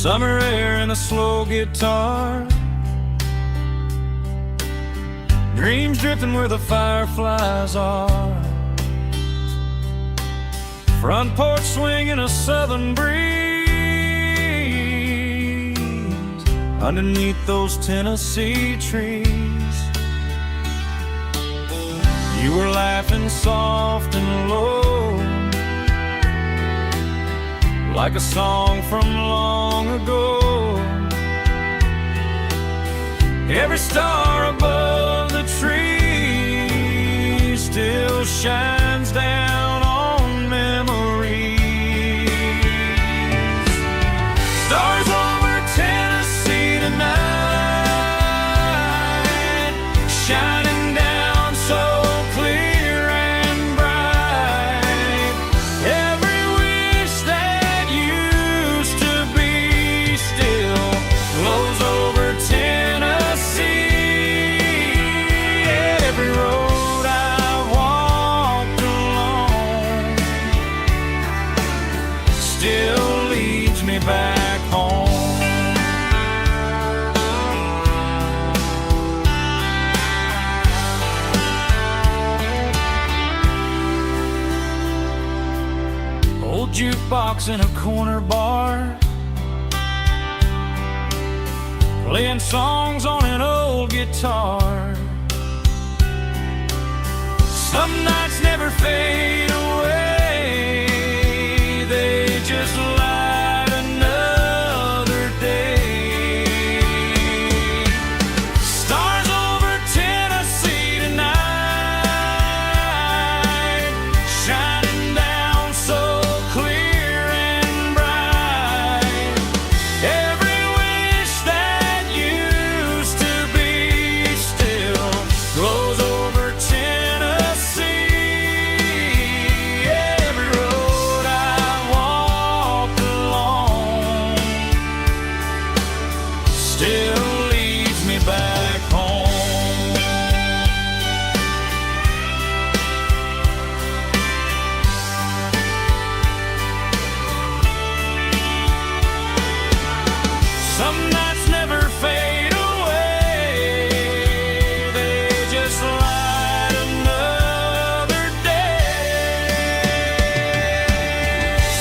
Summer air and a slow guitar, dreams drifting where the fireflies are. Front porch swinging a southern breeze underneath those Tennessee trees. You were laughing soft and low, like a song from long ago. Every star above the tree still shines down on memories. Stars over Tennessee tonight, shining down so clear and bright. Every wish that used to be still glows over Tennessee. Every road I've walked along still leads me back home. Old jukebox in a corner bar, playing songs on an old guitar. Some nights never fade away, they just light another day. Stars over Tennessee tonight, shining down so clear and bright. Every wish that used to be still glows over Tennessee. Every road I walked along still leads me back home. Some nights never fade away, they just light another day.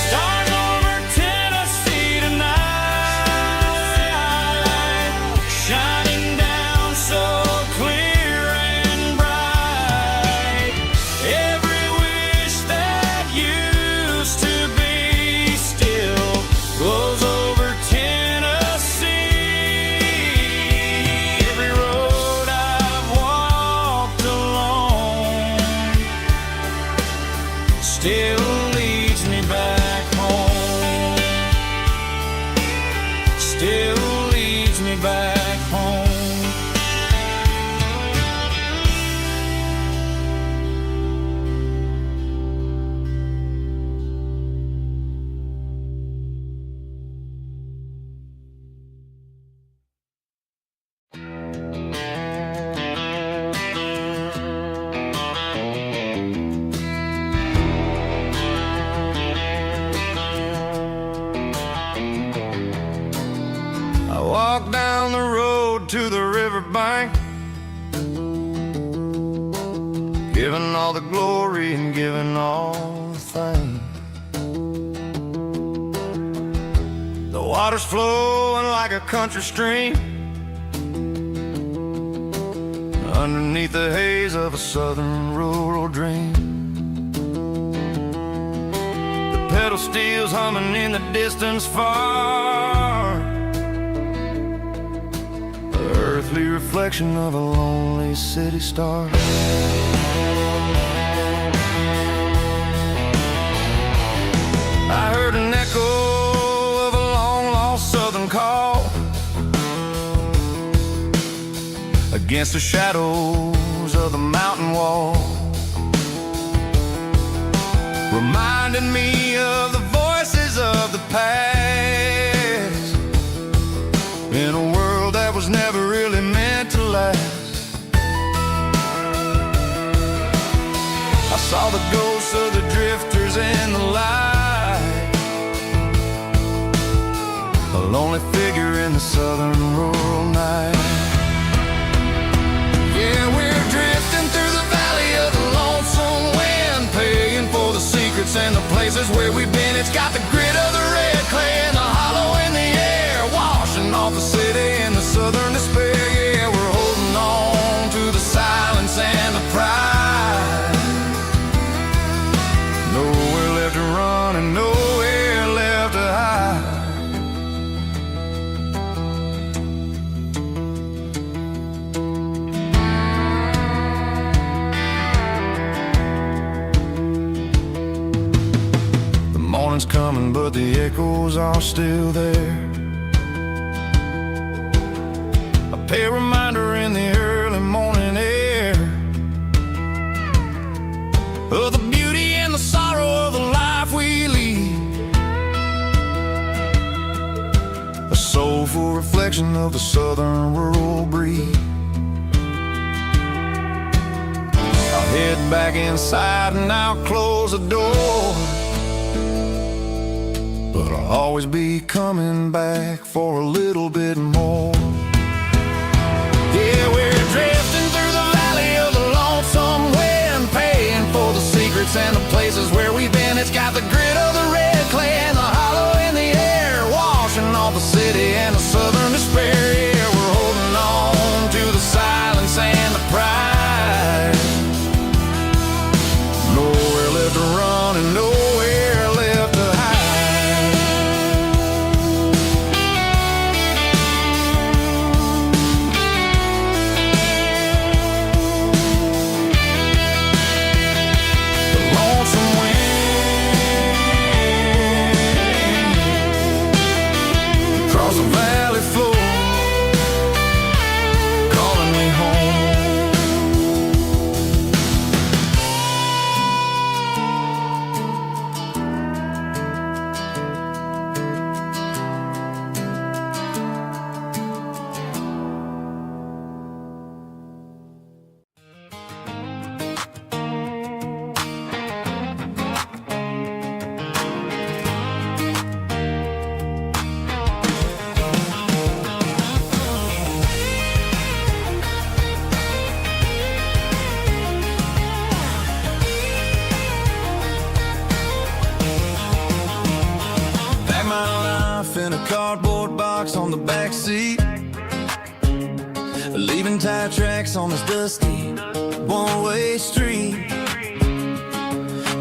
Stars over Tennessee tonight, shining down so clear and bright. Every wish that used to be still glows over Tennessee. Every road I've walked along still leads me back home. Still leads me back home. I walk down the road to the riverbank, giving all the glory and giving all the thanks. The water's flowing like a country stream underneath the haze of a southern rural dream. The pedal steel's humming in the distance far, the earthly reflection of a lonely city star. I heard an echo of a long-lost southern call against the shadows of the mountain wall, reminding me of the voices of the past in a world that was never really meant to last. I saw the ghosts of the drifters in the light, a lonely lonely figure in the southern rural night. Yeah, we're drifting through the valley of the lonesome wind, paying for the secrets and the places where we've been. It's got the grit of the red clay and the hollow in the air, washing off the city and the southern despair. Yeah, we're holding on to the silence and the pride. Nowhere left to run and nowhere left to hide. The morning's coming, but the echoes are still there. A pale reminder in the early morning air of the beauty and the sorrow of the life we lead. A soulful reflection of the southern rural breed. I'll head back inside and I'll close the door, but I'll always be coming back for a little bit more. Yeah, we're drifting through the valley of the lonesome wind, paying for the secrets and the places where we've been. It's got the grit of the red clay and the hollow in the air, washing off the city and the southern despair. Yeah, we're holding on to the silence and the pride. Nowhere left to run and nowhere left to hide. The lonesome wind across the valley floor, calling me home. Pack my life in a cardboard box on the back seat, leaving tire tracks on this dusty one-way street.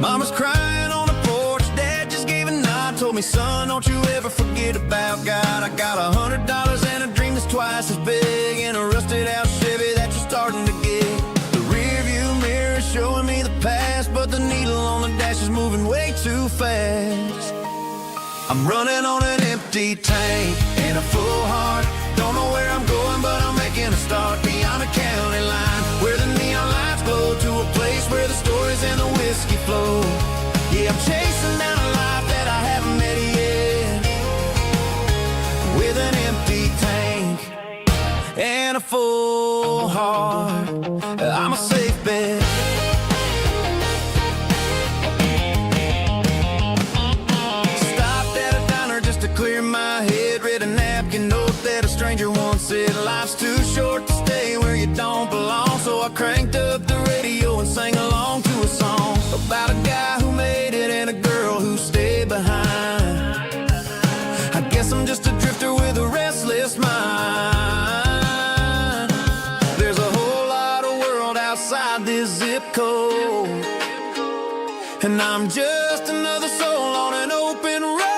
Mama's crying on the porch, Dad just gave a nod, told me, son, don't you ever forget about God. I got $100 and a dream that's twice as big, and a rusted out Chevy that you're starting to get. The rear view mirror is showing me the past, but the needle on the dash is moving way too fast. I'm running on an empty tank and a full heart. Don't know where I'm going, but I'm making a start beyond the county line, where the neon lights glow, to a place where the stories and the whiskey flow. Yeah, I'm chasing down a life that I haven't met yet, with an empty tank and a full heart. I'm a safe bet. Clear my head, read a napkin note that a stranger once said, life's too short to stay where you don't belong. So I cranked up the radio and sang along to a song about a guy who made it and a girl who stayed behind. I guess I'm just a drifter with a restless mind. There's a whole lot of world outside this zip code, and I'm just another soul on an open road.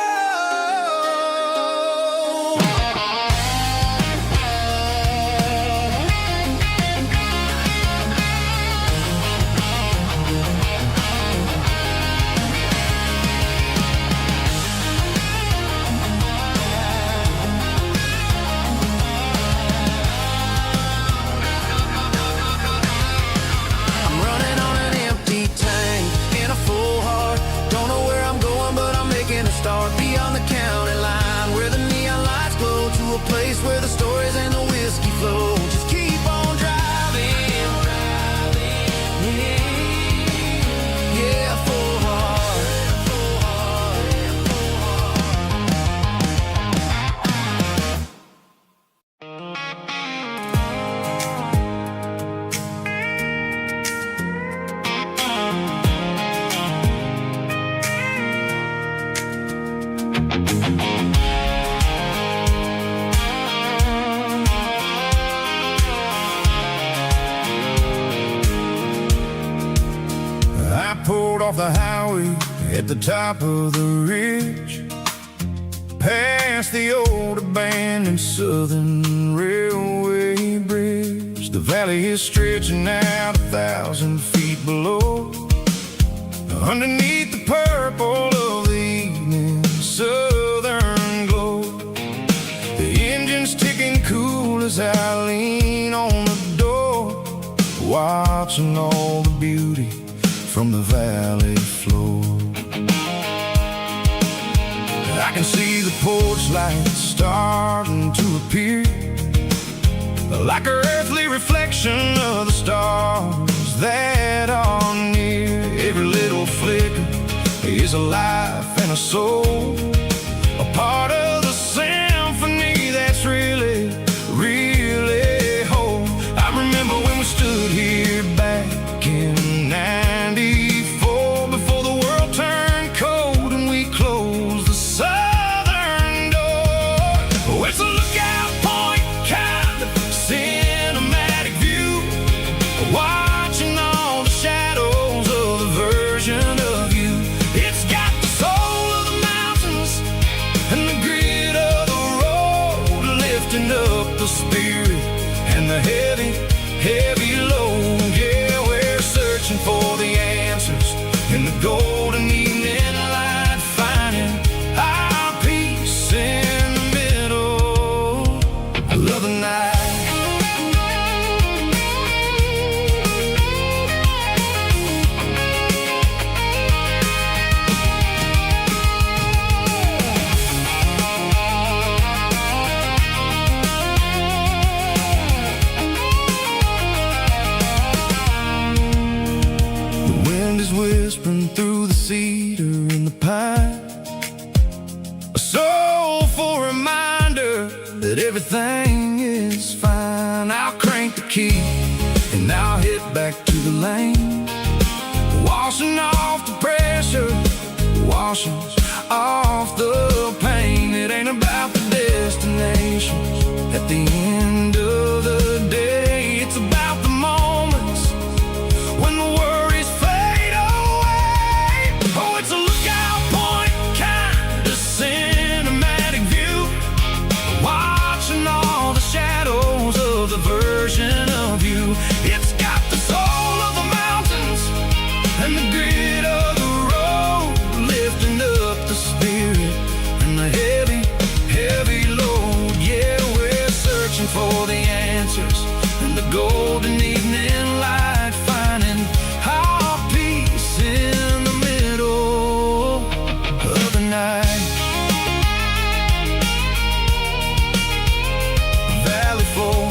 Start beyond the county line, where the neon lights glow, to a place where the stories and the whiskey flow. Just keep on driving, yeah, full heart. off the highway at the top of the ridge, past the old abandoned Southern Railway bridge. The valley is stretching out 1,000 feet below, underneath the purple of the evening southern glow. The engine's ticking cool as I lean on the door, watching all the beauty from the valley floor. I can see the porch lights starting to appear, like an earthly reflection of the stars that are near. Every little flicker is a life and a soul, a part of the symphony that's really, really whole. I remember when we stood here back in '94, before the world turned cold and we closed the southern door. Oh, it's a lookout point, kind of cinematic view, watching all the shadows of the version of you. It's got the soul of the mountains and the grit of the road, lifting up the spirit and the heavy, heavy load. Yeah, we're searching for the answers in the golden evening light, finding our peace in the middle of the night. Whispering through the cedar and the pine, a soulful reminder that everything is fine. I'll crank the key and I'll head back to the lane, washing off the pressure, washing off the pain. It ain't about the destinations at the end of the day, it's about the moments when the worries fade away. Oh, it's a lookout point, kind of cinematic view, watching all the shadows of the version of you. It's got the soul of the mountains and the grit of the road, lifting up the spirit and the heavy, heavy load. Yeah, we're searching for the answers in the golden evening light, finding our peace in the middle of the night. Valley floor,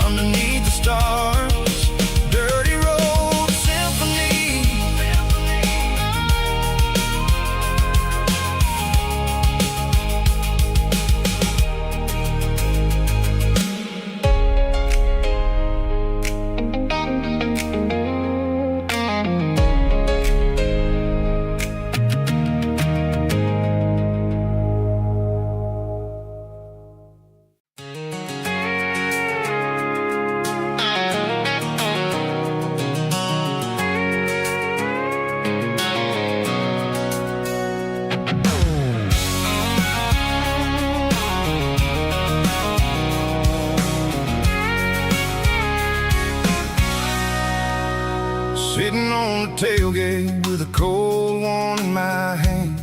underneath the stars, dirty road symphony. Sitting on the tailgate with a cold one in my hand,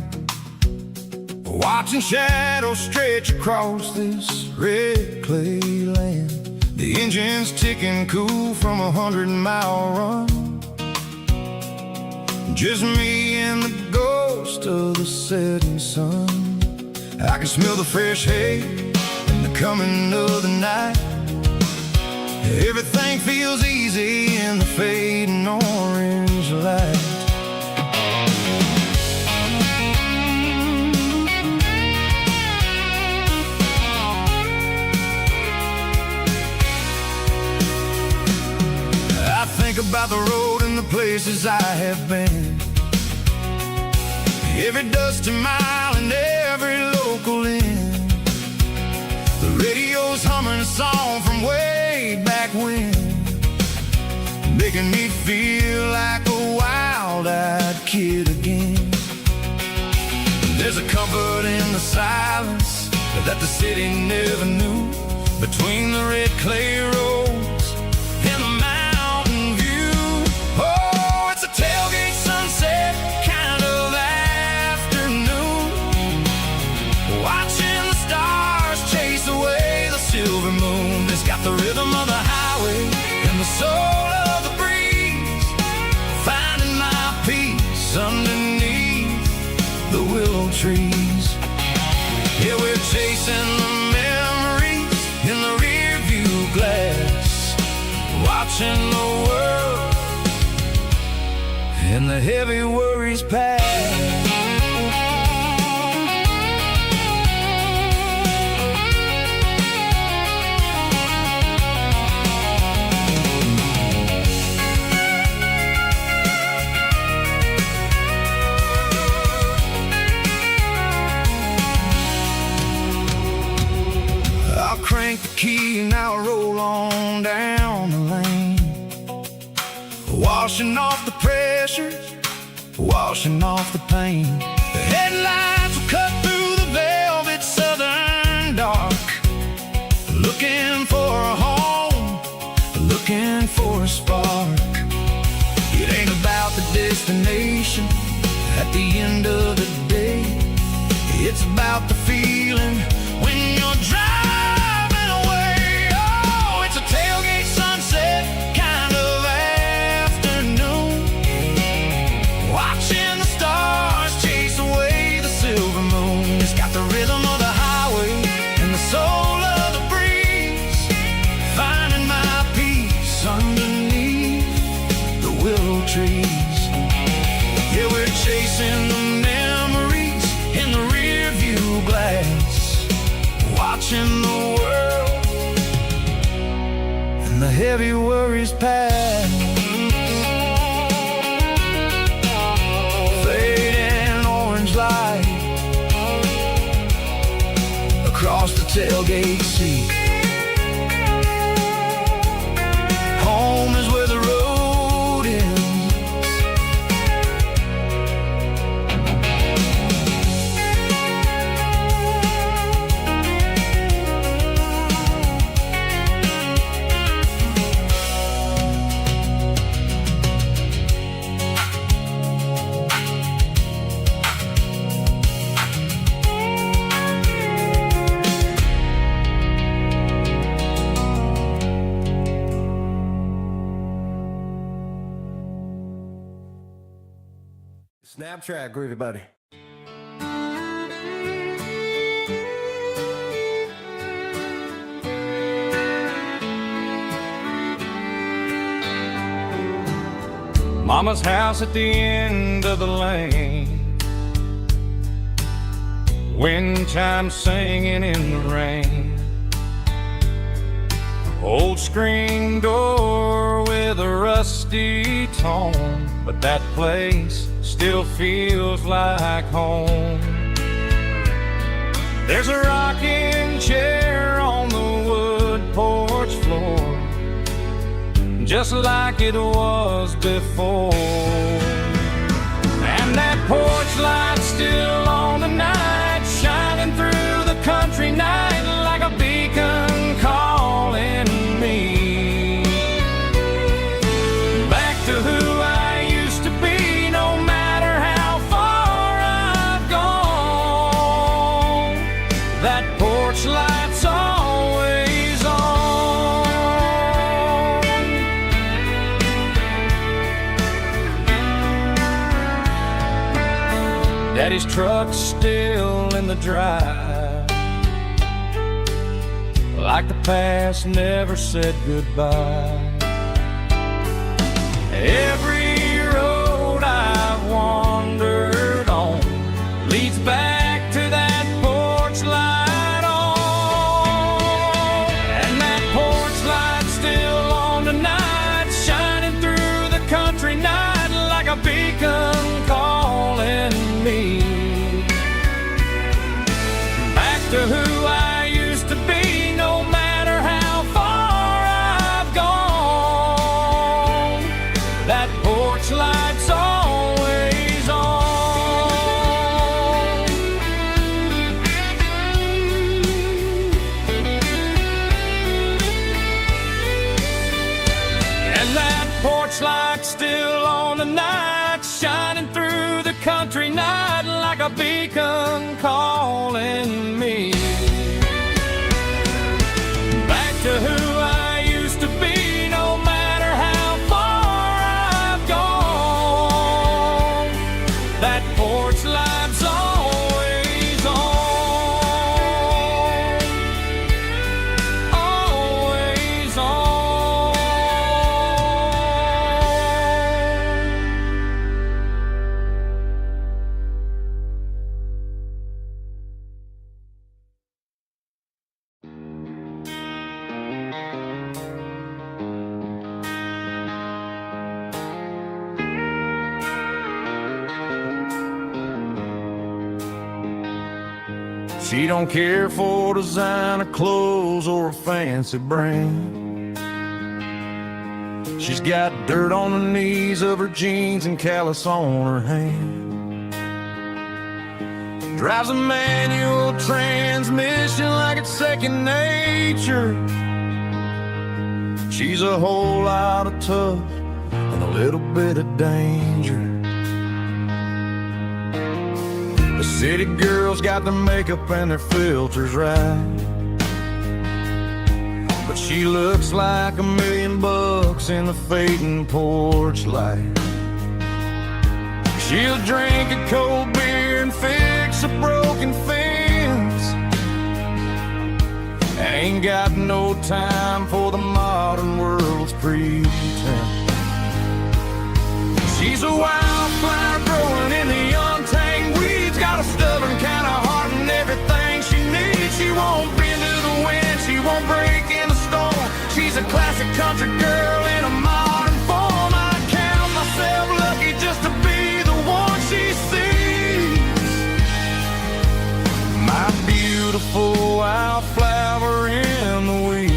watching shadows stretch across this red clay land. The engine's ticking cool from 100-mile run, just me and the ghost of the setting sun. I can smell the fresh hay and the coming of the night. Everything feels easy in the fading orange light. I think about the road and the places I have been, every dusty mile and every local inn. The radio's humming a song from way back when, making me feel like a wild-eyed kid again. There's a comfort in the silence that the city never knew, between the red clay roads and the mountain view. Oh, it's a tailgate sunset kind of afternoon, watching the stars chase away the silver moon. It's got the rhythm of the highway and the soul of the breeze, finding my peace underneath the willow trees. Yeah, we're chasing the memories in the rear view glass, watching the world and the heavy worries pass. Crank the key and I'll roll on down the lane, washing off the pressure, washing off the pain. The headlights will cut through the velvet southern dark, looking for a home, looking for a spark. It ain't about the destination at the end of the day, it's about the feeling when you're driving. Tailgate sunset kind of afternoon, watching the stars chase away the silver moon. It's got the rhythm of the highway and the soul of the breeze, finding my peace underneath the willow trees. Yeah, we're chasing the memories in the rear view glass, watching the world and the heavy worries pass. Fading orange light across the tailgate seat. Home is where the road ends. Snapchat, groovy buddy. Mama's house at the end of the lane, wind chimes singing in the rain. Old screen door with a rusty tone, but that place still feels like home. There's a rocking chair on the wood porch floor, just like it was before. And that porch light's still on tonight, shining through the country night like a beacon calling me back to who I used to be. No matter how far I've gone, that porch light's always on. Daddy's truck's still in the drive, like the past never said goodbye. Every road I've wandered on leads back to that porch light on. And that porch light's still on tonight, shining through the country night like a beacon calling me back to who I used to be. No matter how far I've gone, that like a beacon calling me back to who I used to be, no matter how far I've gone. That porch light's always on, always on. She don't care for designer clothes or a fancy brand. She's got dirt on the knees of her jeans and callus on her hand. Drives a manual transmission like it's second nature. She's a whole lot of tough and a little bit of danger. The city girls got their makeup and their filters right, but she looks like $1 million in the fading porch light. She'll drink a cold beer and fix a broken fence. Ain't got no time for the modern world's pretense. She's a wildflower growing in the untamed weeds, got a stubborn kind of heart and everything she needs. She won't bend to the wind, she won't break in the storm. She's a classic country girl in a modern form. I count myself lucky just to be the one she sees. My beautiful wildflower in the weeds.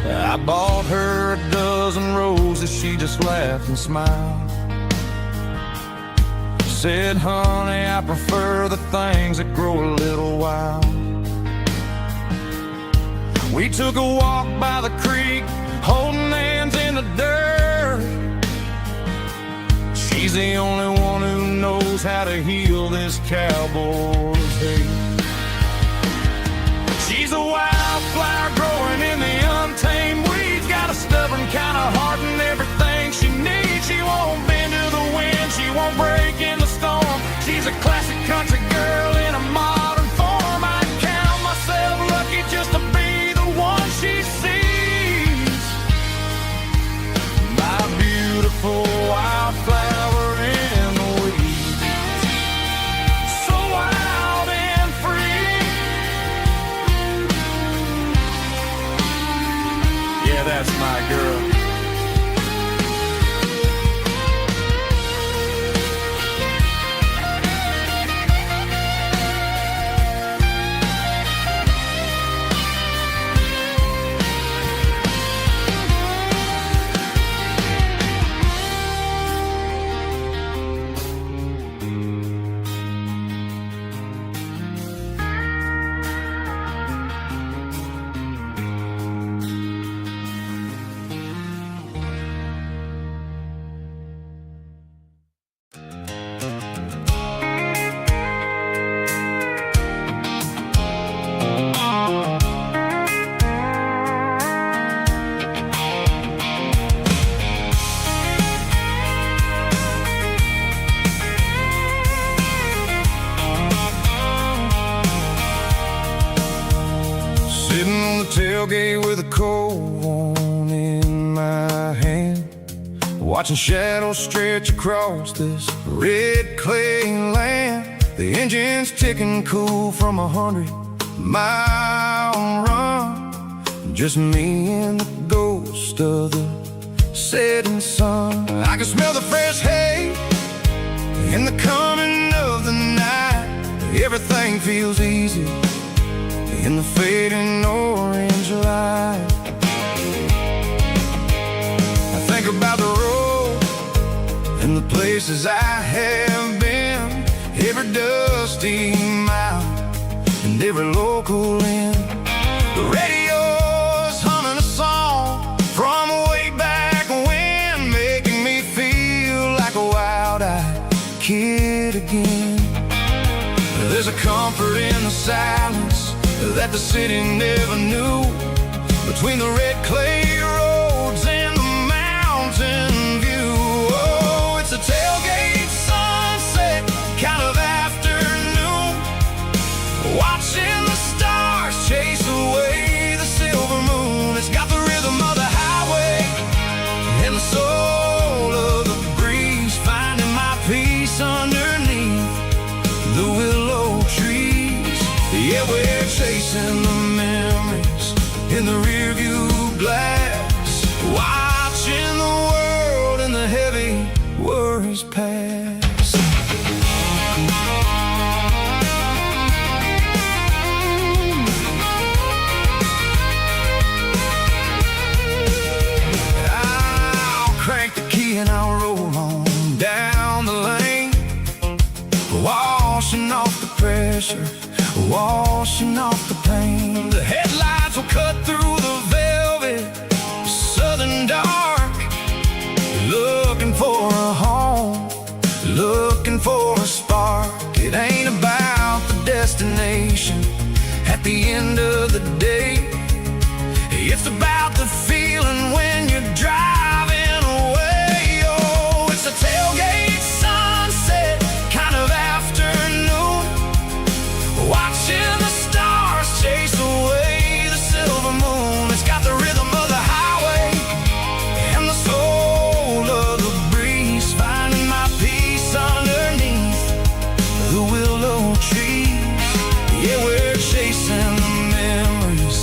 I bought her a dozen roses, she just laughed and smiled. Said, honey, I prefer the things that grow a little wild. We took a walk by the creek, holding hands in the dirt. She's the only one who knows how to heal this cowboy's hate. She's a wildflower growing in the untamed weeds, got a stubborn kind of heart and everything she needs. She won't bend to the wind, she won't break in the storm. She's a classic country girl in a modern form. I count myself lucky just to be the one she sees. My beautiful wildflower in the weeds, so wild and free. Yeah, that's my girl. Tailgate with a cold one in my hand, watching shadows stretch across this red clay land. The engine's ticking cool from 100-mile run. Just me and the ghost of the setting sun. I can smell the fresh hay in the coming of the night. Everything feels easy in the fading orange light. I think about the road and the places I have been, every dusty mile and every local inn. The radio's humming a song from way back when, kid again. There's a comfort in the silence that the city never knew, between the red clay roads and the mountain view. Oh, it's a tailgate sunset kind of afternoon, watching the stars chase away the silver moon. It's got the rhythm of the highway and the soul of the breeze, finding my peace underneath the willow trees. Yeah, we're chasing the memories in the rearview glass, watching the world and the heavy worries pass. I'll crank the key and I'll roll on down the lane, washing off the pressure, washing off the pain. The headlights will cut through the velvet southern dark, looking for a home, looking for a spark. It ain't about the destination at the end of the day, it's about the feeling when you're driving away. Oh, it's a tailgate sunset kind of afternoon, watching the stars chase away the silver moon. It's got the rhythm of the highway and the soul of the breeze, finding my peace underneath the willow trees. Yeah, we're chasing the memories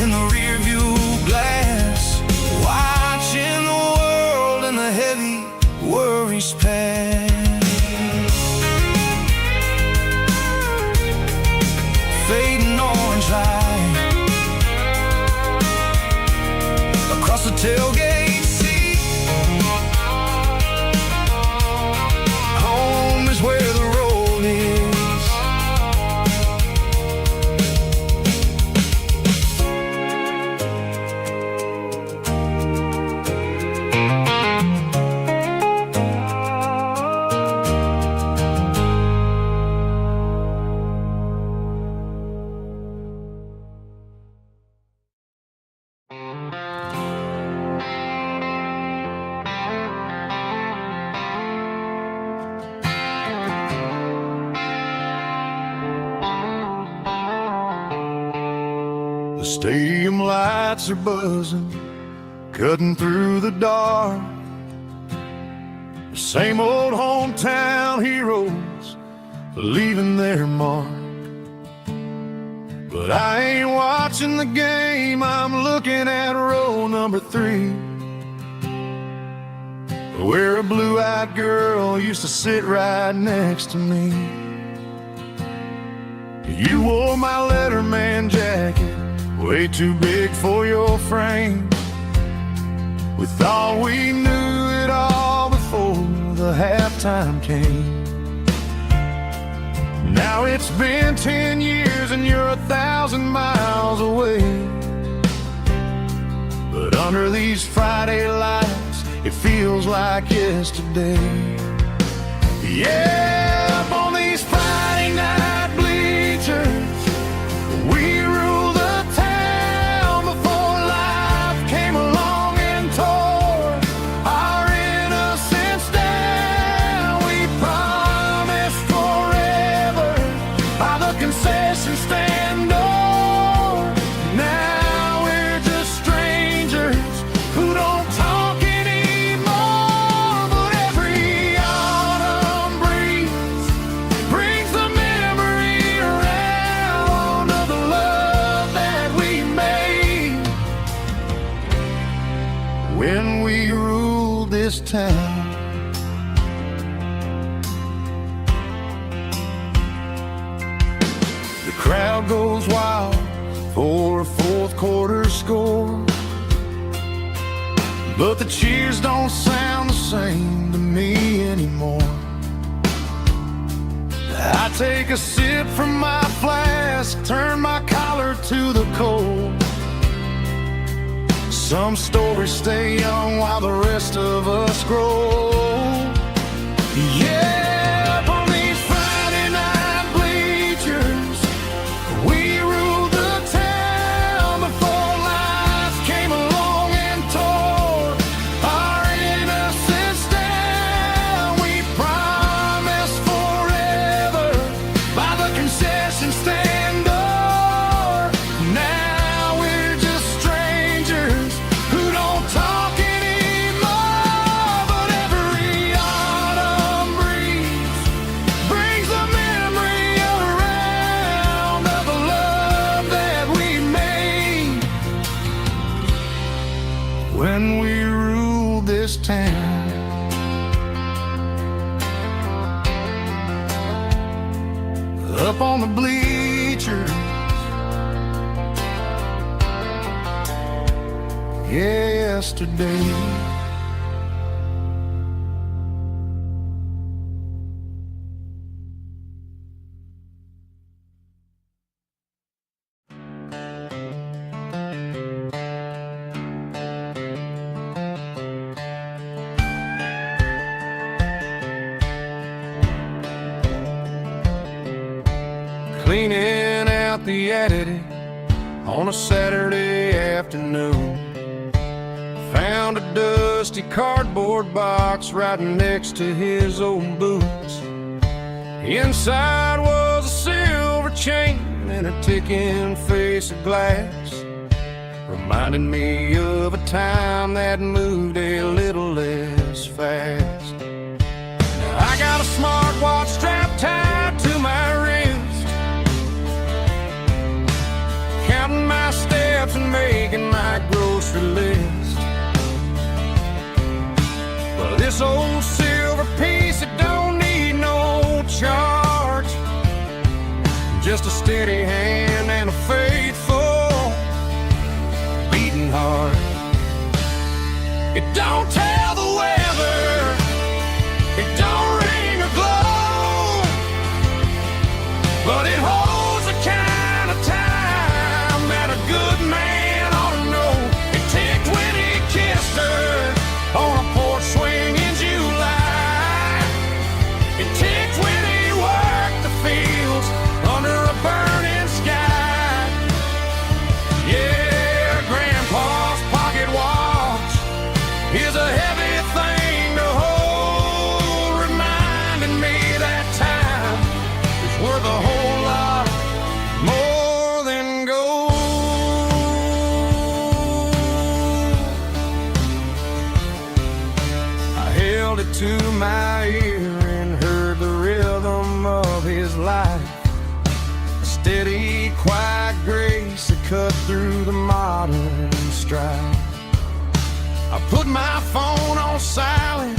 in the rearview glass, watching the world and the heavy worries pass. Fading orange light across the tailgate seat. Home is where the road is. The stadium lights are buzzing, cutting through the dark. The same old hometown heroes leaving their mark. But I ain't watching the game, I'm looking at row number 3, where a blue-eyed girl used to sit right next to me. You wore my Letterman jacket, way too big for your frame. We thought we knew it all before the halftime came. Now it's been 10 years and you're 1,000 miles away, but under these Friday lights it feels like yesterday. Yeah, up on these Friday night bleachers, we rule the town before life came along and tore our innocence down. We promised forever by the concession stand door. Now we're just strangers who don't talk anymore. But every autumn breeze brings the memory around of the love that we made when we ruled this town. The crowd goes wild for a fourth quarter score, but the cheers don't sound the same to me anymore. I take a sip from my flask, turn my collar to the cold. Some stories stay young while the rest of us grow. Yeah, on the bleachers. Yesterday. Cleaning out the attic on a Saturday afternoon. Found a dusty cardboard box right next to his old boots. Inside was a silver chain and a ticking face of glass, reminding me of a time that moved a little less fast. Now I got a smartwatch strapped tied to my wrist, counting my steps and making my grocery list. Well, this old silver piece, it don't need no charge, just a steady hand and a faithful beating heart. It don't tell the weather, it don't ring or glow, but it holds the kind of time that a good man ought to know. It ticked when he kissed her on a porch swing in July. It ticked when he worked the fields under a burning sky. Yeah, Grandpa's pocket watch is a heavy thing to hold, reminding me that time is worth a whole lot more than gold. I held it to my ear and heard the rhythm of his life, a steady, quiet grace that cut through the modern strife. I put my phone on silent,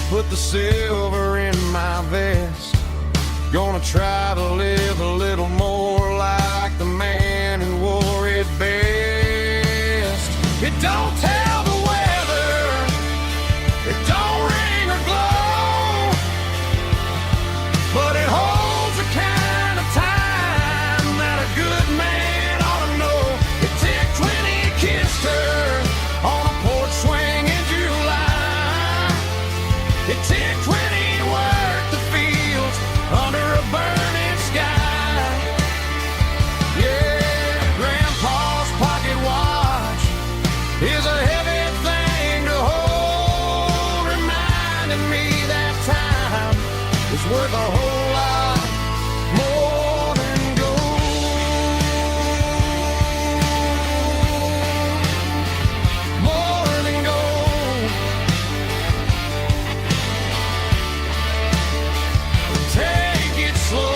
put the silver in my vest. Gonna try to live a little more like the man who wore it best. It don't tell the weather, it don't ring or glow, but it holds the kind of time that a good man ought to know. It ticked when he kissed her on a porch swing in July. It ticked when he worked the fields under a burning sky. Yeah, Grandpa's pocket watch is a heavy thing to hold, reminding me that time is worth a whole lot more than gold. More than gold. Take it slow.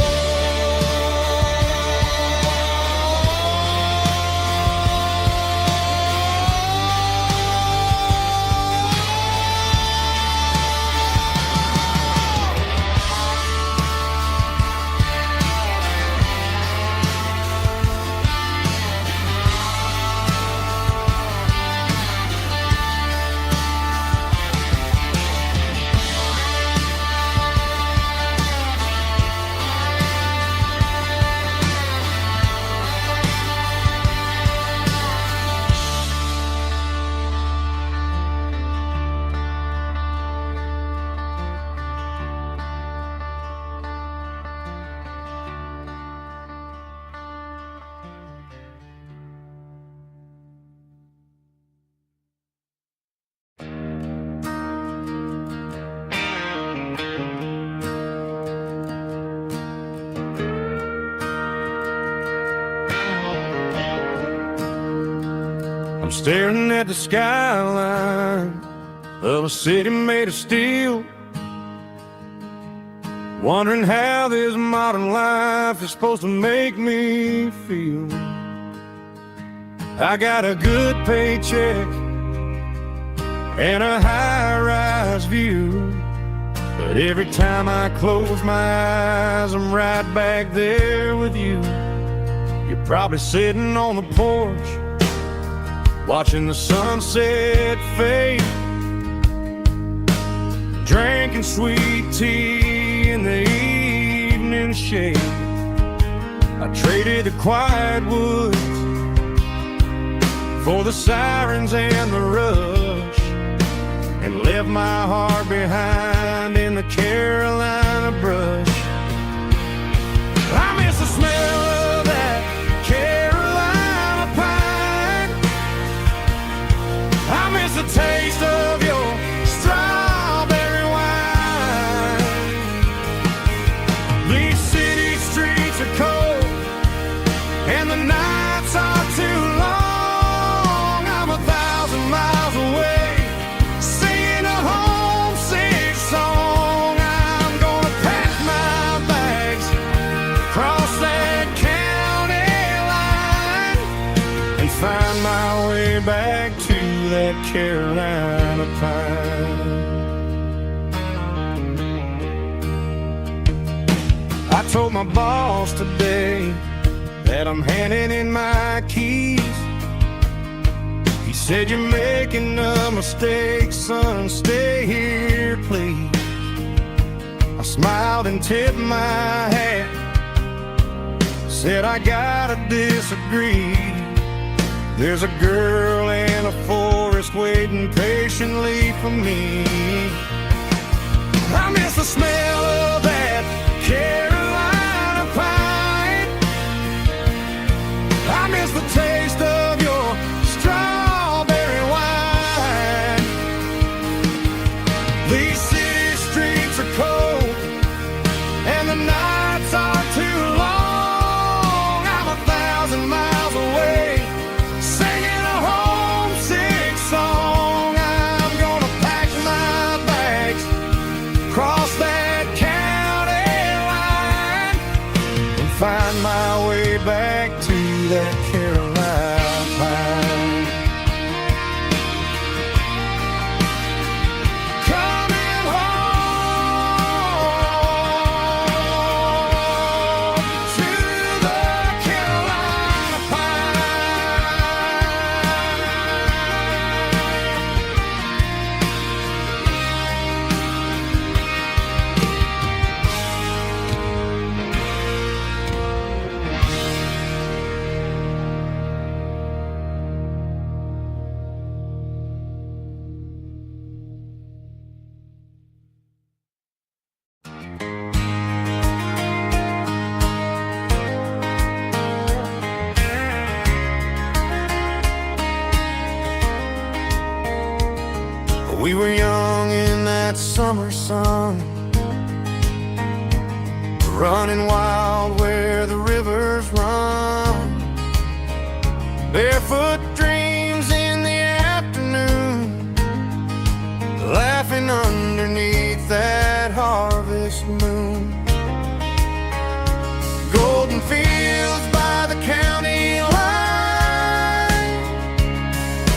I'm staring at the skyline of a city made of steel, wondering how this modern life is supposed to make me feel. I got a good paycheck and a high-rise view, But every time I close my eyes, I'm right back there with you. You're probably sitting on the porch, watching the sunset fade, drinking sweet tea in the evening shade. I traded the quiet woods for the sirens and the rush, and left my heart behind in the Carolina brush. I miss the smell of that Carolina pine. I miss the taste of your strawberry wine. These city streets are cold and the nights are too long. I'm 1,000 miles away, singing a homesick song. I'm gonna pack my bags, cross that county line, and find my way back to that Carolina pine. I told my boss today that I'm handing in my keys. He said, "You're making a mistake, son, stay here, please." I smiled and tipped my hat, said, "I gotta disagree. There's a girl in a forest waiting patiently for me." I miss the smell of that Carolina pine. I miss the taste of your strawberry wine. These city streets are cold and the nights are too long. I'm 1,000 miles away, singing a homesick song. I'm gonna pack my bags, cross that county line, and find my way back to that Carolina pine. Coming home to the Carolina We were young in that summer sun, running wild where the rivers run, barefoot dreams in the afternoon, laughing underneath that harvest moon. Golden fields by the county line,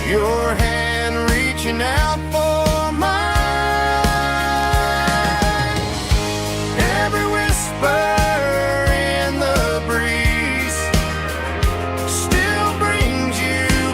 your hand reaching out for mine. Every whisper in the breeze still brings you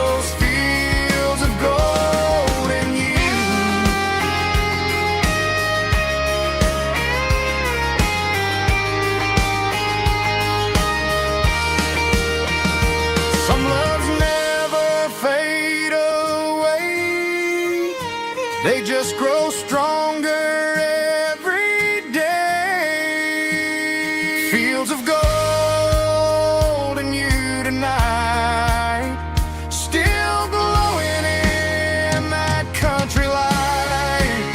those fields of gold in you. Some loves never fade away, they just grow stronger every day. Fields of gold in you tonight, still glowing in that country light.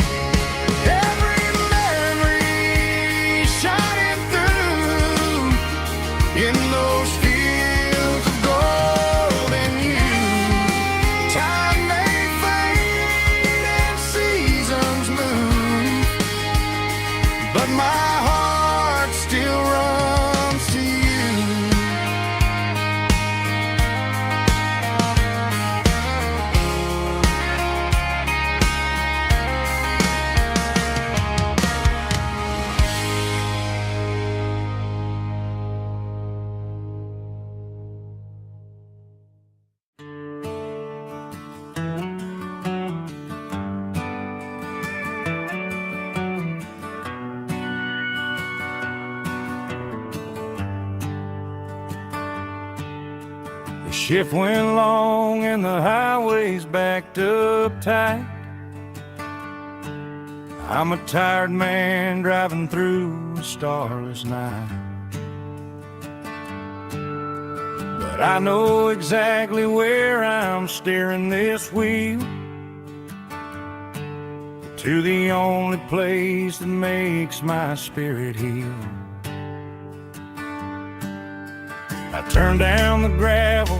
Every memory shining through in those fields of gold in you. Time may fade and seasons move, but my heart still runs to you. The shift went long and the highway's backed up tight. I'm a tired man driving through a starless night, but I know exactly where I'm steering this wheel, to the only place that makes my spirit heal. I turn down the gravel,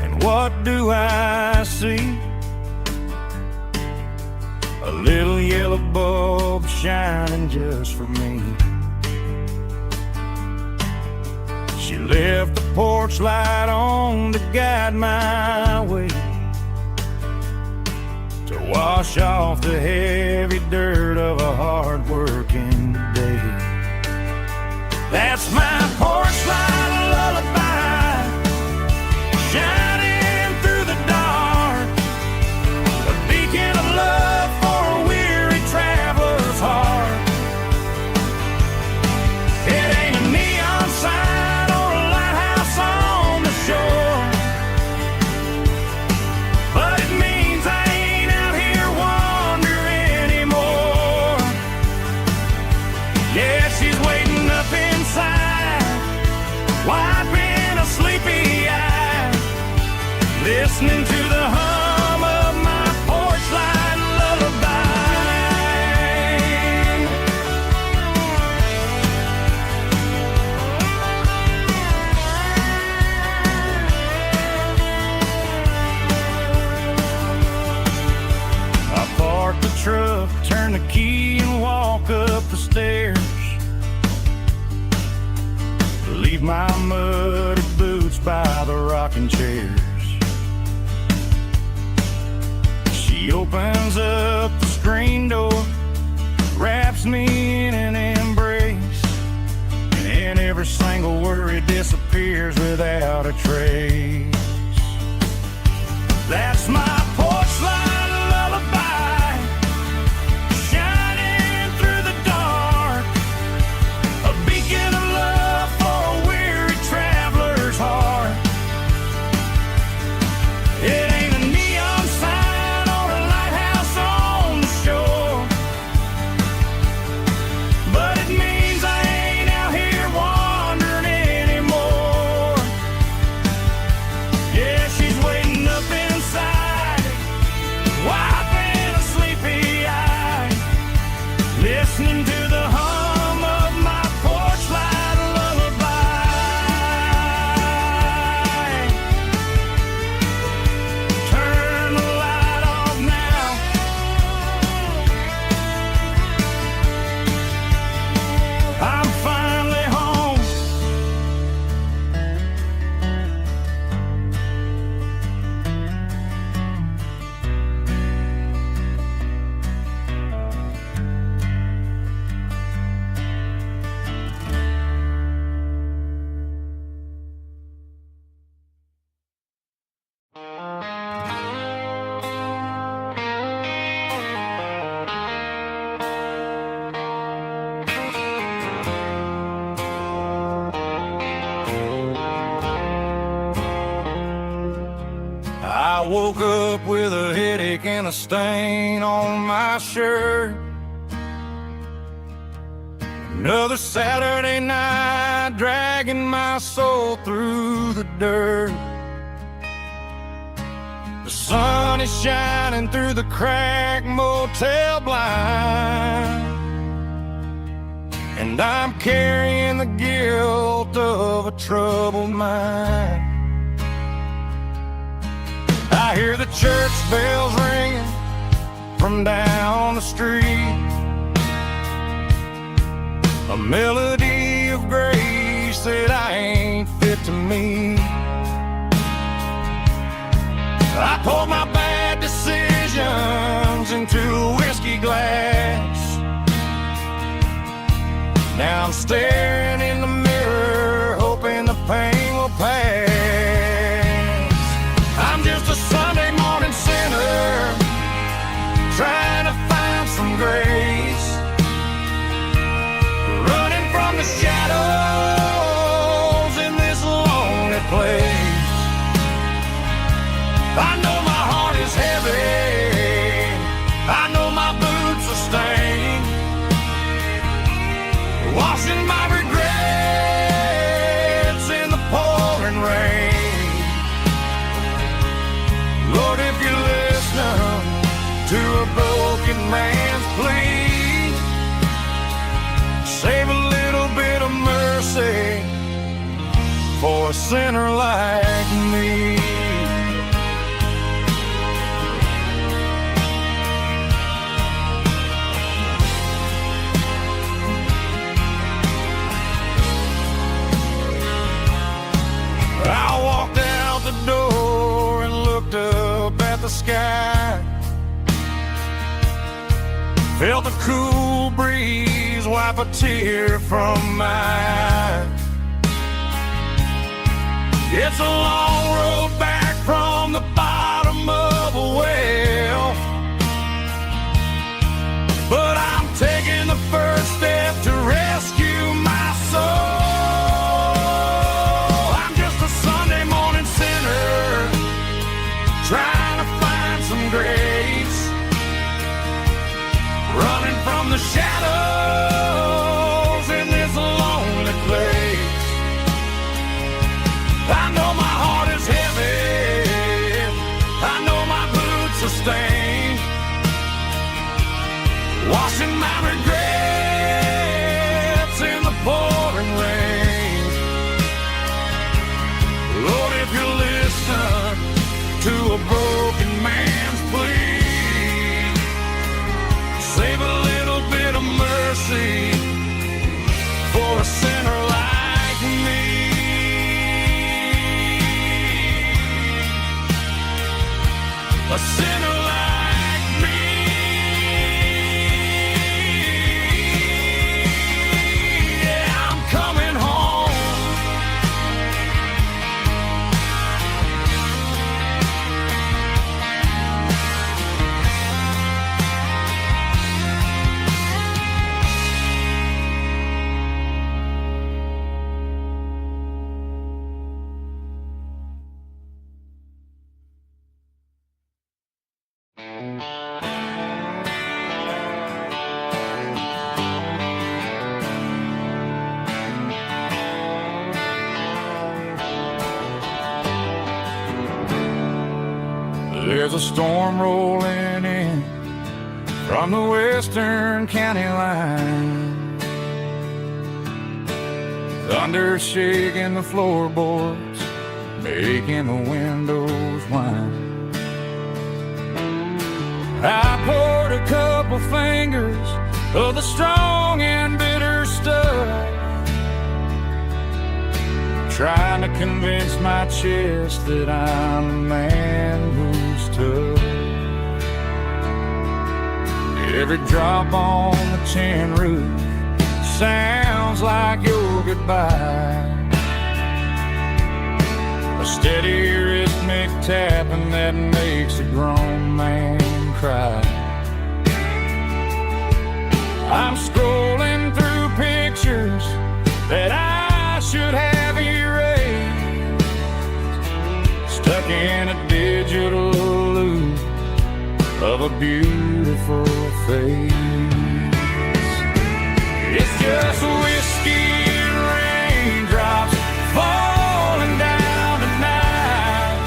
and what do I see? A little yellow bulb shining just for me. She left the porch light on to guide my way, to wash off the heavy dirt of a hard-working day. That's my porch light lullaby, shining through the dark, a beacon of love for a weary traveler's heart. It ain't a neon sign or a lighthouse on the shore, but it means I ain't out here wandering anymore. Yeah, she's waiting up inside, wiping a sleepy eye, listening to the hum of my porch light lullaby. I park the truck, turn the key and walk up the stairs, leave my muddy boots by the rocking chairs. She opens up the screen door, wraps me in an embrace, and every single worry disappears without a trace. That's my porch light lullaby, shining through the dark, a beacon of love for a weary traveler's heart. It ain't a neon sign or a lighthouse on the shore, but it means I ain't out here wandering anymore. Yeah, she's waiting up inside, woke up with a headache and a stain on my shirt. Another Saturday night dragging my soul through the dirt. The sun is shining through the cracked motel blind, and I'm carrying the guilt of a troubled mind. I hear the church bells ringing from down the street, a melody of grace that I ain't fit to meet. I poured my bad decisions into a whiskey glass. Now I'm staring in the mirror, hoping the pain will pass. I'm just a Sunday morning sinner, trying to find some grace, running from the shadows in this lonely place. I know my heart is heavy, I know my boots are stained, washing my regrets in the pouring rain. Lord, if you're listening to a broken man's plea, save a little bit of mercy for a sinner like me. I walked out the door and looked up at the sky, felt the cool breeze wipe a tear from my eye. It's a long road back from the bottom of a well, but I'm taking the first step to rescue my soul. Trying to find some grace, running from the shadows in this lonely place. I know my heart is heavy, I know my boots are stained, washing my regrets in the pouring rain. Lord, if you listen to a broken man's plea, save a little bit of mercy for a sinner like me. A sinner like me. Yeah, I'm coming home. There's a storm rolling in from the western county line, thunder shaking the floorboards, making the windows whine. I poured a couple fingers of the strong and bitter stuff, trying to convince my chest that I'm a man who's tough. Every drop on the tin roof sounds like your goodbye, a steady rhythmic tapping that makes a grown man cry. I'm scrolling through pictures that I should have erased, stuck in a digital of a beautiful face. It's just whiskey and raindrops falling down tonight.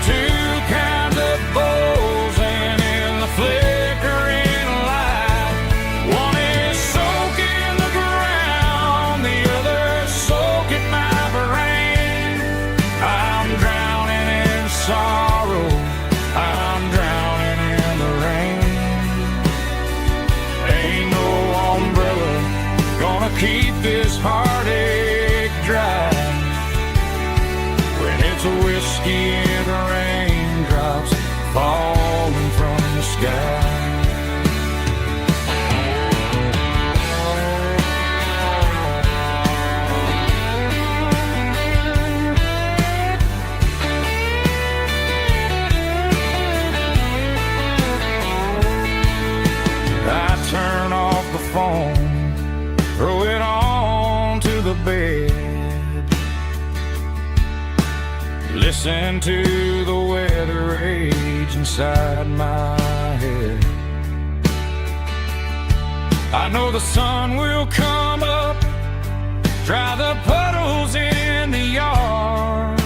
Two kinds of bowls and in the flickering light. One is soaking the ground, the other soaking my brain. I'm drowning in sorrow, I'm drowning in the rain. Ain't no umbrella gonna keep this heartache dry when it's a whiskey and raindrops falling from the sky. I turn off the phone, throw it on to the bed, listen to the weather rage inside my head. I know the sun will come up, dry the puddles in the yard,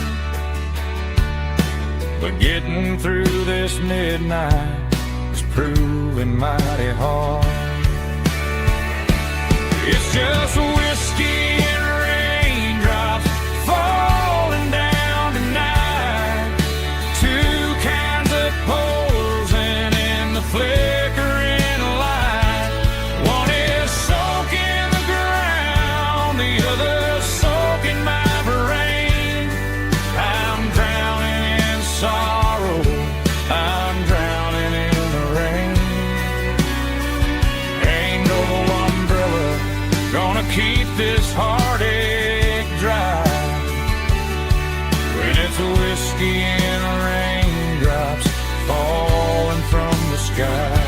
but getting through this midnight is proving mighty hard. It's just whiskey and raindrops falling down tonight. Two kinds of poles and in the flickering light. One is soaking the ground, the other soaking my brain. I'm drowning in sorrow, I'm drowning in the rain. Ain't no umbrella gonna keep this heartache dry when it's a whiskey and raindrops falling from the sky.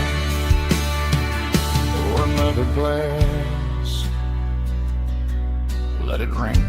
Pour another glass, let it rain.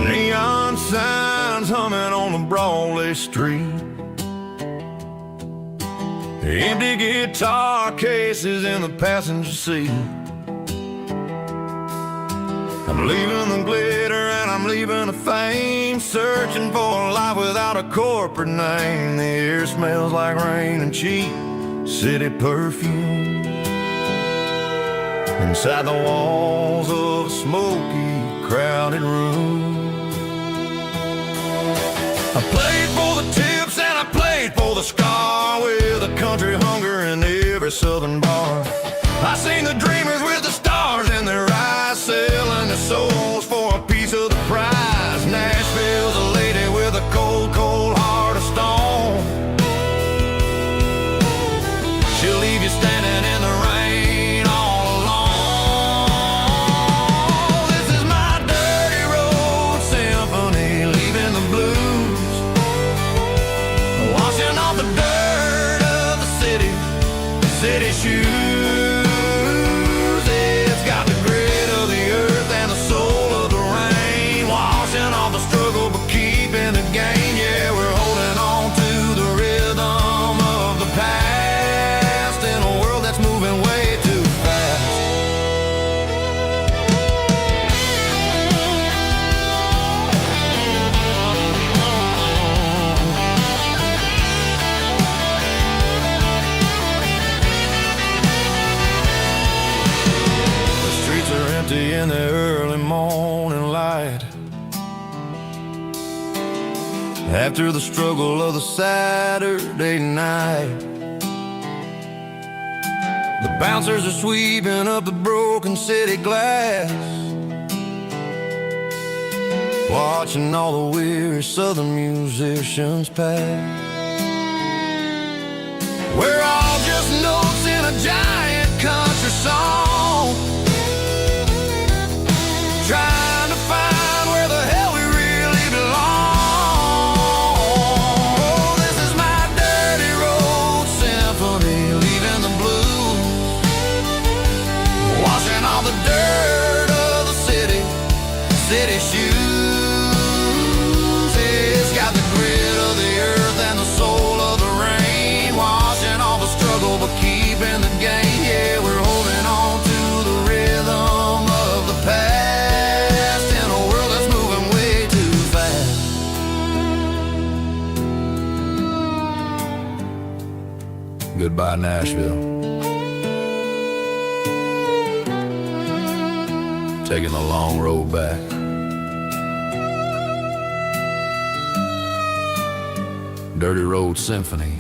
Neon signs humming on the Broadway street. Empty guitar cases in the passenger seat. I'm leaving the glitter and I'm leaving the fame, searching for a life without a corporate name. The air smells like rain and cheap city perfume. Inside the walls of a smoky, crowded room. I played for the tips and I played for the scar, with a country hunger in every southern bar. I seen the dreamers with the stars in their eyes, selling their souls for a piece of the prize. Nashville's a lady with a cold, cold heart of stone. She'll leave you standing in the rain all alone. This is my dirty road symphony, leaving the blues, washing off the dirt of the city shoes. after the struggle of the Saturday night. The bouncers are sweeping up the broken city glass, watching all the weary southern musicians pass. We're all just notes in a giant country song, trying to find where the hell we really belong. Oh, this is my dirty road symphony, leaving the blues, washing all the dirt of the city shoes. It's got the grit of the earth and the soul of the rain, washing all the struggle but keeping the game. Yeah, we're holding on to the rhythm of the past in a world that's moving way too fast. Goodbye, Nashville. Taking the long road back. Dirty Road Symphony.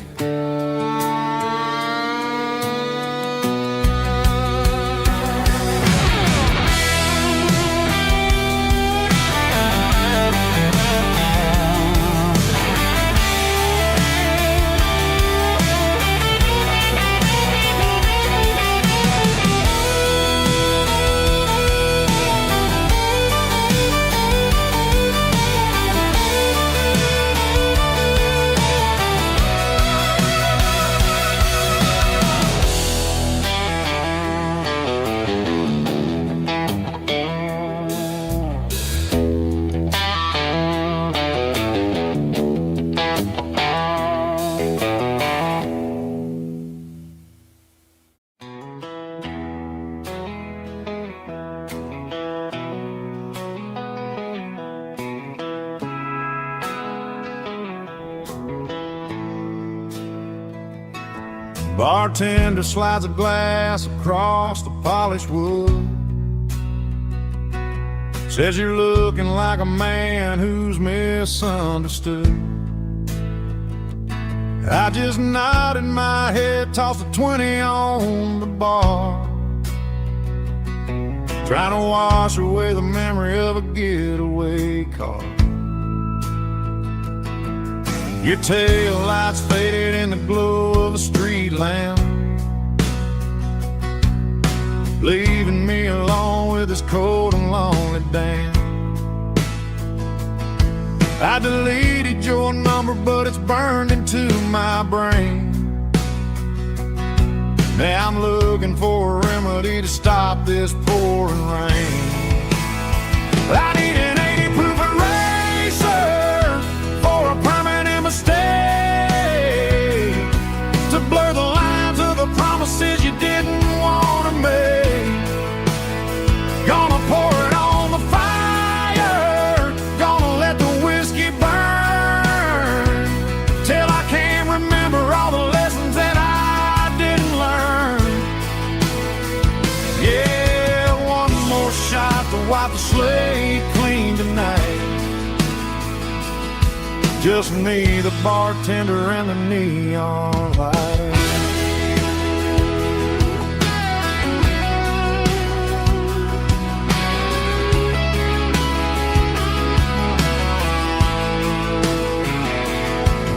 Bartender slides a glass across the polished wood, says you're looking like a man who's misunderstood. I just nodded my head, tossed a 20 on the bar, trying to wash away the memory of a getaway car. Your tail lights faded in the glow of a street lamp, leaving me alone with this cold and lonely damn. I deleted your number, but it's burned into my brain. Now I'm looking for a remedy to stop this pouring rain. I need an 80 proof eraser for a permanent mistake, to blur the lines of the promises you didn't want to make. Gonna pour it on the fire, gonna let the whiskey burn, till I can't remember all the lessons that I didn't learn. Yeah, one more shot to wipe the slate clean tonight. Just me, the bartender, and the neon light.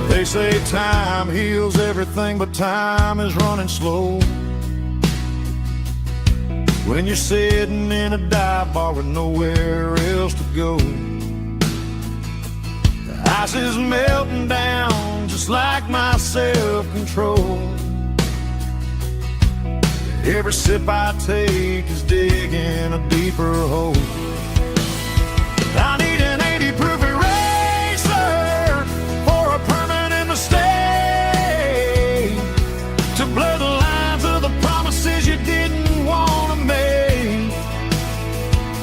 They say time heals everything, but time is running slow when you're sitting in a dive bar with nowhere else to go. The ice is melting down just like my self-control. Every sip I take is digging a deeper hole. I need an 80 proof eraser for a permanent mistake, to blur the lines of the promises you didn't want to make.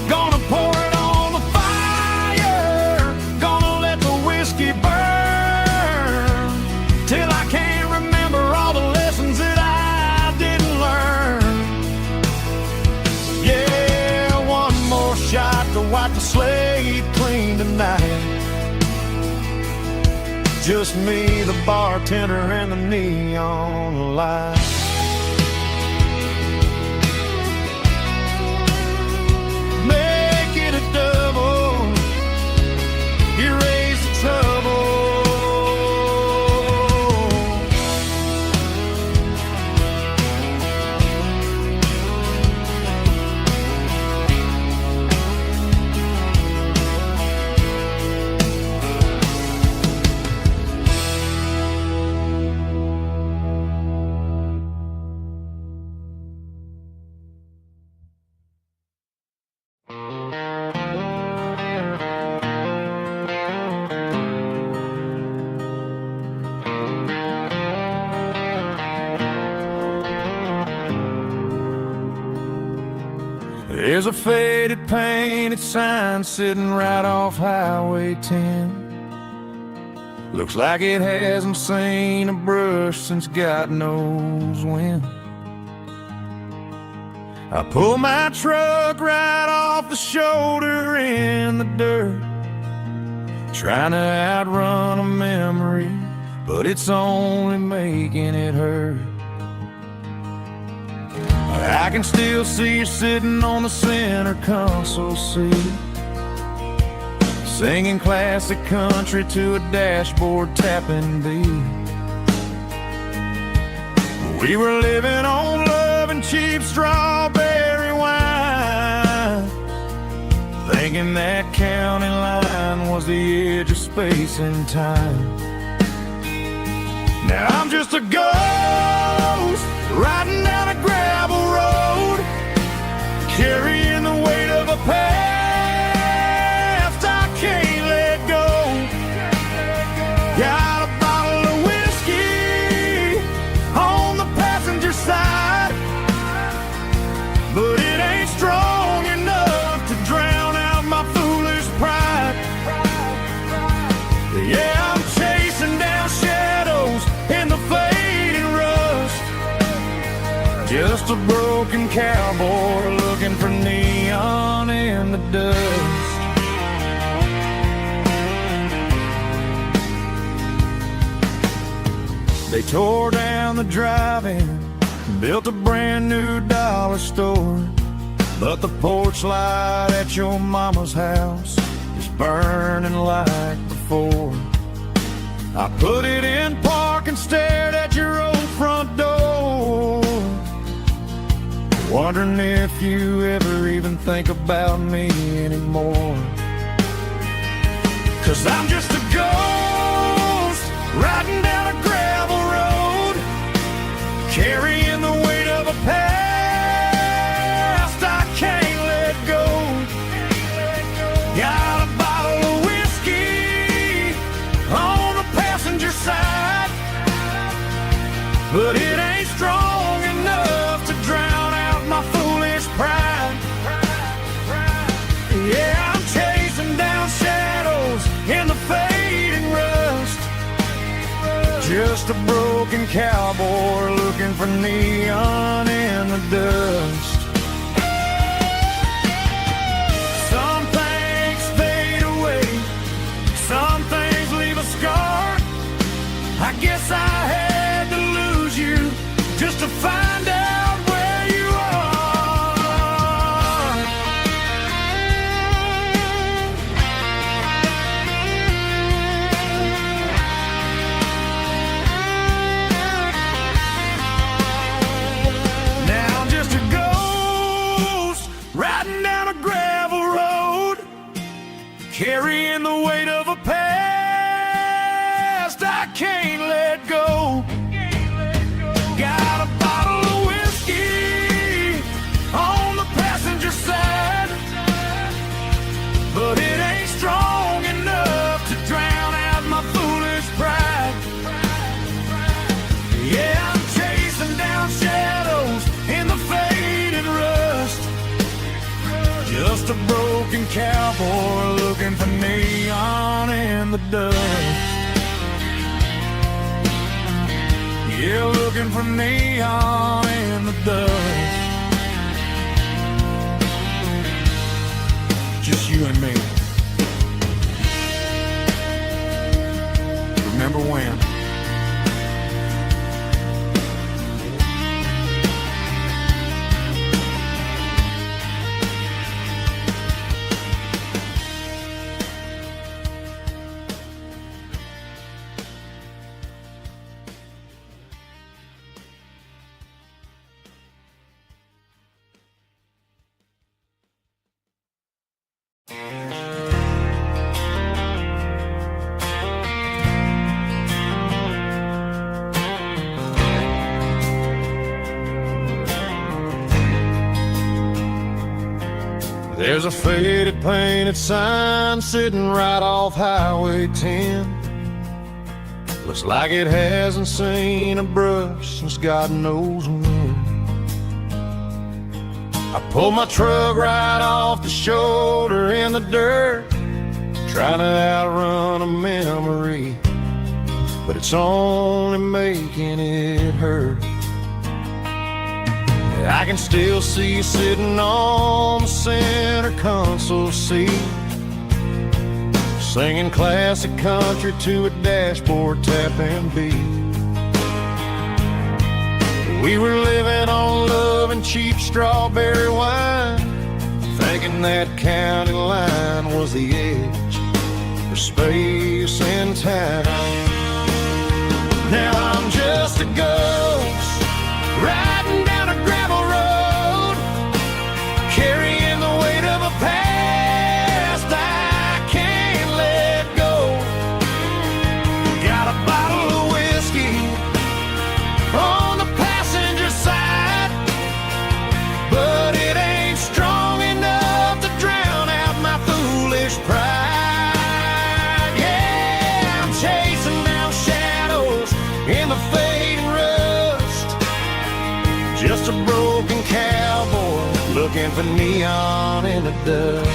Gonna pour it on the fire, gonna let the whiskey burn, till I can't remember all the lessons that I didn't learn. Yeah, one more shot to wipe the slate clean tonight. Just me, the bartender, and the neon light. Make it a double, erase the trouble. There's a faded painted sign sitting right off Highway 10. Looks like it hasn't seen a brush since God knows when. I pull my truck right off the shoulder in the dirt, trying to outrun a memory, but it's only making it hurt. I can still see you sitting on the center console seat, singing classic country to a dashboard tapping beat. We were living on love and cheap strawberry wine, thinking that county line was the edge of space and time. Now I'm just a ghost riding down a gravel road, carrying the weight of a past I can't let go. Got a bottle of whiskey on the passenger side, but it ain't strong enough to drown out my foolish pride. Yeah, I'm chasing down shadows in the fading rust, just a broken cowboy looking for neon in the dust. They tore down the drive-in, built a brand new dollar store, but the porch light at your mama's house is burning like before. I put it in park and stared at your old front door, wondering if you ever even think about me anymore. 'Cause I'm just a ghost riding down a gravel road, carrying the weight of a past I can't let go. Got a bottle of whiskey on the passenger side, but it ain't strong enough to drown out my foolish pride. Yeah, I'm chasing down shadows in the fading rust, just a broken cowboy looking for neon in the dust. Some things fade away, some things leave a scar. I guess I had to lose you just to find out where you are. Now I'm just a ghost riding down a gravel road, carrying the weight of a past I can't let go. Got a bottle of whiskey on the passenger side, but it ain't strong enough to drown out my foolish pride. Yeah, I'm chasing down shadows in the faded rust, just a broken cowboy looking for neon in the dust. Yeah, looking for neon in the dust. Just you and me. Remember remember when. There's a faded painted sign sitting right off Highway 10. Looks like it hasn't seen a brush since God knows when. I pulled my truck right off the shoulder in the dirt, trying to outrun a memory, but it's only making it hurt. I can still see you sitting on the center console seat, singing classic country to a dashboard tapping beat. We were living on love and cheap strawberry wine, thinking that county line was the edge for space and time. Now I'm just a ghost riding down a gravel road, carrying the weight of a past I can't let go. Got a bottle of whiskey on the passenger side, but it ain't strong enough to drown out my foolish pride. Yeah, I'm chasing down shadows in the fading rust, just a broken cowboy looking for neon in the dust.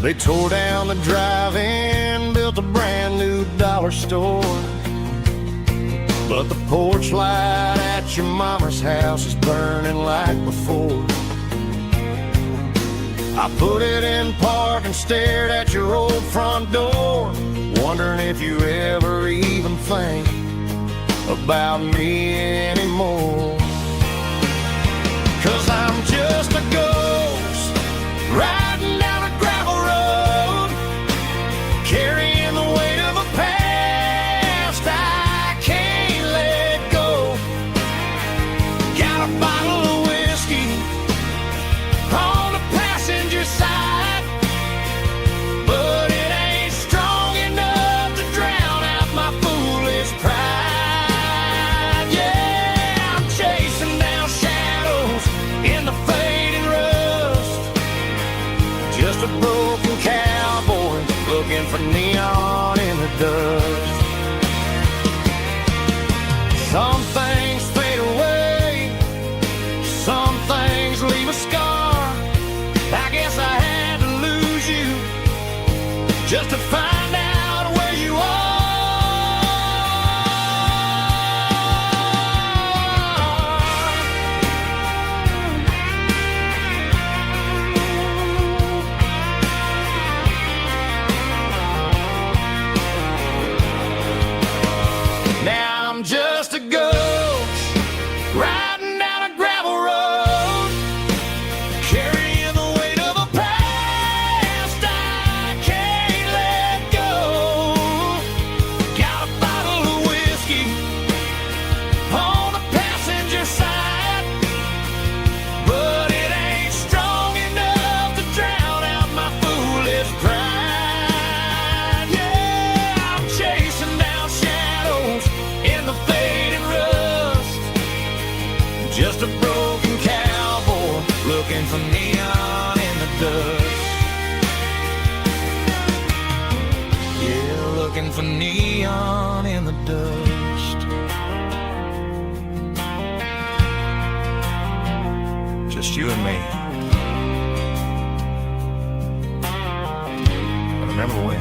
They tore down the drive-in, built a brand new dollar store, but the porch light at your mama's house is burning like before. I put it in park and stared at your old front door, wondering if you ever even think about me anymore. 'Cause I'm just a ghost riding down a gravel road, carrying the weight of a past I can't let go. Got a bottle of whiskey on the passenger side, but it ain't strong enough to drown out my foolish pride. Yeah, I'm chasing down shadows in the fading rust, just a broken cowboy looking for neon in the dust. Some things fade away, some things leave a scar. I guess I had to lose you just to find out where you are. Now I'm just a ghost riding down a gravel road, carrying the weight of a past I can't let go. Got a bottle of whiskey on the passenger side, but it ain't strong enough to drown out my foolish pride. Yeah, I'm chasing down shadows in the fading rust, just a broken cowboy looking for neon in the dust. Yeah, looking for neon in the dust. Just you and me. I remember when.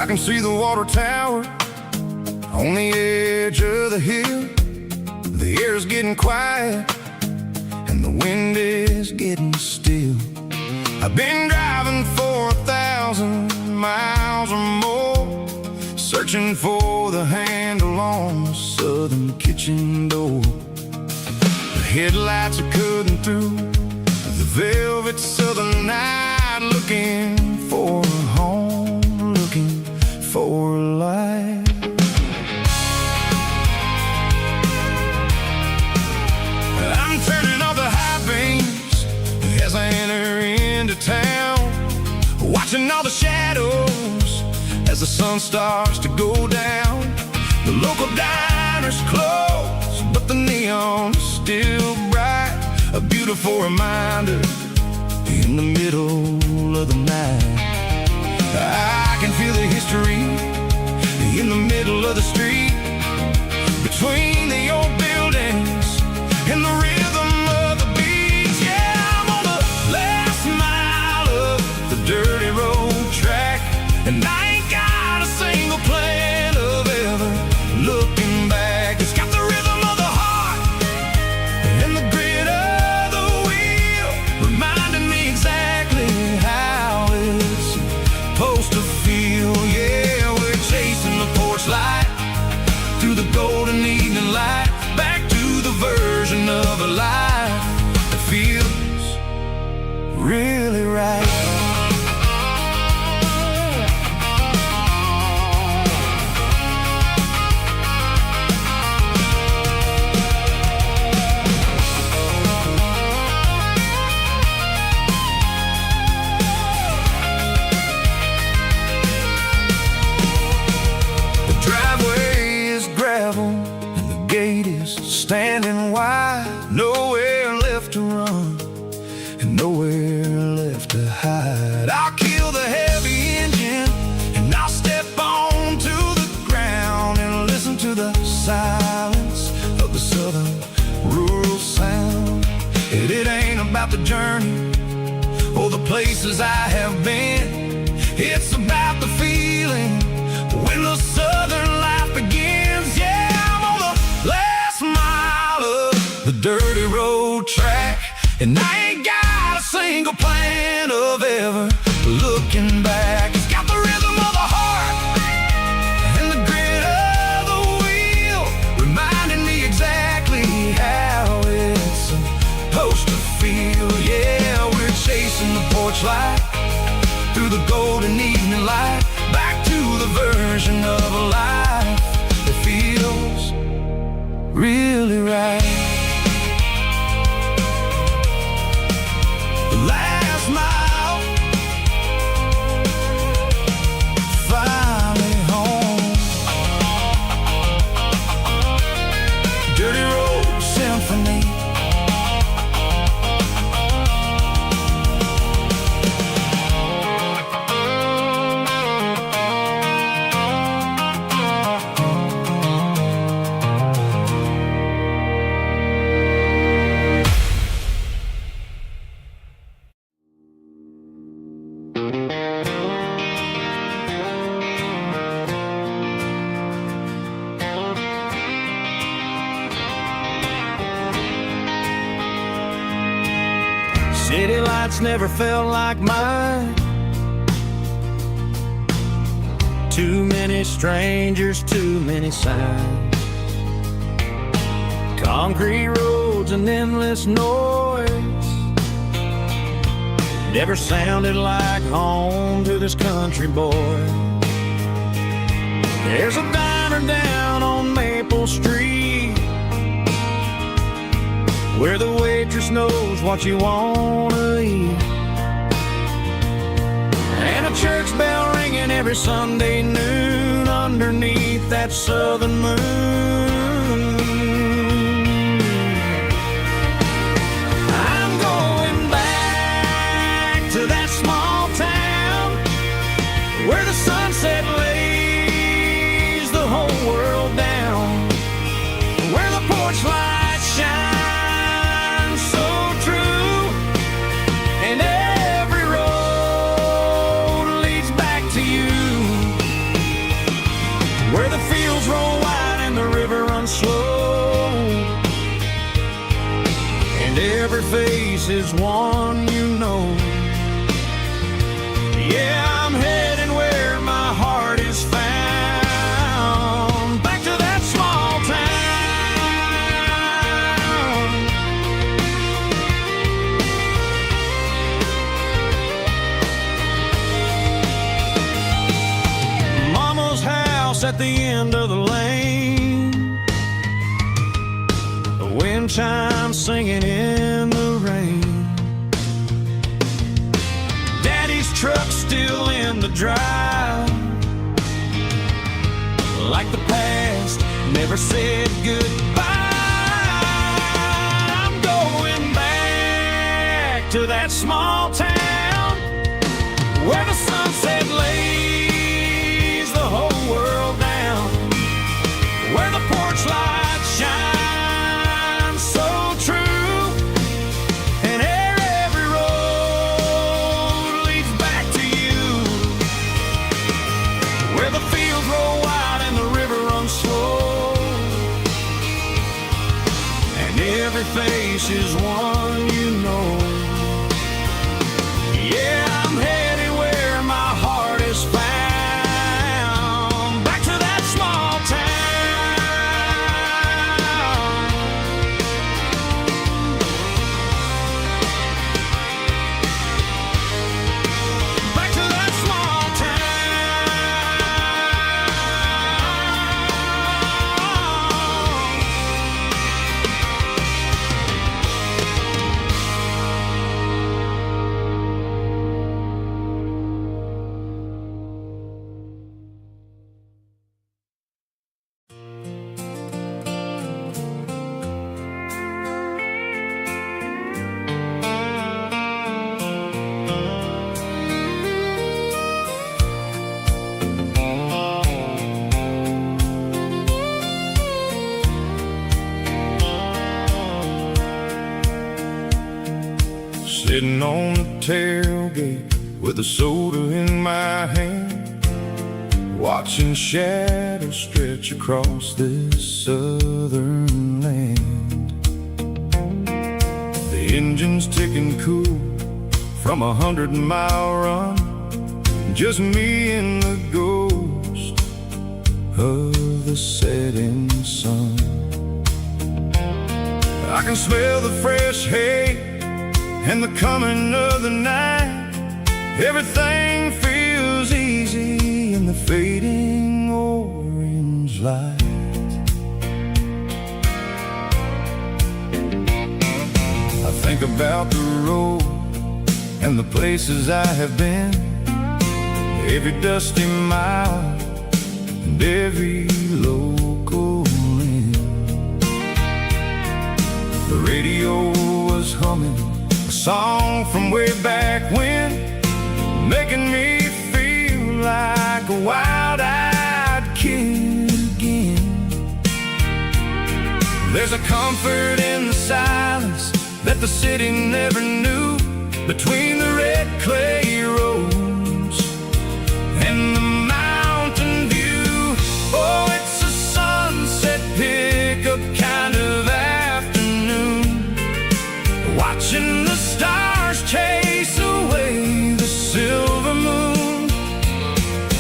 can see the water tower on the edge of the hill. The air's getting quiet and the wind is getting still. I've been driving for 1,000 miles or more, searching for the handle on the southern kitchen door. The headlights are cutting through the velvet southern night, looking for a home, looking for a life. I'm turning off the high beams as I enter into town, watching all the shadows as the sun starts to go down. The local diner's closed, but the neon's still bright, a beautiful reminder in the middle of the night. I can feel the history in the middle of the street, between the old buildings and the rhythm of the beats. Yeah, I'm on the last mile of the dirty road track, and I ain't got a single plan of ever looking back. It's got the rhythm of the heart and the grit of the wheel, reminding me exactly how it's supposed to feel. Yeah, we're chasing the porch light through the golden evening light, back to the version of a life that feels really right. And the gate is standing wide, nowhere left to run and nowhere left to hide. I'll kill the heavy engine and I'll step onto the ground and listen to the silence of the southern rural sound. It ain't about the journey or the places I have been, it's about the feeling when the southern life begins. Yeah, I'm on the last mile of the dirty road track, and I ain't got a single plan of ever looking back. It's got the rhythm of the heart and the grit of the wheel, reminding me exactly how it's supposed to feel. Yeah, we're chasing the porch light through the golden evening light, back to the version of a life that feels really right. The last mile, finally home. Dirty Road Symphony. City lights never felt like mine. Too many strangers, too many signs. Concrete roads and endless noise never sounded like home to this country boy. There's a diner down on Maple Street where the waitress knows what you wanna eat, and a church bell ringing every Sunday noon underneath that southern moon. I'm going back to that small town where the sunset lays the whole world down, where the porch lights shine face is one you know. Yeah, I'm heading where my heart is found, back to that small town. Mama's house at the end of the lane, the wind chimes singing in the rain. Daddy's truck still in the drive, like the past never said goodbye. I'm going back to that small town where the sunset lays the whole world down, where the porch lights shine so true, and every road leads back to you, where the fields roll wide and the river runs slow, and every face is one you know. Yeah, I'm headed where my heart is found, back to that small town. Back to that small Sitting on the tailgate with a soda in my hand, watching shadows stretch across this southern land. The engine's ticking cool from 100-mile run, just me and the ghost of the setting sun. I can smell the fresh hay and the coming of the night. Everything feels easy in the fading orange light. I think about the road and the places I have been, every dusty mile and every local inn. The radio was humming a song from way back when, making me feel like a wild-eyed kid again. There's a comfort in the silence that the city never knew, between the red clay roads and the mountain view. Oh, it's a sunset pickup kind of afternoon, watching the stars chase away the silver moon.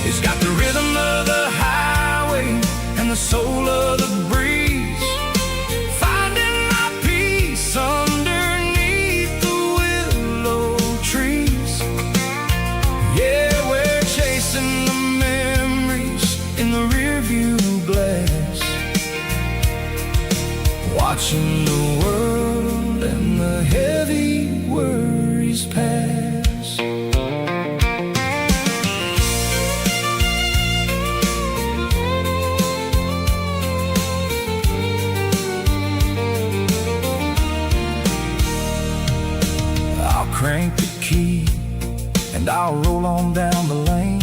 It's got the rhythm of the highway and the soul of the breeze, finding my peace underneath the willow trees. Yeah, we're chasing the memories in the rearview glass, watching the world and the heavy worries pass. I'll crank the key and I'll roll on down the lane,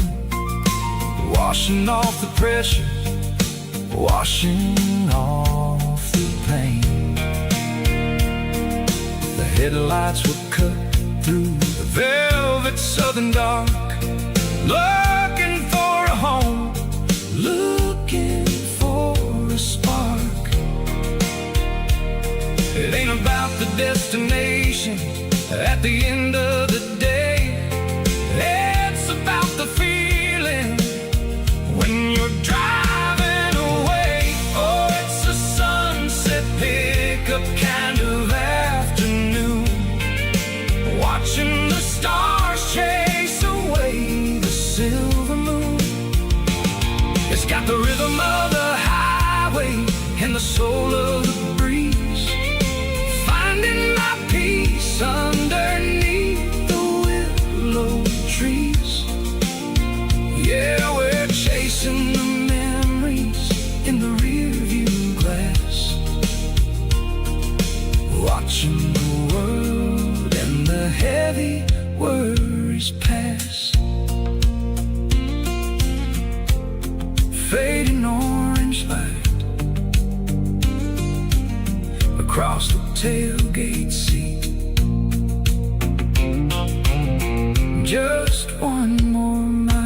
washing off the pressure, washing off the pain. The headlights will cut through the velvet southern dark, looking for a home, looking for a spark. It ain't about the destination, At the end of the day, it's about the feeling when you're driving away. Oh, it's a sunset pickup kind of afternoon, watching the stars chase away the silver moon. It's got the rhythm of the highway and the soul of the breeze, finding my peace underneath the willow trees. Yeah, we're chasing the memories in the rearview glass, watching the world and the heavy worries pass. Fading orange light across the tailgate seat. Just one more mile.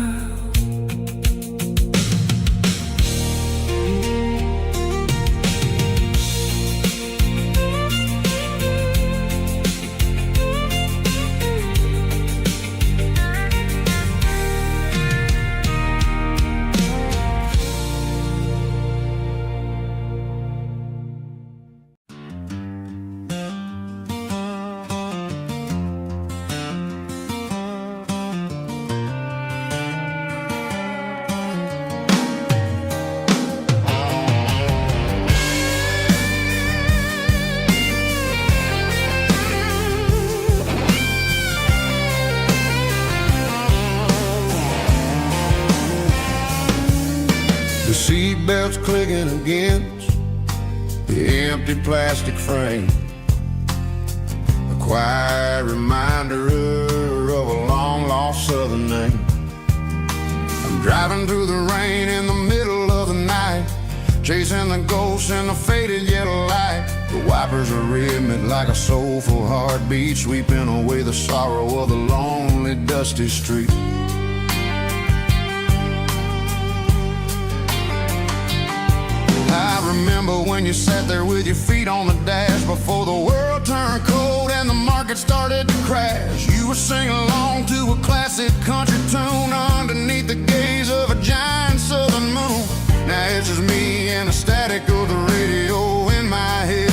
The seatbelt's clicking against the empty plastic frame, a quiet reminder of a long-lost southern name. I'm driving through the rain in the middle of the night, chasing the ghosts in the faded yellow light. The wipers are rhythmic like a soulful heartbeat, sweeping away the sorrow of the lonely, dusty street. I remember when you sat there with your feet on the dash before the world turned cold and the market started to crash. You were singing along to a classic country tune underneath the gaze of a giant southern moon. Now it's just me and the static of the radio in my head,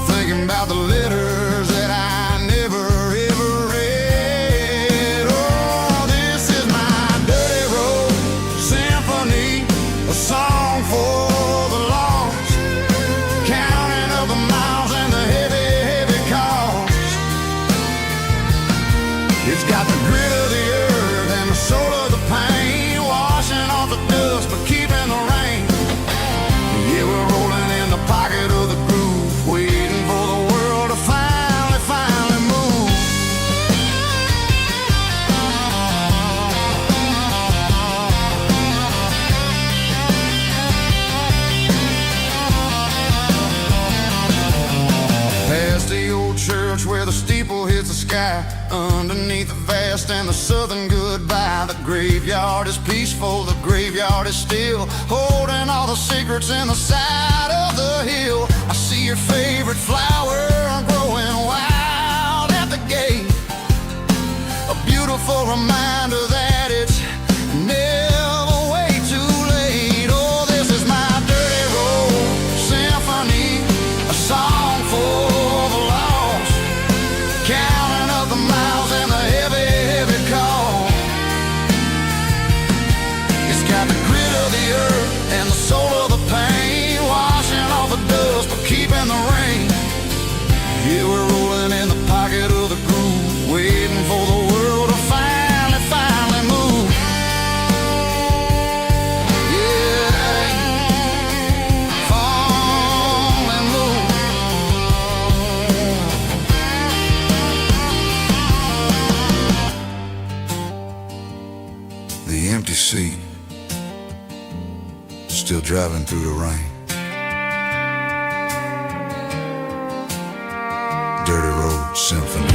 thinking about the letters that I never ever read. Oh, this is my dirty road symphony, a song for the lost, counting up the miles and the heavy, heavy cost. It's got the grit of the earth and the soul of the pain, washing off the dust but keeping the rain. Yeah, we're rolling in the pocket of the groove, waiting for the world to finally move. Past the old church where the steeple hits the sky, underneath the vast and the southern goodbye. The graveyard is peaceful, the graveyard is still, holding all the secrets in the side of the hill. I see your favorite flower growing wild at the gate, a beautiful reminder that it's never way too late. Oh, this is my dirty road symphony, a song for the lost, counting up the miles and the heavy, heavy call. It's got the grit of the earth and the soul of the pain, washing off the dust but keeping the rain. Yeah, we're rolling in the pocket of the groove, waiting for the world to finally move. Yeah, finally move. The empty seat, still driving through the rain. Dirty road symphony.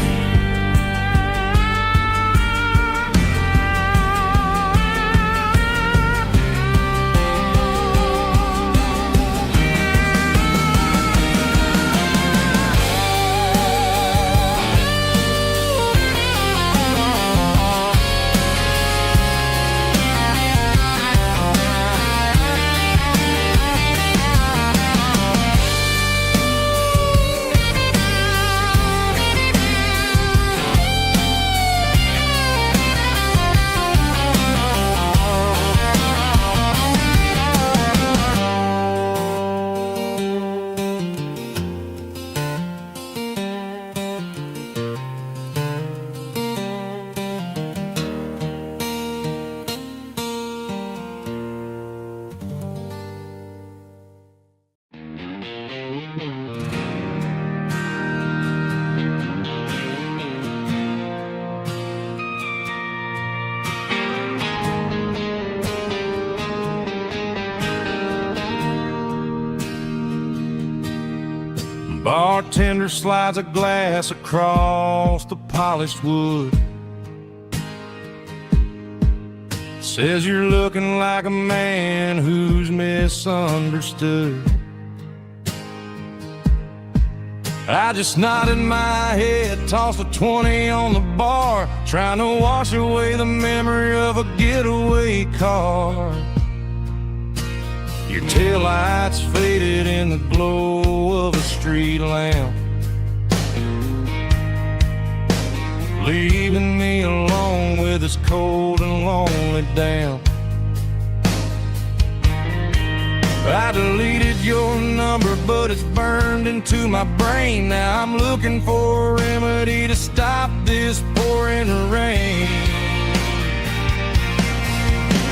bartender slides a glass across the polished wood. Says you're looking like a man who's misunderstood. I just nodded my head, tossed a 20 on the bar, trying to wash away the memory of a getaway car. Your taillights faded in the glow of a street lamp, leaving me alone with this cold and lonely damp. I deleted your number, but it's burned into my brain. Now I'm looking for a remedy to stop this pouring rain.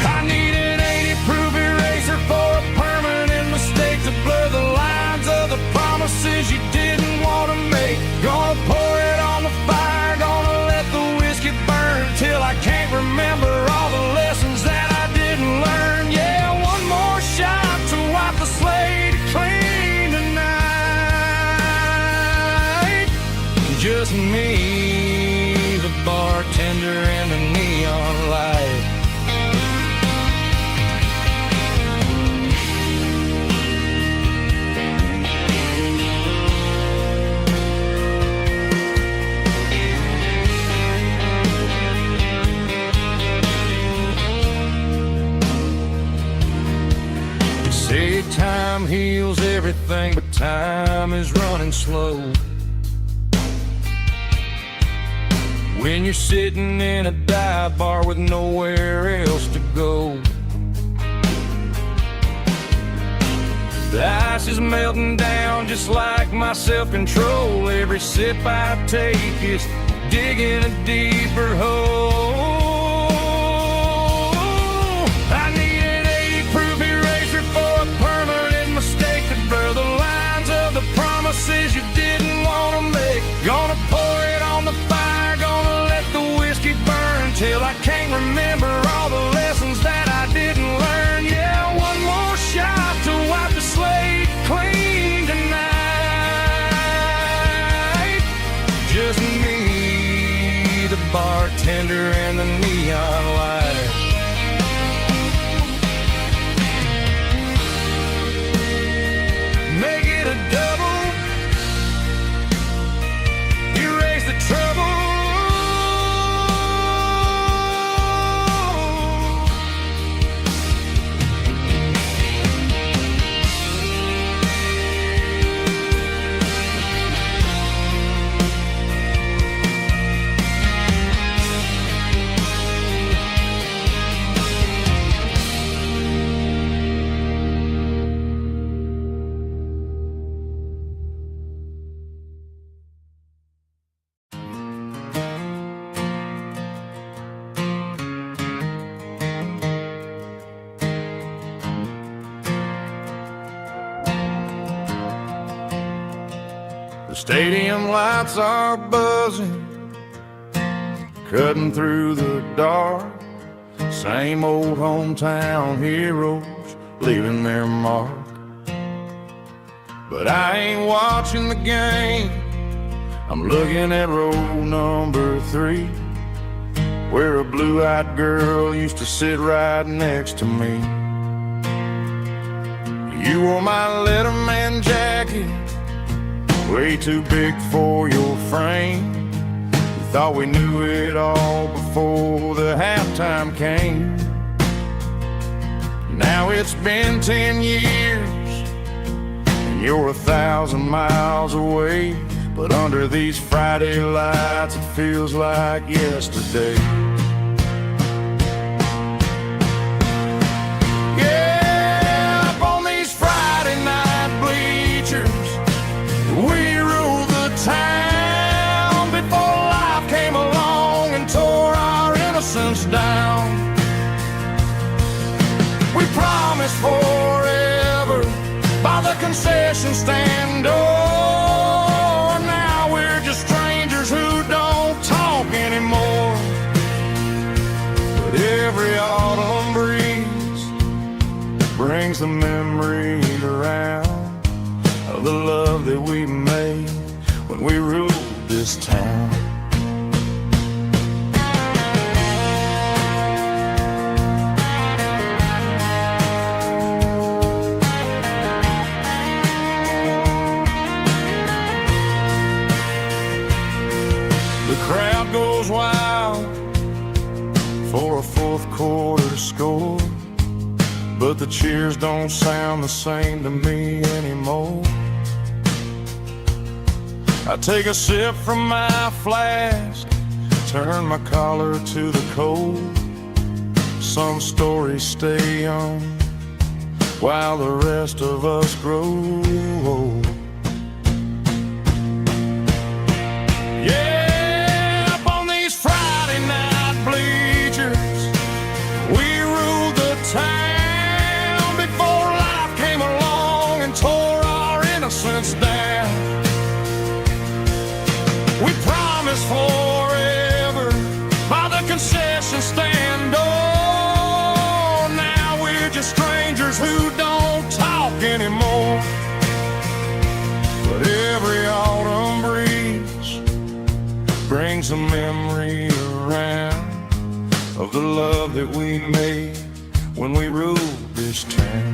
I need an 80-proof eraser for a permanent mistake to blur the lines of the promises you didn't want to make. Gonna pour it on the fire, gonna let the whiskey burn till I can't remember all the lessons that I didn't learn. Yeah, one more shot to wipe the slate clean tonight. Just me, the bartender, and the neon light. Say time heals everything, but time is running slow. When you're sitting in a dive bar with nowhere else to go, the ice is melting down just like my self-control. Every sip I take is digging a deeper hole. I need an 80-proof eraser for a permanent mistake to blur the lines of the promises you didn't want to make. Gonna pour it on the fire, gonna let the whiskey burn till I can't remember all the lessons that I didn't learn. Yeah, one more shot to wipe the slate clean tonight. Just me, the bartender, and the neon light. Make it a double, erase the trouble. The stadium lights are buzzing, cutting through the dark. Same old hometown heroes leaving their mark. But I ain't watching the game, I'm looking at row number 3, where a blue-eyed girl used to sit right next to me. You wore my Letterman jacket, way too big for your frame. We thought we knew it all before the halftime came. Now it's been 10 years and you're 1,000 miles away, but under these Friday lights it feels like yesterday. Yeah, up on these Friday night bleachers, we ruled the town before life came along and tore our innocence down. We promised forever by the concession stand door. Now we're just strangers who don't talk anymore. But every autumn breeze brings the memories around of the love that we made when we ruled this town. The crowd goes wild for a fourth quarter score, but the cheers don't sound the same to me anymore. I take a sip from my flask, turn my collar to the cold. Some stories stay young while the rest of us grow old. Yeah, up on these Friday night bleachers, we ruled the town before life came along and tore our innocence down. We promised forever by the concession stand. Oh, now we're just strangers who don't talk anymore. But every autumn breeze brings a memory around of the love that we made when we ruled this town.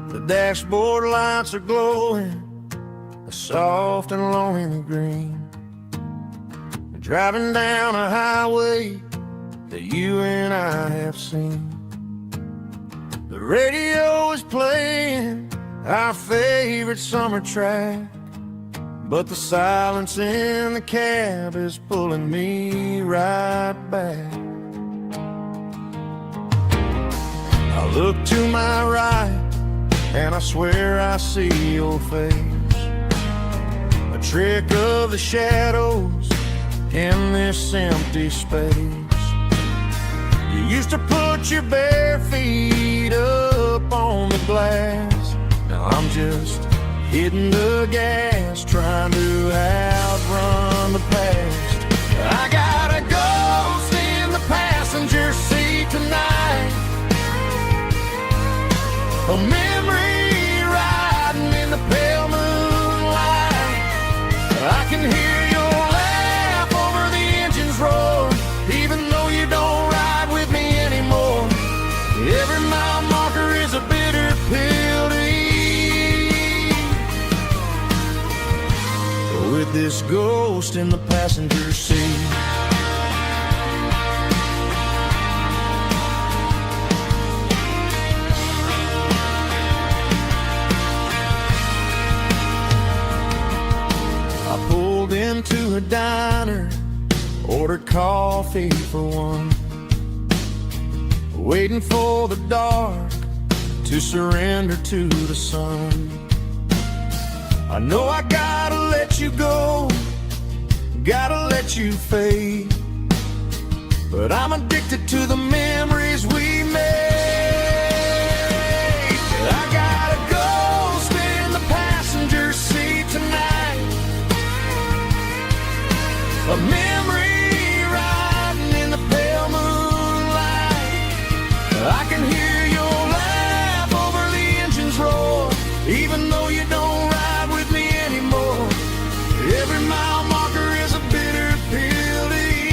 The dashboard lights are glowing, a soft and lonely green. Driving down a highway that you and I have seen. The radio is playing our favorite summer track, but the silence in the cab is pulling me right back. I look to my right and I swear I see your face, a trick of the shadows in this empty space. You used to put your bare feet up on the glass. Now I'm just hitting the gas, trying to outrun the past. I got a ghost in the passenger seat tonight, a memory riding in the pale moonlight. I can hear your laugh over the engine's roar, even though you don't ride with me anymore. Every mile marker is a bitter pill to eat, with this ghost in the passenger seat. Into a diner, ordered coffee for one, waiting for the dark to surrender to the sun. I know I gotta let you go, gotta let you fade, but I'm addicted to the memories we made. I gotta go A memory riding in the pale moonlight. I can hear your laugh over the engine's roar, even though you don't ride with me anymore. Every mile marker is a bitter pill to eat.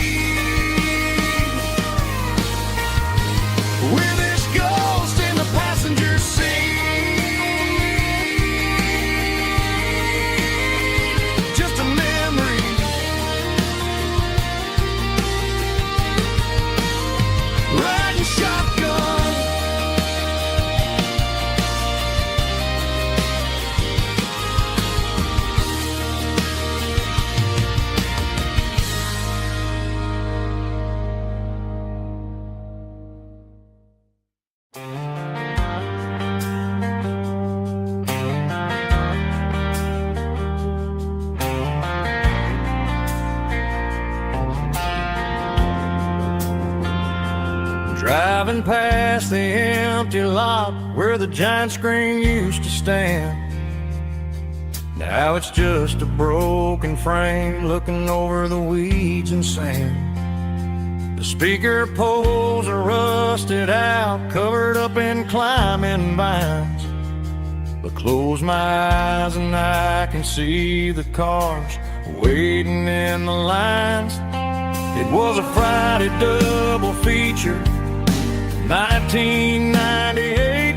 With this ghost in the passenger seat, just a memory. Riding shotgun. Driving past the empty lot where the giant screen used to stand. Now it's just a broken frame looking over the weeds and sand. The speaker poles are rusted out, covered up in climbing vines. But close my eyes and I can see the cars waiting in the lines. It was a Friday double feature, 1998.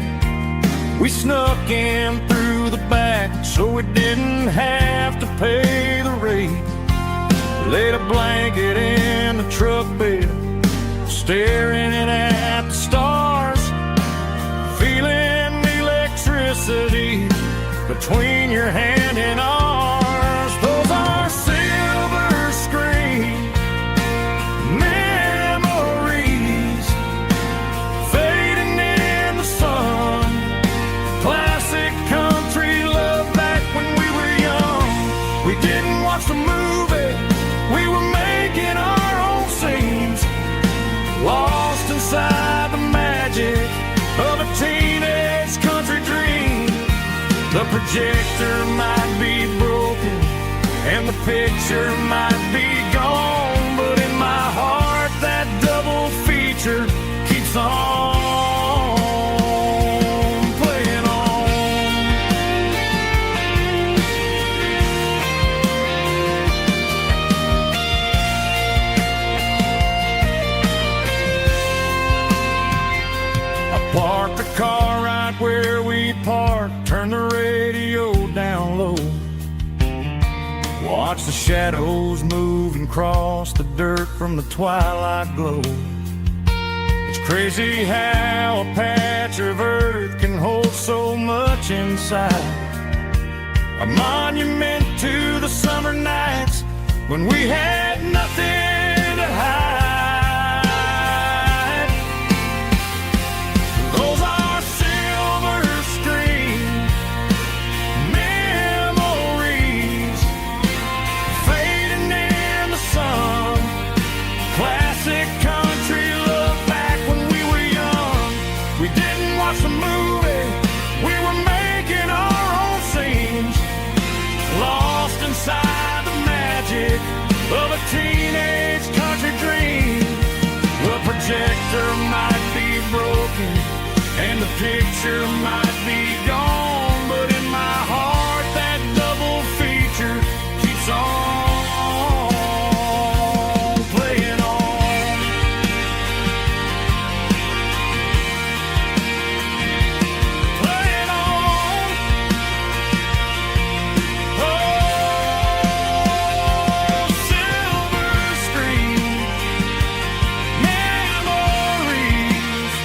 We snuck in through the back so we didn't have to pay the rate. Laid a blanket in the truck bed, staring at the stars, feeling the electricity between your hand and ours. Those are silver screen memories fading in the sun. Classic country love back when we were young. We didn't watch the movie, we were making our own scenes, lost inside the magic of a teenage country dream. The projector might be broken and the picture might be gone, but in my heart that double feature keeps on playing on. I parked the car right where we parked, turned the radio down low, watch the shadows move and cross the dirt from the twilight glow. It's crazy how a patch of earth can hold so much inside. A monument to the summer nights when we had nothing to hide. Those are silver screen memories fading in the sun. Classic country love back when we were young. We didn't watch the movie, we were making our own scenes, lost inside the magic of a teenage country dream. The projector might be broken and the picture might be gone, but in my heart that double feature keeps on playing on. Playing on. Oh, silver screen memories.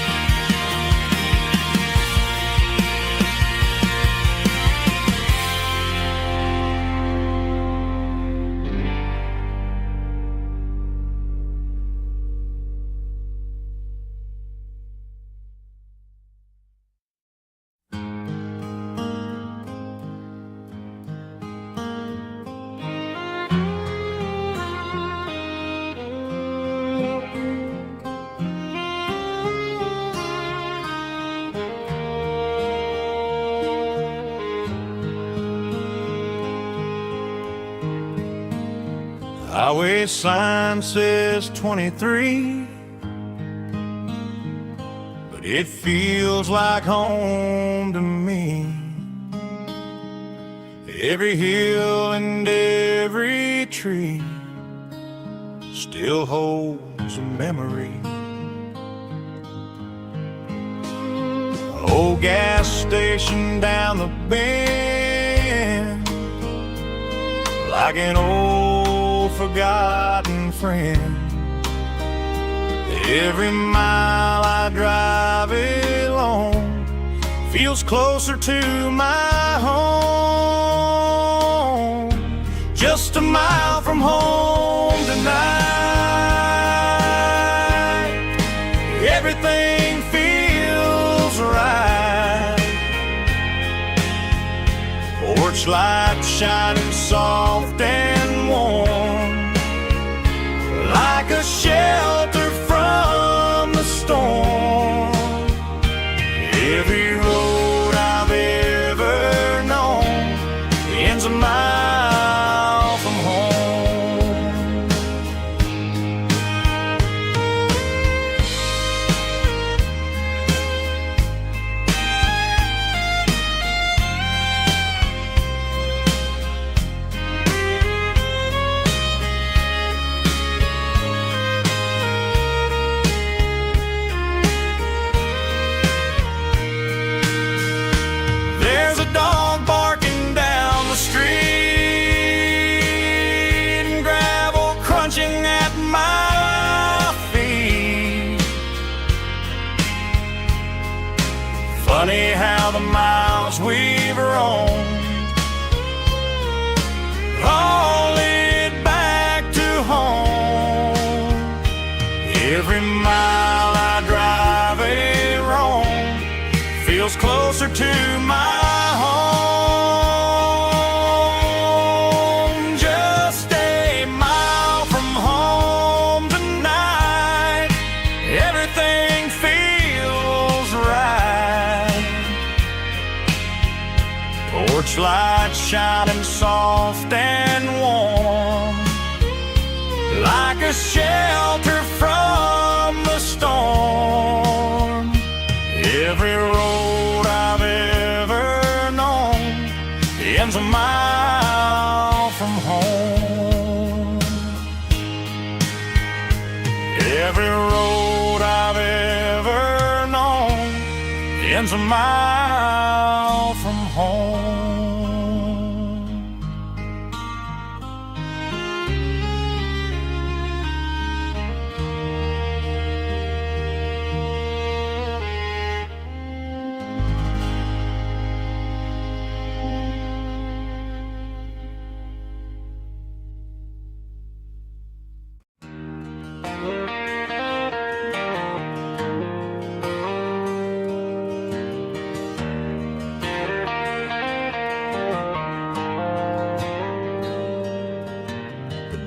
Highway sign says 23, but it feels like home to me. Every hill and every tree still holds a memory. Old gas station down the bend, like an old forgotten friend. Every mile I drive along feels closer to my home. Just a mile from home tonight, everything feels right. Porch lights shining soft and warm, like a shelter from the storm. Every road I've ever known ends a mile from home. There's a dog barking down the street, and gravel crunching at my feet. Funny how the miles we've roamed all lead back to home. Every mile I drive a roam feels closer to my home. Just a mile from home tonight, everything feels right. Porch lights shining soft and warm, like a shelter from the storm. Every road I've ever known ends a mile from home. Every road I've ever known ends a mile from home.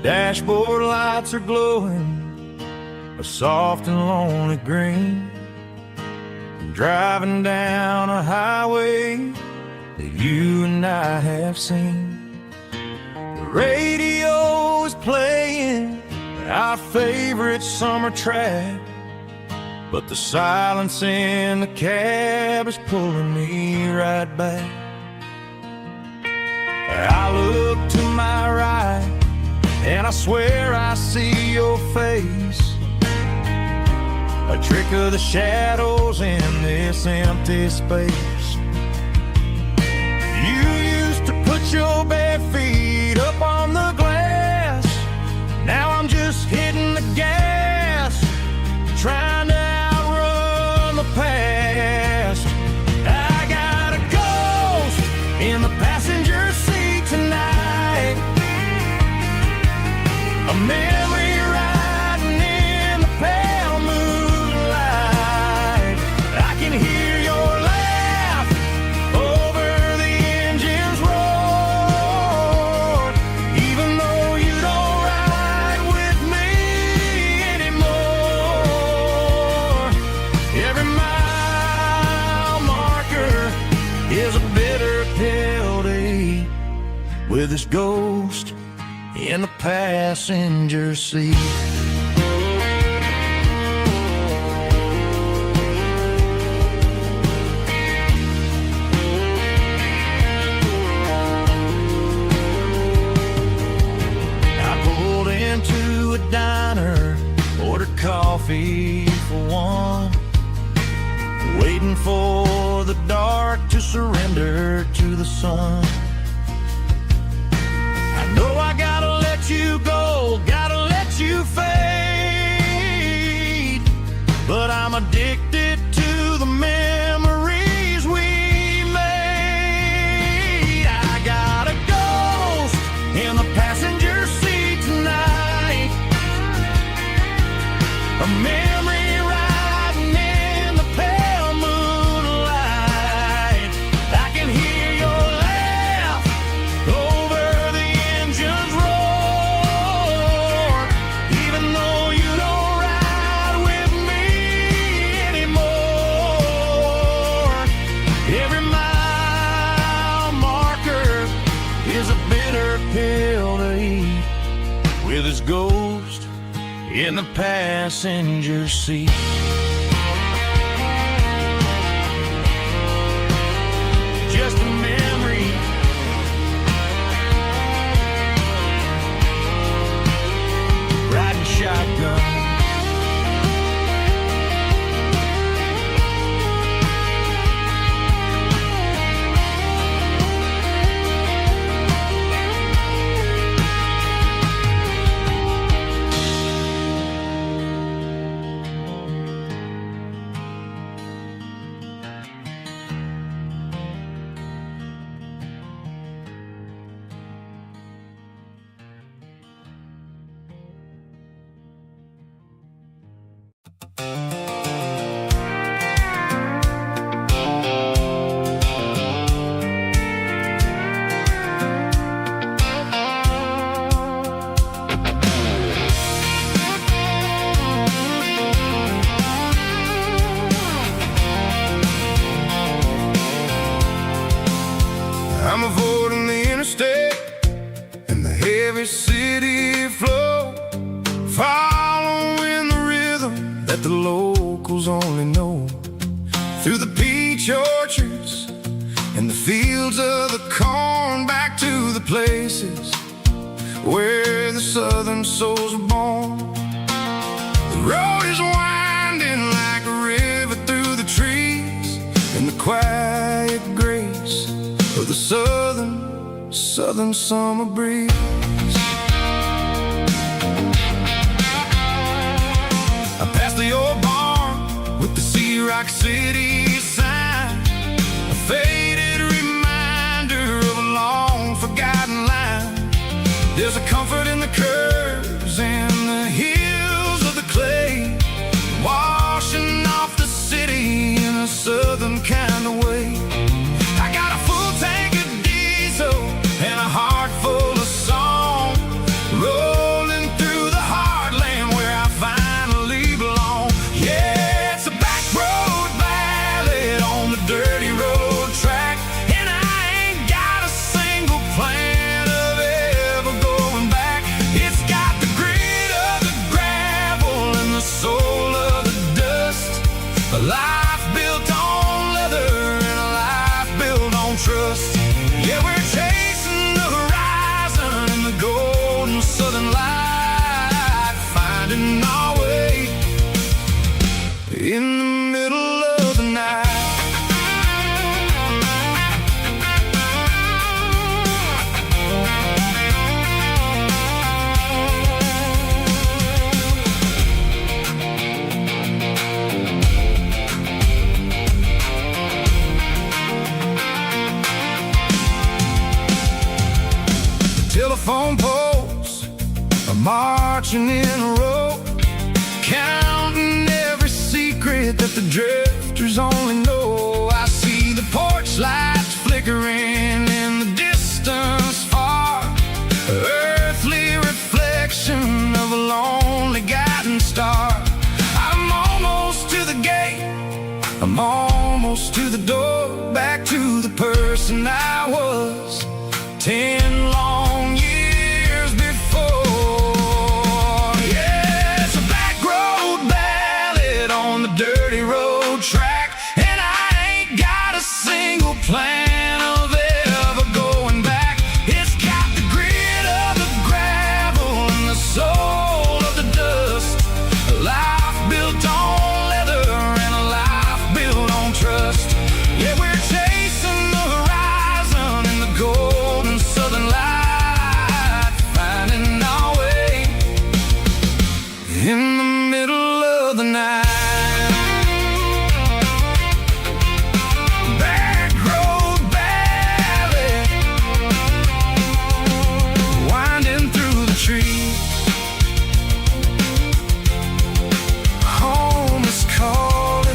Dashboard lights are glowing a soft and lonely green. I'm driving down a highway that you and I have seen. The radio is playing our favorite summer track, but the silence in the cab is pulling me right back. I look to my right and I swear I see your face, a trick of the shadows in this empty space. You used to put your bare feet up on the glass. Now I'm just hitting the gas, trying to outrun the past. I got a ghost in the passenger seat tonight, a memory riding in the pale moonlight. I can hear your laugh over the engine's roar, even though you don't ride with me anymore. Every mile marker is a bitter pill to eat with this ghost in the passenger seat. I pulled into a diner, ordered coffee for one, waiting for the dark to surrender to the sun. I know I gotta let you go, gotta let you fade, but I'm addicted to the memories we made. I got a ghost in the passenger seat tonight, a memory riding in the pale moonlight. I can hear your laugh over the engine's roar, even though you don't ride with me anymore. Every mile marker is a bitter pill to eat, with his ghost in the passenger seat. Just a memory, riding shotgun. I'm avoiding the interstate and the heavy city flow, following the rhythm that the locals only know. Through the peach orchards and the fields of the corn, back to the places where the southern souls were born. The road is winding like a river through the trees, and the quiet grace of the southern summer breeze. I passed the old barn with the Sea Rock City sign, a faded reminder of a long forgotten line. There's a comfort in the curves and the hills of the clay, washing off the city in a southern kind of way. I got a full tank of diesel and a heart full of song, rolling through the heartland where I finally belong. Yeah, it's a back road ballad on the dirty road track, and I ain't got a single plan of ever going back. It's got the grit of the gravel and the soul of the dust, a life built on leather and a life built on trust. Yeah, we're chasing the horizon in the golden southern light, finding our way in the middle of the night. Telephone poles are marching in a row, counting every secret that the drifters only know. I see the porch lights flickering in the distance far, earthly reflection of a lonely guiding star. I'm almost to the gate, I'm almost to the door, back to the person I was 10 long years before. in the middle of the night. Back road ballad, winding through the trees. Home is calling.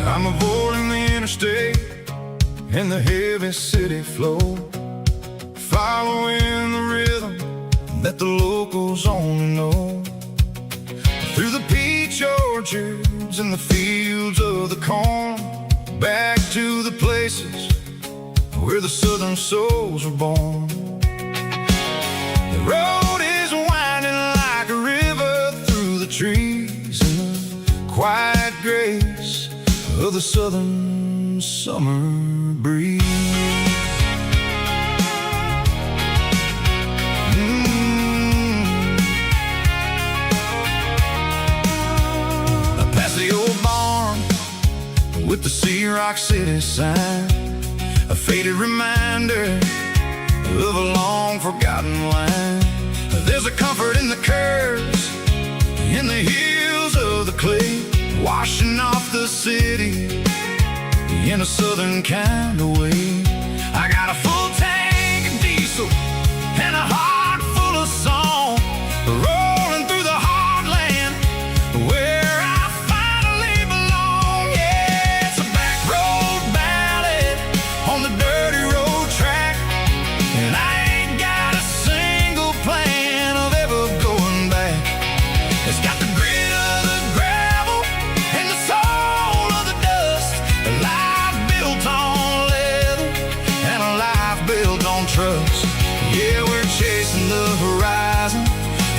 I'm avoiding the interstate and the heavy city flow, following the rhythm that the locals only know. Through the peach orchards and the fields of the corn, back to the places where the southern souls were born. The road is winding like a river through the trees in the quiet grace of the southern summer breeze. Past the old barn with the Sea Rock City sign, a faded reminder of a long forgotten line. There's a comfort in the curves, in the hills of the clay, washing off the city in a southern kind of way. I got a full tank of diesel and a heart full of song, rolling through the heartland where I finally belong. Yeah, it's a back road ballad on the dirty road track, and I ain't got a single plan of ever going back. It's got the grit of the gravel and the soul of the dust, a life built on leather and a life built on trust. Yeah, we're chasing the horizon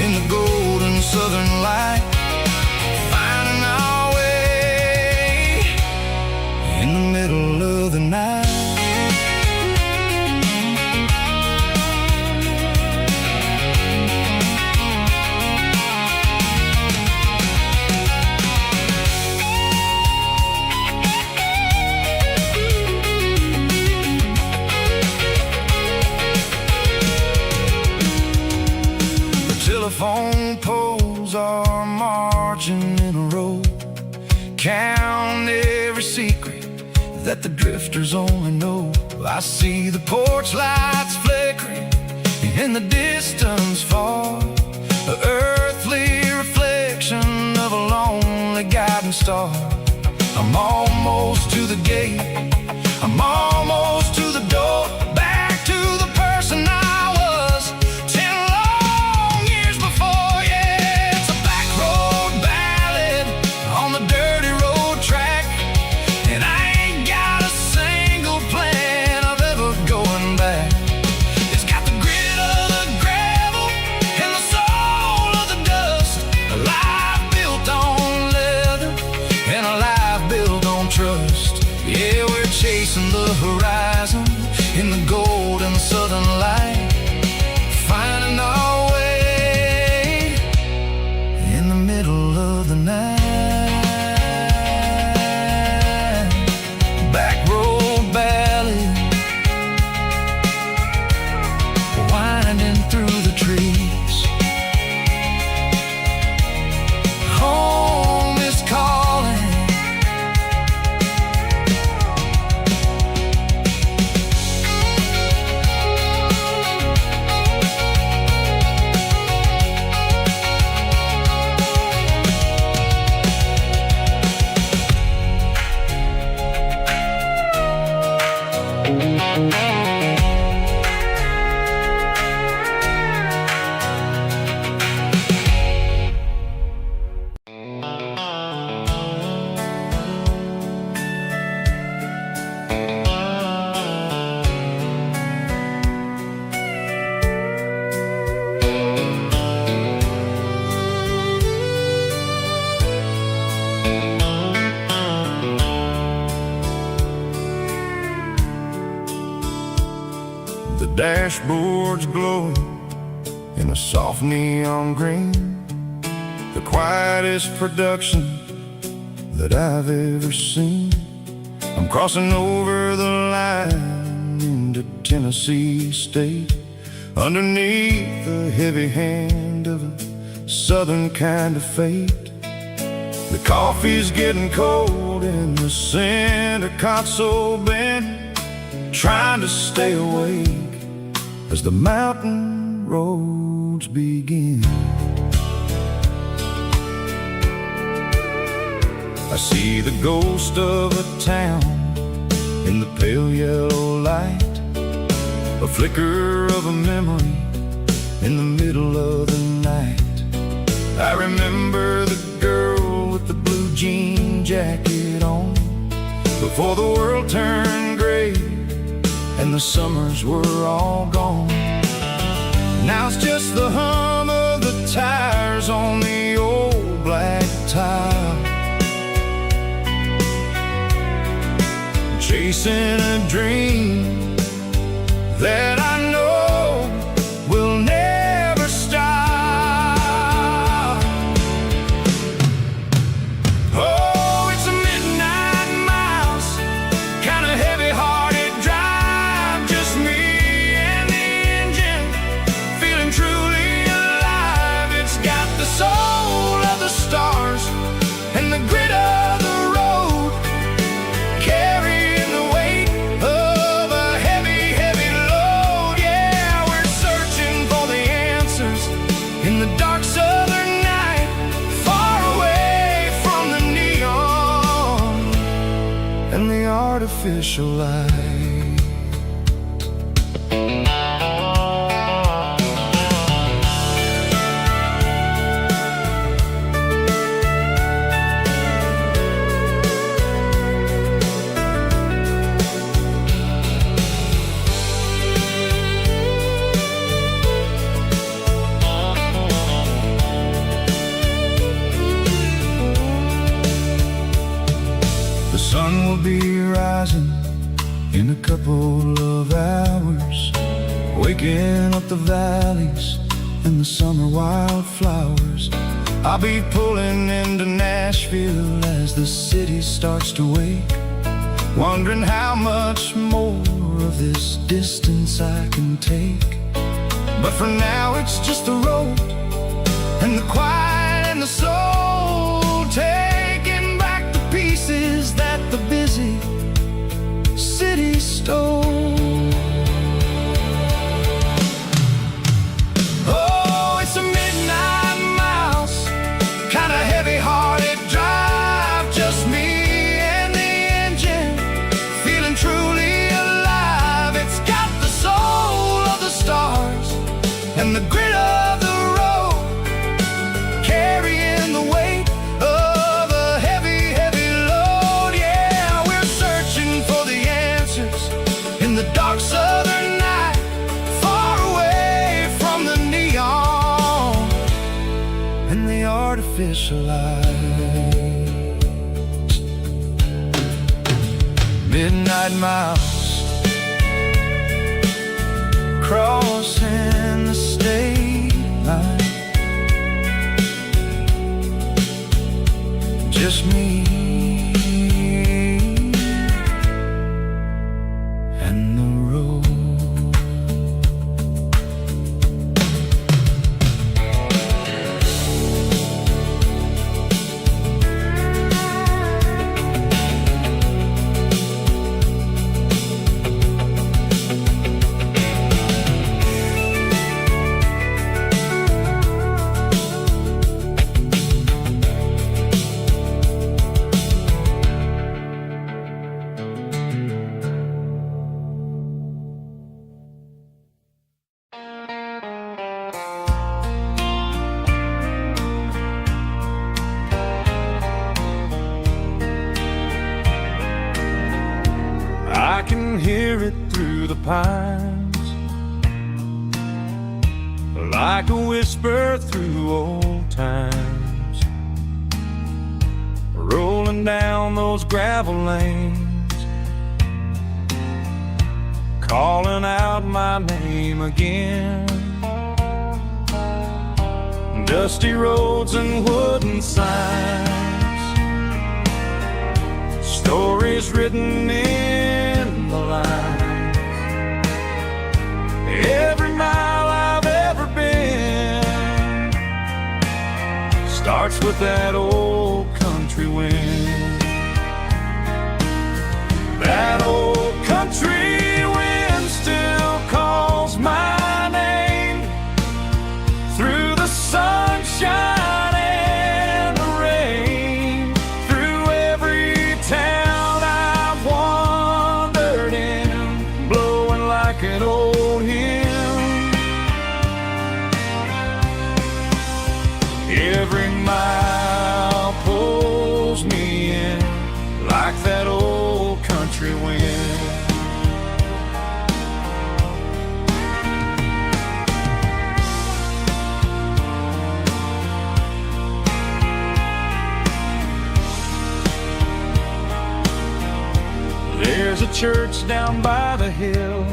in the golden southern light, finding our way in the middle of the night. Telephone poles are marching in a row, count every secret that the drifters only know. I see the porch lights flickering in the distance far, an earthly reflection of a lonely guiding star. I'm almost to the gate, I'm almost to the door, back to the person I was 10 long years before. Yeah, it's a back road ballad on the dirty road track, and I ain't got a single plan of ever going back. It's got the grit of the gravel and the soul of the dust, a life built on leather and a life built on trust. Yeah, we're chasing the horizon in the dashboard's glowing in a soft neon green, the quietest production that I've ever seen. I'm crossing over the line into Tennessee State, underneath the heavy hand of a southern kind of fate. The coffee's getting cold in the center console bin, trying to stay awake as the mountain roads begin. I see the ghost of a town in the pale yellow light, a flicker of a memory in the middle of the night. I remember the girl with the blue jean jacket on, before the world turned gray and the summers were all gone. Now it's just the hum of the tires on the old black tile, chasing a dream that I know will never stop. Oh, it's a midnight miles, kind of heavy-hearted drive, just me and the engine, feeling truly alive. It's got the soul of the stars and the grit of the road, carrying the weight of a heavy, heavy load. Yeah, we're searching for the answers in the dark southern night, far away from the neon and the artificial light. The sun will be rising in a couple of hours, waking up the valleys and the summer wildflowers. I'll be pulling into Nashville as the city starts to wake, wondering how much more of this distance I can take. But for now it's just the road and the quiet and the soul, taking back the pieces that the busy city stole. Oh, it's a midnight miles, kind of heavy-hearted drive, just me and the engine, feeling truly alive. It's got the soul of the stars and the grit of the road, carrying the weight of a heavy, heavy load. Yeah, we're searching for the answers in the dark southern night, far away from the neon and the artificial light. Midnight miles, crossing the state line, just me and the road. I can hear it through the pines, like a whisper through old times, rolling down those gravel lanes, calling out my name again. Dusty roads and wooden signs, stories written in the lines. Every mile I've ever been starts with that old country wind. That old country wind still calls my name through the sunshine and the rain, through every town I've wandered in, blowing like an old hymn. Every mile pulls me in like that old country wind. There's a church down by the hill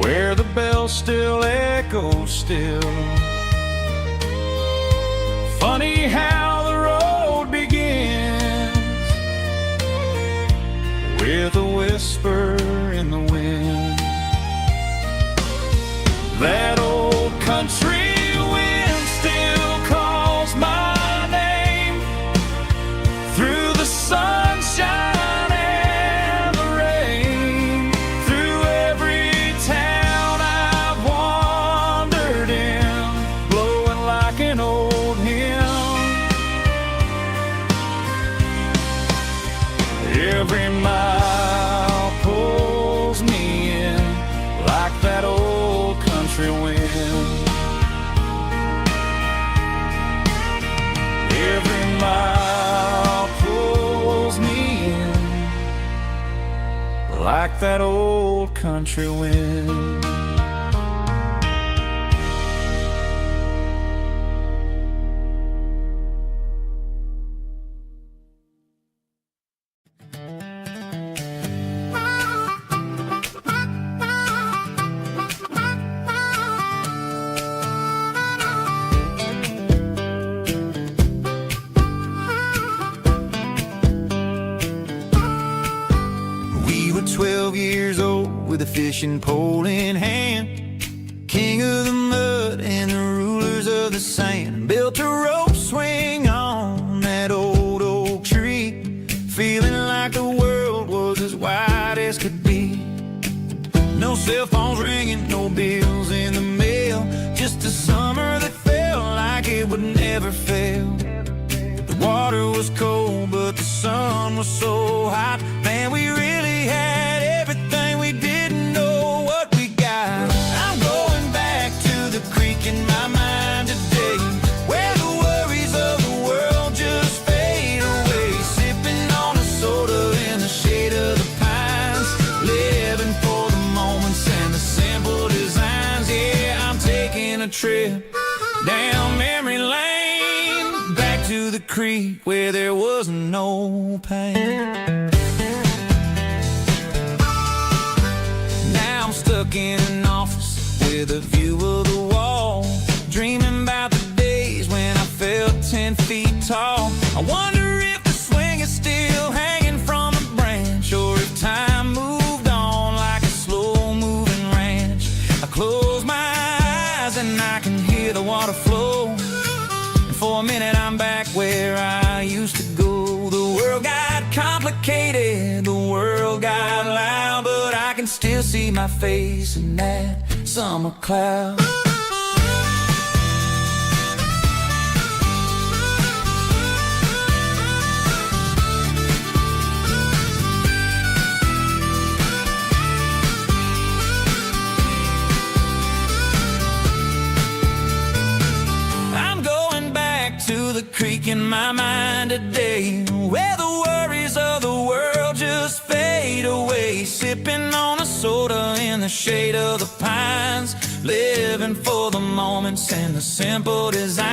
where the bells still echo still. Funny how the road begins with a whisper in the wind. That old country wind still calls my name through the sunshine and the rain, through every town I've wandered in, blowing like an old hymn. Every mile pulls me in like that old country wind. Every mile pulls me in like that old country wind. We were 12 years old with a fishing pole in hand, king of the mud and the rulers of the sand. Built a rope swing on that old oak tree, feeling like the world was as wide as could be. No cell phones ringing, no bills in the mail, just a summer that felt like it would never fail. The water was cold, but the sun was so hot. Man, we really had everything, we didn't know what we got. I'm going back to the creek in my mind today, where the worries of the world just fade away. Sipping on a soda in the shade of the pines, living for the moments and the simple designs. Yeah, I'm taking a trip down memory lane, back to the creek where there was no pain. Now I'm stuck in an office with a view of the wall, dreaming about the days when I felt 10 feet tall. I wonder if the swing is still hanging from a branch, or if time moved on like a slow-moving ranch. I close my eyes and I can hear the water flow, and for a minute I'm back where I used to go. The world got complicated, the world got loud, but I can still see my face in that summer cloud. I'm going back to the creek in my mind today, where the worries of the world just fade away. Sipping on a soda in the shade of the pines, living for the moments and the simple designs.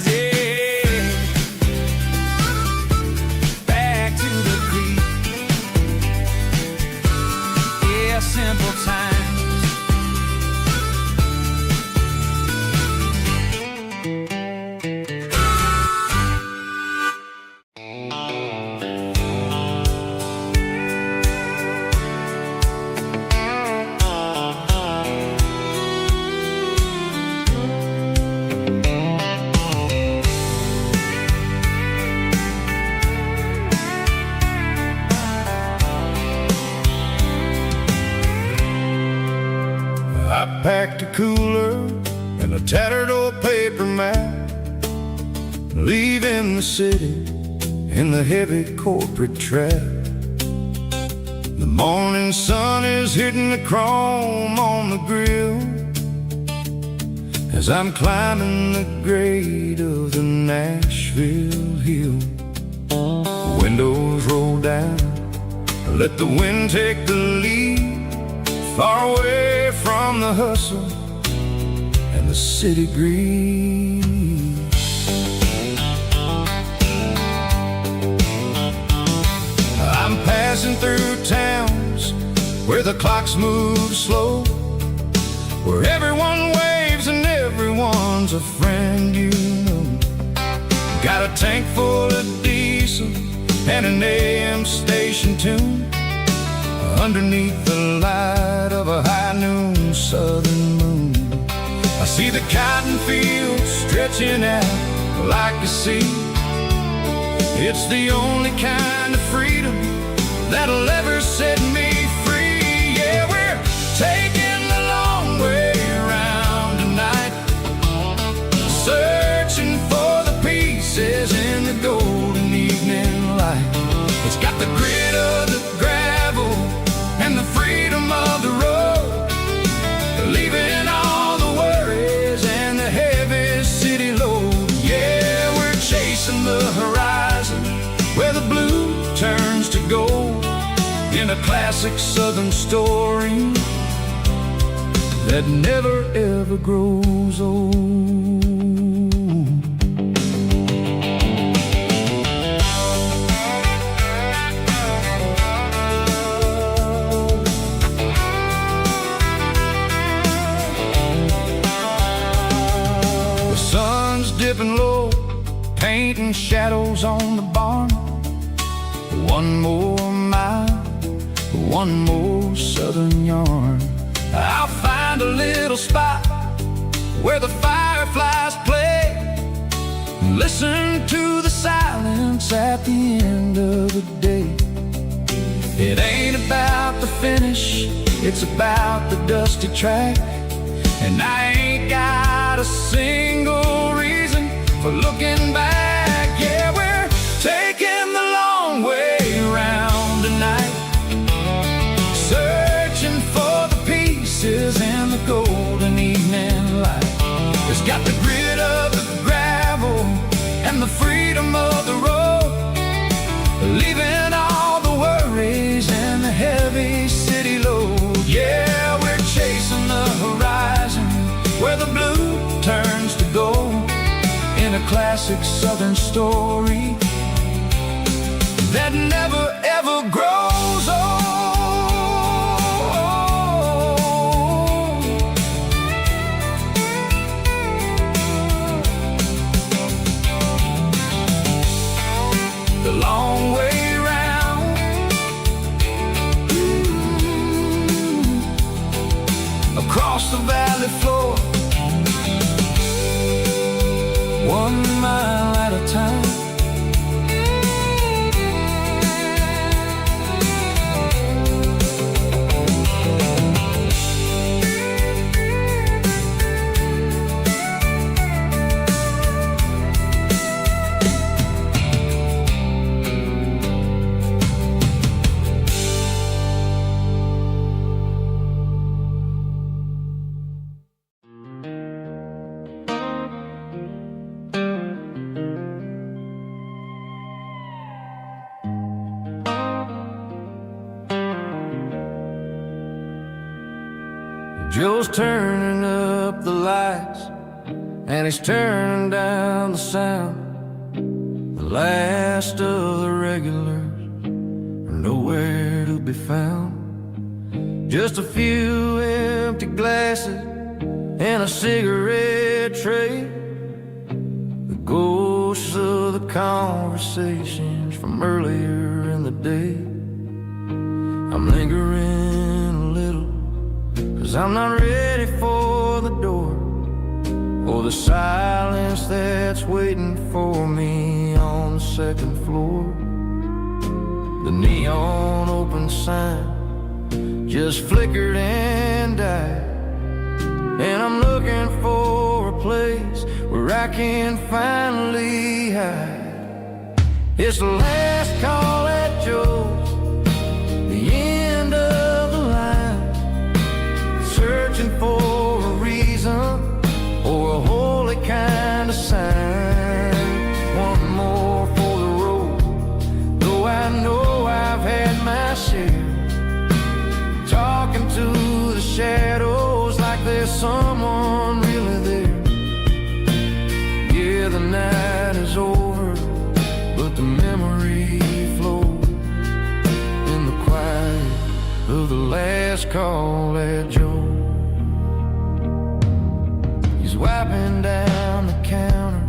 Yeah. packed a cooler and a tattered old paper map, leaving the city in the heavy corporate trap. The morning sun is hitting the chrome on the grill as I'm climbing the grade of the Nashville hill. Windows roll down, let the wind take the lead, far away from the hustle and the city greed. I'm passing through towns where the clocks move slow, where everyone waves and everyone's a friend you know. Got a tank full of diesel and an AM station tune underneath the light of a high noon southern moon. I see the cotton fields stretching out like a sea. It's the only kind of freedom that'll ever set me free. Yeah, we're taking the long way around tonight, searching for the pieces in the golden evening light. It's got the grit of the gravel and the freedom of the road, leaving all the worries and the heavy city load. Yeah, we're chasing the horizon where the blue turns to gold, in a classic southern story that never ever grows old. The sun's dipping low, painting shadows on the barn. One more mile, one more southern yarn. I'll find a little spot where the fireflies play, listen to the silence at the end of the day. It ain't about the finish, it's about the dusty track, and I ain't got a single reason for looking back. Yeah, we're taking the long way around tonight, searching for the pieces in the golden evening light. It's got the grit of the gravel and the freedom of the road, leaving all the worries and the heavy city load. Yeah, we're chasing the horizon where the blue turns to gold, in a classic southern story that never ever grows old. The long way round, across the valley floor, 1 mile at a time. Joe's turning up the lights and he's turning down the sound. The last of the regulars are nowhere to be found. Just a few empty glasses and a cigarette tray, the ghosts of the conversations from earlier in the day. I'm lingering a little, 'cause I'm not ready for the door, or the silence that's waiting for me on the second floor. The neon open sign just flickered and died, and I'm looking for a place where I can finally hide. It's the last call at Joe's, the end of the line, searching for a reason or a holy kind of sign. One more for the road, though I know I've had my share, talking to the shadows like there's someone really there. Yeah, the night is over, but the memory flows in the quiet of the last call at Joe. He's wiping down the counter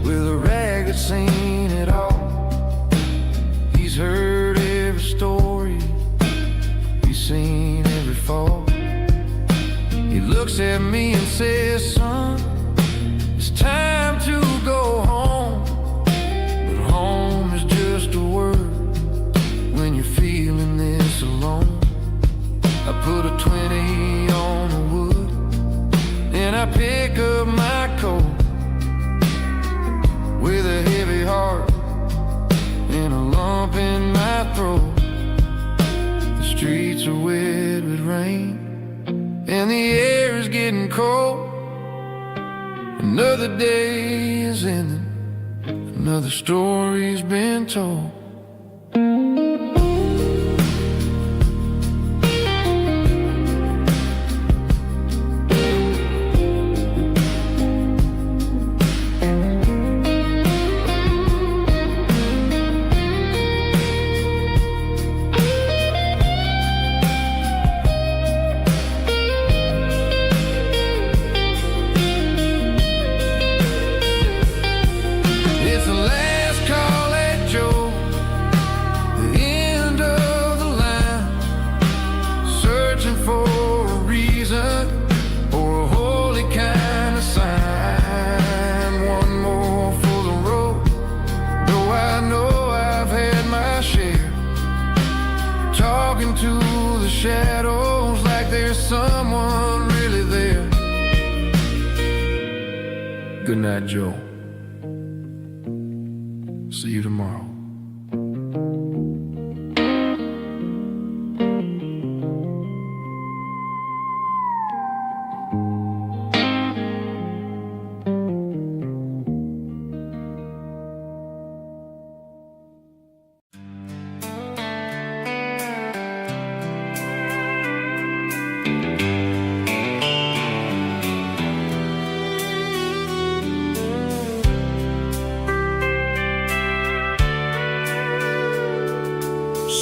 with a rag that's seen it all. He's heard every story, he's seen every fall. He looks at me and says, son, it's time to go home. But home is just a word when you're feeling this alone. I put a 20 on the wood and I pick up my coat with a heavy heart and a lump in my throat. The streets are wet with rain and the air is getting cold. Another day is ending, another story's been told. To the shadows like there's someone really there. Good night, Joe. See you tomorrow.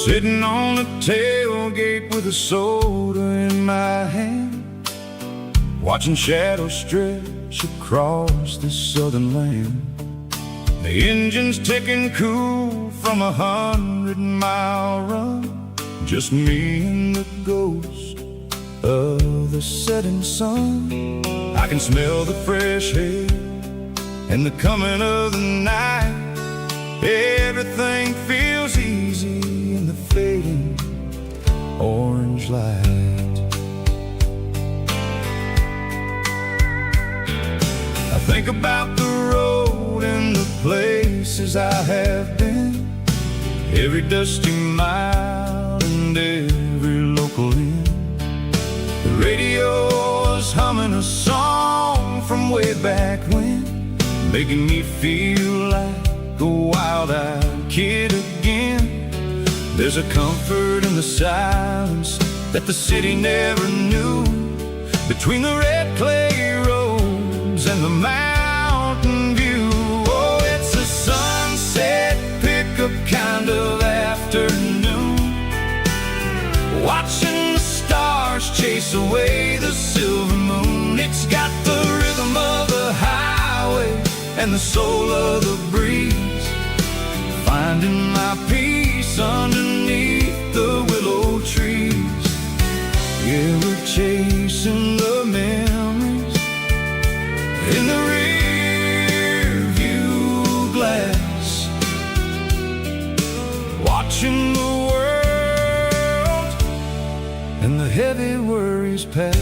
Sitting on the tailgate with a soda in my hand, watching shadows stretch across this southern land. The engine's ticking cool from a 100-mile run, just me and the ghost of the setting sun. I can smell the fresh air and the coming of the night. Everything feels easy in the fading orange light. I think about the road and the places I have been, every dusty mile and every local inn. The radio is humming a song from way back when, making me feel like a wild-eyed kid again. There's a comfort in the silence that the city never knew, between the red clay roads and the mountain view. Oh, it's a sunset pickup kind of afternoon, watching the stars chase away the silver moon. It's got the rhythm of the highway and the soul of the breeze, finding my peace underneath the willow trees. Yeah, we're chasing the memories in the rear view glass, watching the world and the heavy worries pass.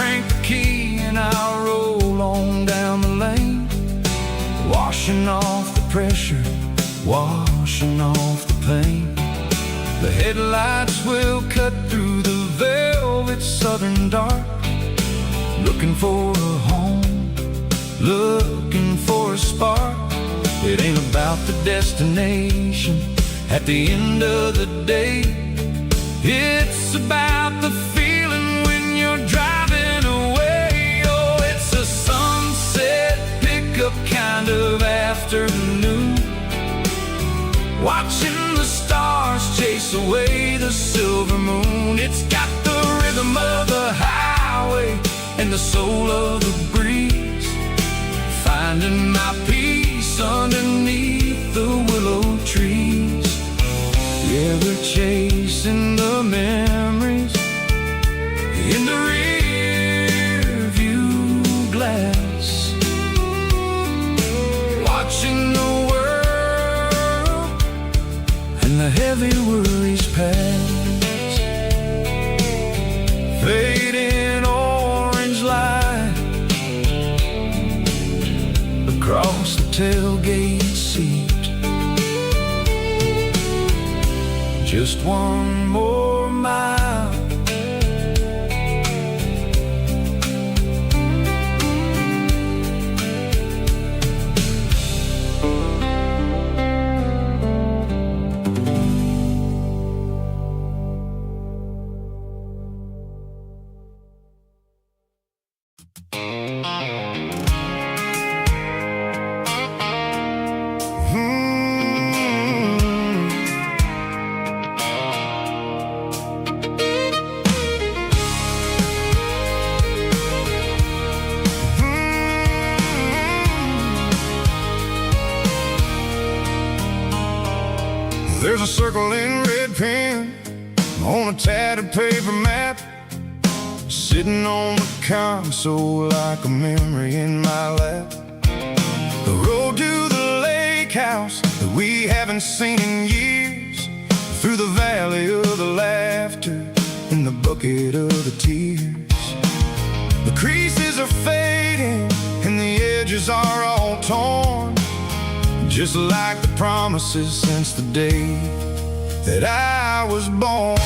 crank the key and I'll roll on down the lane, washing off the pressure, washing off the pain. The headlights will cut through the velvet southern dark, looking for a home, looking for a spark. It ain't about the destination at the end of the day. It's about the feeling when you're driving away. Oh, it's a sunset pickup kind of afternoon, watching the stars chase away the silver moon. It's got the rhythm of the highway and the soul of the breeze, finding my peace underneath the willow trees. Yeah, we're chasing the memories in the rear view glass, watching the world and the heavy worries pass. Fading orange light across the tailgate seat. Just one more mile, There's a circle in red pen on a tattered paper map, sitting on the console like a memory in my lap. The road to the lake house that we haven't seen in years, through the valley of the laughter and the bucket of the tears. The creases are fading and the edges are all torn, just like the promises since the day that I was born.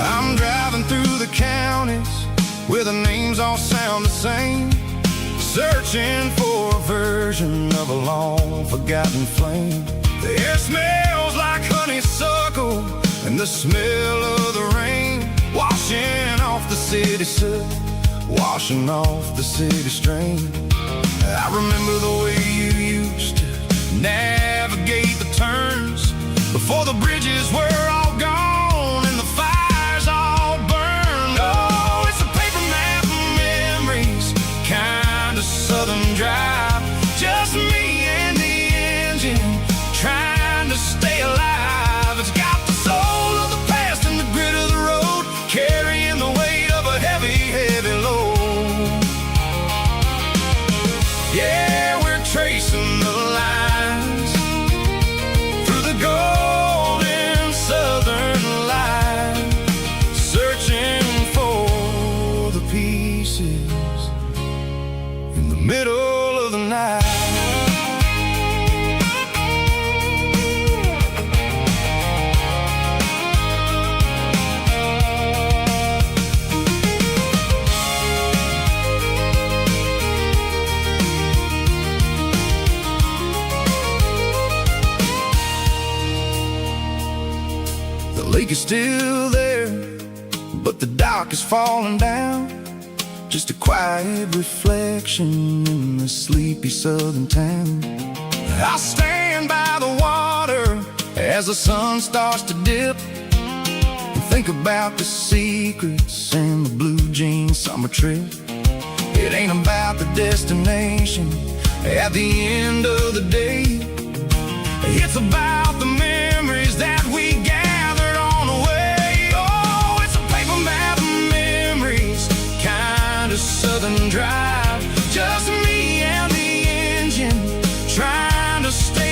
I'm driving through the counties where the names all sound the same, searching for a version of a long forgotten flame. The air smells like honeysuckle and the smell of the rain, washing off the city soot, washing off the city strain. I remember the way you used to navigate the turns before the bridges were all gone and the fires all burned. Oh, it's a paper map of memories, kind of southern drive, just me and the engine trying to stay alive. It's got the soul of the past and the grit of the road, carrying the weight of a heavy, heavy load. Yeah, we're tracing the lines through the golden southern light, searching for the pieces in the middle of the night. The lake is still there, but the dock is falling down, just a quiet reflection in the sleepy southern town. I stand by the water as the sun starts to dip, and think about the secrets and the blue jean summer trip. It ain't about the destination at the end of the day, it's about the memories that we gathered on the way. Oh, it's a paper map of memories, kind of southern drive, just me and the engine trying to stay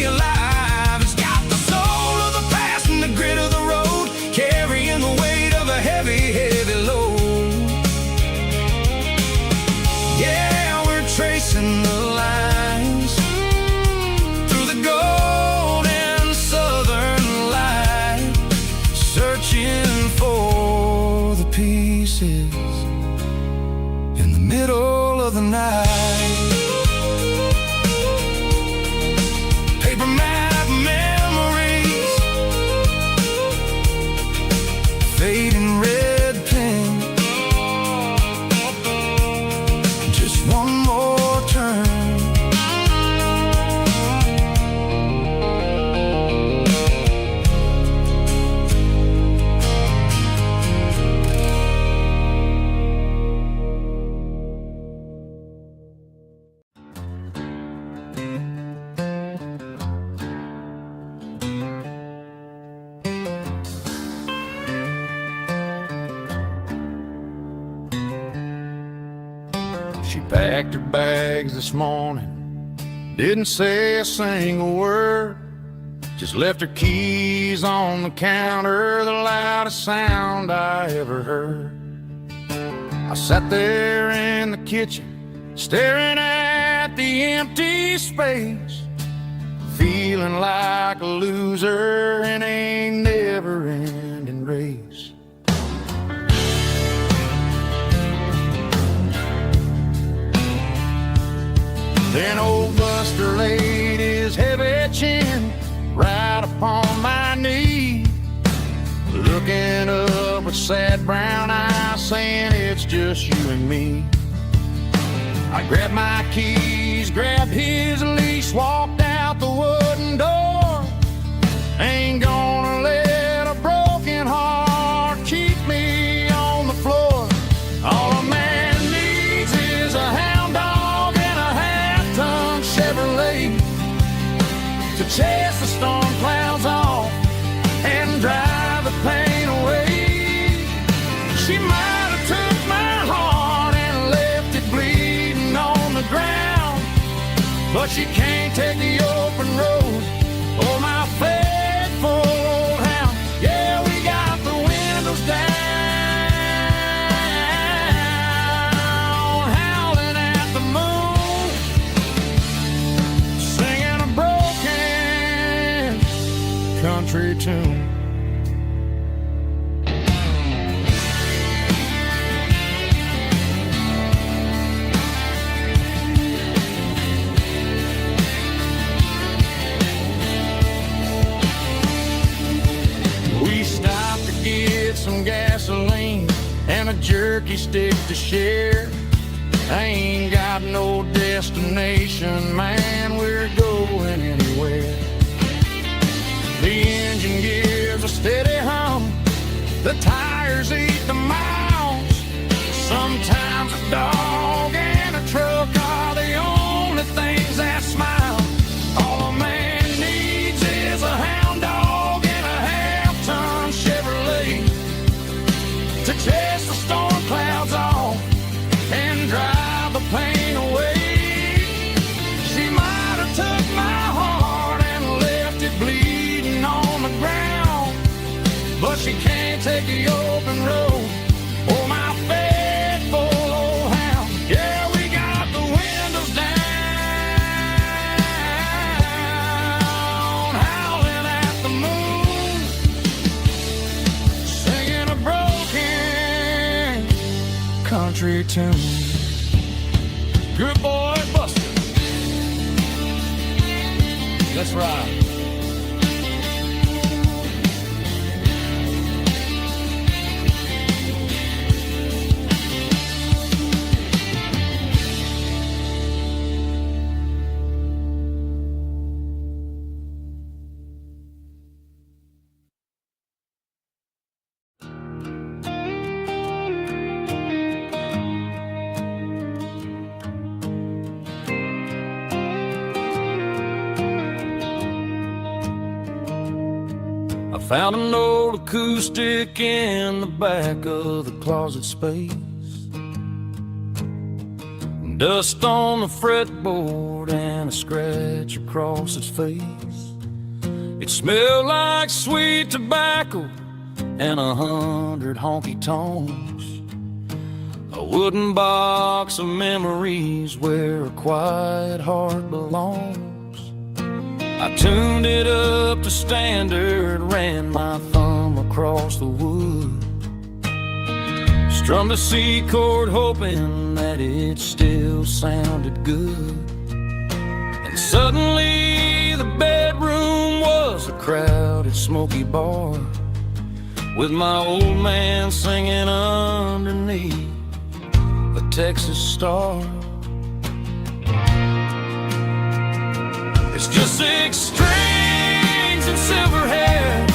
packed her bags this morning, didn't say a single word, just left her keys on the counter, the loudest sound I ever heard. I sat there in the kitchen, staring at the empty space, feeling like a loser in a never-ending race. Then old Buster laid his heavy chin right upon my knee, looking up with sad brown eyes, saying it's just you and me. I grabbed my keys, grabbed his leash, walked out the wooden door. Ain't gonna let a broken heart keep me on the floor. All a man needs is a hound dog and a half-ton Chevrolet to chase the storm clouds off and drive the pain away. She might have took my heart and left it bleeding on the ground, but she can't take the open road or my faithful old hound. Yeah, we got the windows down, howling at the moon, singing a broken country tune. Some gasoline and a jerky stick to share. I ain't got no destination, man, we're going anywhere. The engine gives a steady hum, the tires eat the miles. Sometimes a dog and a truck are the only things that smile. All a man needs is a hound dog and a half-ton Chevrolet to chase the storm clouds off and drive the pain away. She might have took my heart and left it bleeding on the ground, but she can't take the open road or my faithful old hound. Yeah, we got the windows down, howling at the moon, singing a broken country tune. Good boy, Buster. Let's ride. Found an old acoustic in the back of the closet space. Dust on the fretboard and a scratch across its face. It smelled like sweet tobacco and 100 honky-tonks. A wooden box of memories where a quiet heart belongs. I tuned it up to standard, ran my thumb across the wood, strummed a C chord hoping that it still sounded good. And suddenly the bedroom was a crowded smoky bar, with my old man singing underneath a Texas star. It's just 6 strings and silver hair,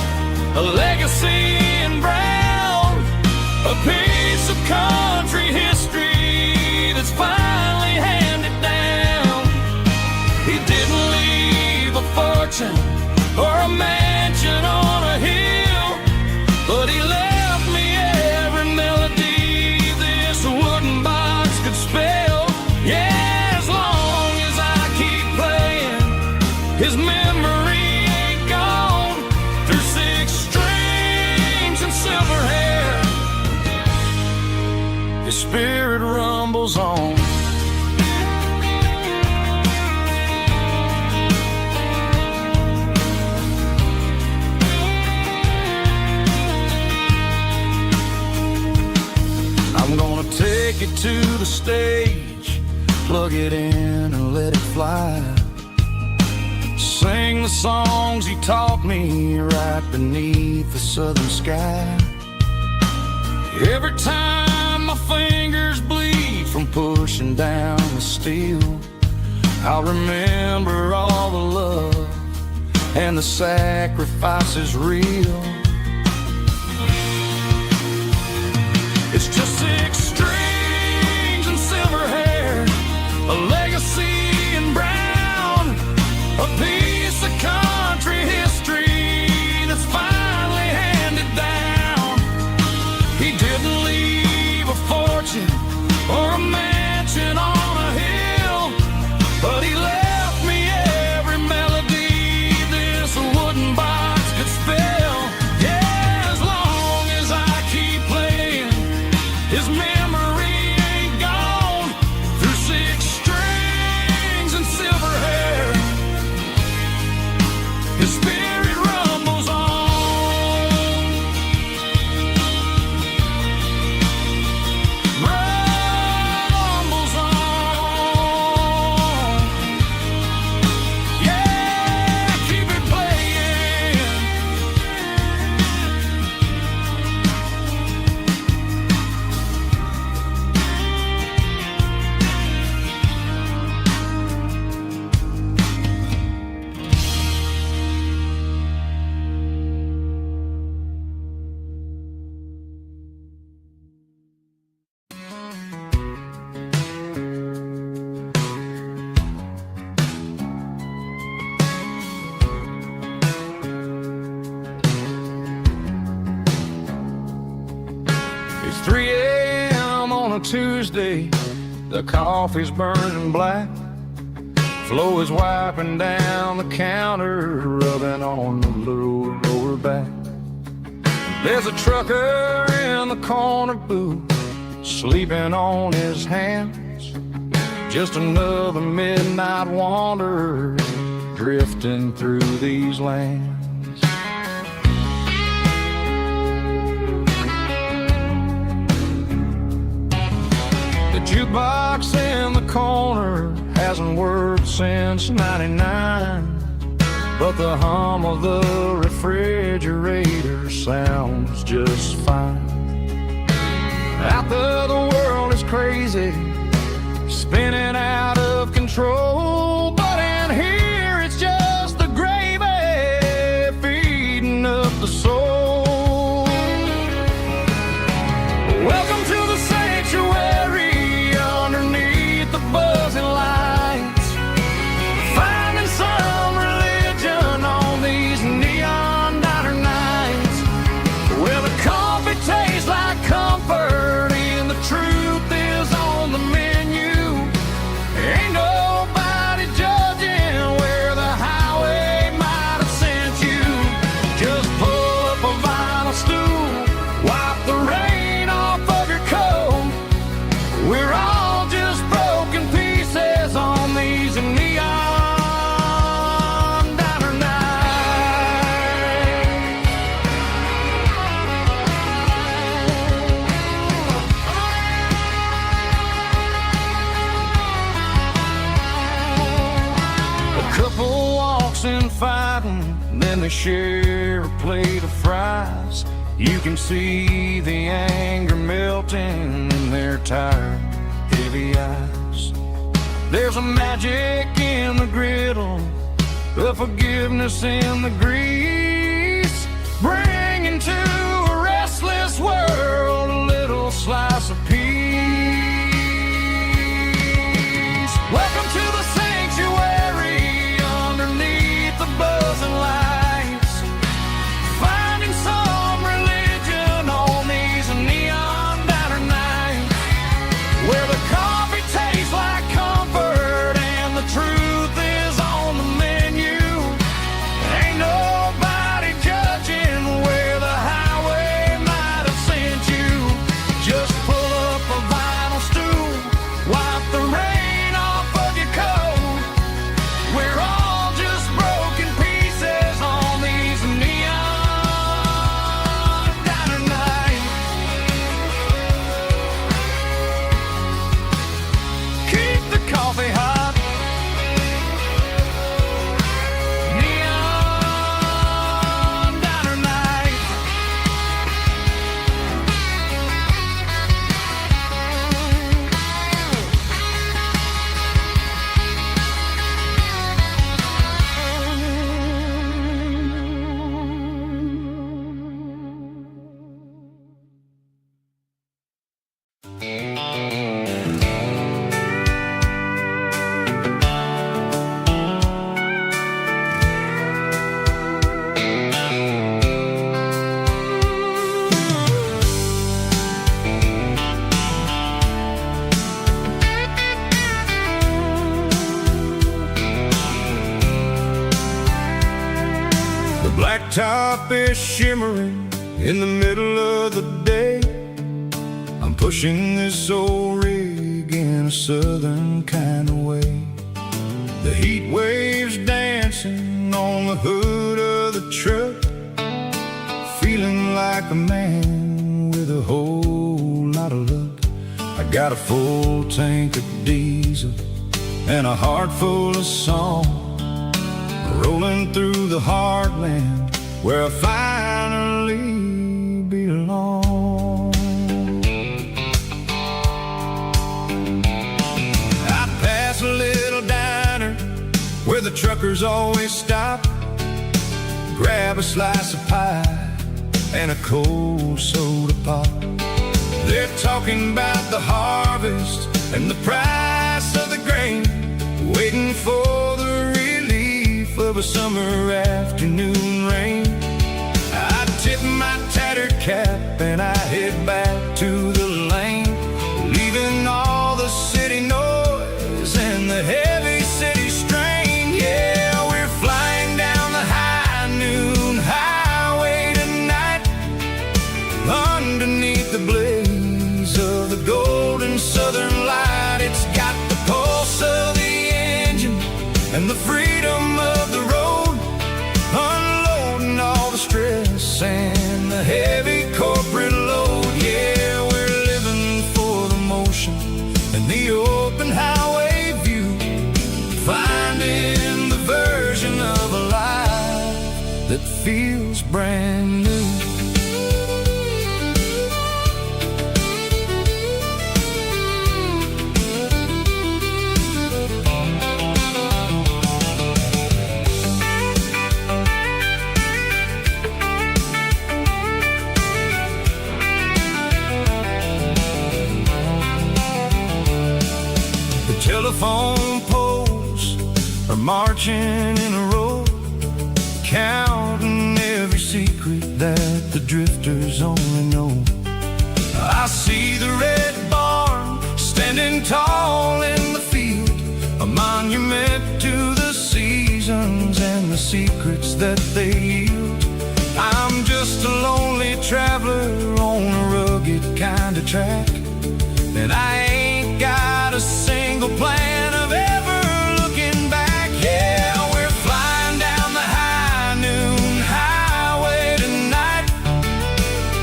a legacy in brown, a piece of country history that's finally handed down. He didn't leave a fortune or a mansion on a hill, but he left me every melody this wooden box could spell. Yeah. His memory ain't gone through 6 strings and silver hair. His spirit rumbles on. I'm gonna take it to the stage, plug it in and let it fly. Sing the songs he taught me right beneath the southern sky. Every time my fingers bleed from pushing down the steel, I'll remember all the love and the sacrifices real. It's just 6 strings and silver hair, a legacy in brown, a piece of country history that's finally handed down. He didn't leave a fortune or a mansion on a hill, but he left me every melody this wooden box could spell. Yeah, as long as I keep playing, his memory ain't gone through 6 strings and silver hair. His spirit rumbles on. Rumbles on. Yeah, keep it playing. It's 3 a.m. on a Tuesday. The coffee's burning black. Flo is wiping down the counter, rubbing on the little lower back. There's a trucker in the corner booth, sleeping on his hands. Just another midnight wanderer drifting through these lands. The jukebox in the corner hasn't worked since '99, but the hum of the refrigerator sounds just fine. Out there the world is crazy, spinning out of control, but in here it's just the gravy feeding up the soul. Welcome to the sanctuary underneath the buzzing lights, finding some religion on these neon diner nights, where the coffee tastes like comfort and the truth is on the menu. Ain't nobody judging where the highway might have sent you. Just pull up a vinyl stool, wipe the rain off of your coat. We're all just broken pieces on these neon diner nights. A couple walks in fighting, then they share a plate of fries. You can see the anger melting in their tired, heavy eyes. There's a magic in the griddle, a forgiveness in the grease, bringing to a restless world a little slice of peace. Welcome to the sanctuary underneath the buzzing lights, finding some religion on these neon diner nights, where the coffee tastes like comfort and the truth is on the menu. Blacktop is shimmering in the middle of the day. I'm pushing this old rig in a southern kind of way. The heat waves dancing on the hood of the truck, feeling like a man with a whole lot of luck. I got a full tank of diesel and a heart full of song, rolling through the heartland where I finally belong. I pass a little diner where the truckers always stop, grab a slice of pie and a cold soda pop. They're talking about the harvest and the price of the grain, waiting for the relief of a summer afternoon rain. I tip my tattered cap and I head back to the lane, leaving all the city noise and the heavy city strain. Yeah, we're flying down the high noon highway tonight, underneath the blaze of the golden southern light. It's got the pulse of the engine and the freedom of the road, unloading all the stress and the heavy corporate load. Yeah, we're living for the motion and the open highway view, finding the version of a life that feels brand new. Telephone poles are marching in a row, counting every secret that the drifters only know. I see the red barn standing tall in the field, a monument to the seasons and the secrets that they yield. I'm just a lonely traveler on a rugged kind of track, and I ain't got a single plan of ever looking back. Yeah, we're flying down the high noon highway tonight,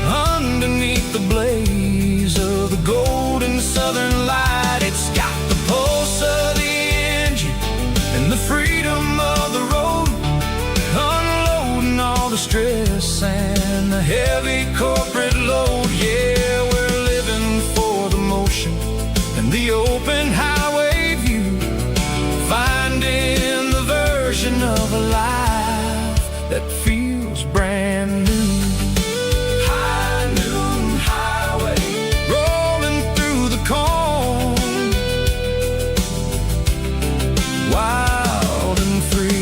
underneath the blaze of the golden southern light. It's got the pulse of the engine and the freedom of the road, unloading all the stress and the heavy corporate load. Yeah, we're living for the motion and the open highway view, finding the version of a life that feels brand new. High noon highway, rolling through the corn, wild and free.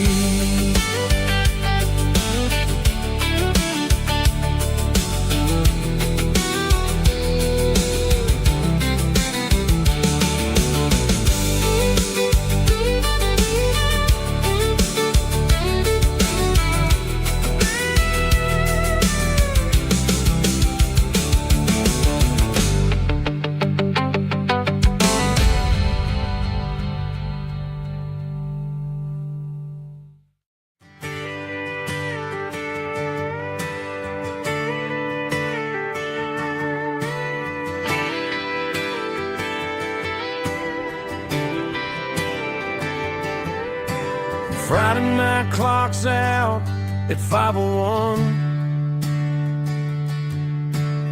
Friday night clock's out at 5:01.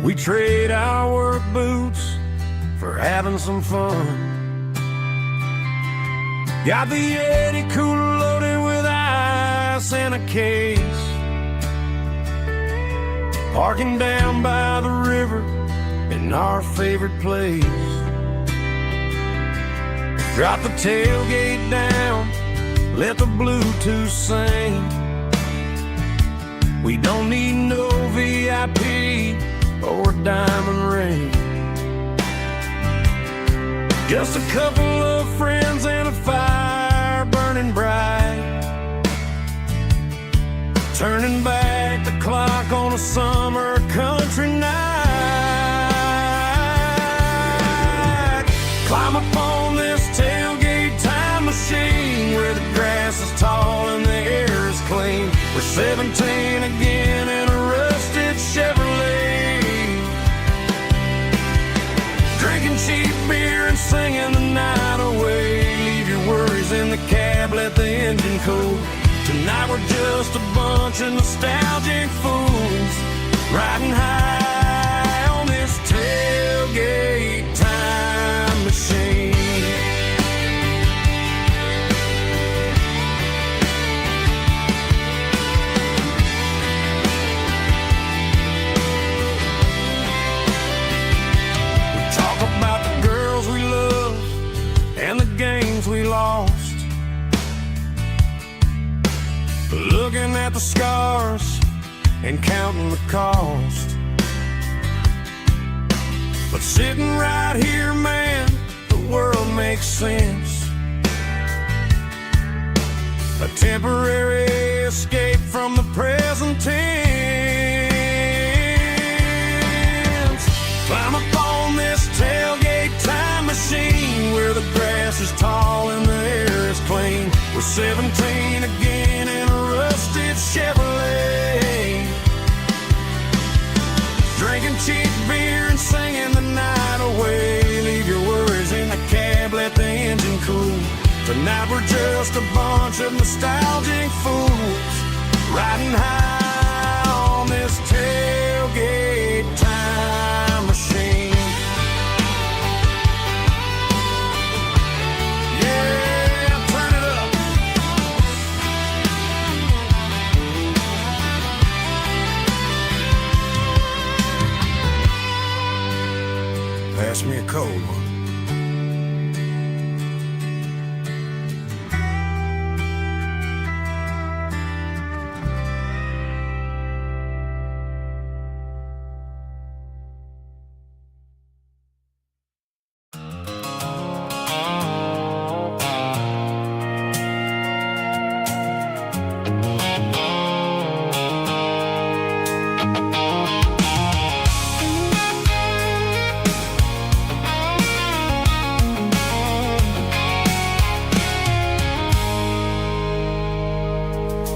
We trade our work boots for having some fun. Got the Yeti cooler loaded with ice and a case, parking down by the river in our favorite place. Drop the tailgate down, let the Bluetooth sing. We don't need no VIP or diamond ring, just a couple of friends and a fire burning bright. turning back the clock on a summer country night. Climb upon this tailgate time machine where the grass is tall and the air is clean. We're 17 again in a rusted Chevrolet, drinking cheap beer and singing the night away. Leave your worries in the cab, let the engine cool. Tonight we're just a bunch of nostalgic fools riding high on this tailgate time machine. We talk about the girls we love and the games we lost, looking at the scars and counting the cost. But sitting right here, man, the world makes sense. A temporary escape from the present tense. Climb up on this tailgate time machine where the grass is tall and the air is clean. We're 17 again in a rusted Chevrolet, drinking cheap beer and singing the night away. Leave your worries in the cab, let the engine cool. Tonight we're just a bunch of nostalgic fools riding high on this tailgate time machine. Pass me a cold one.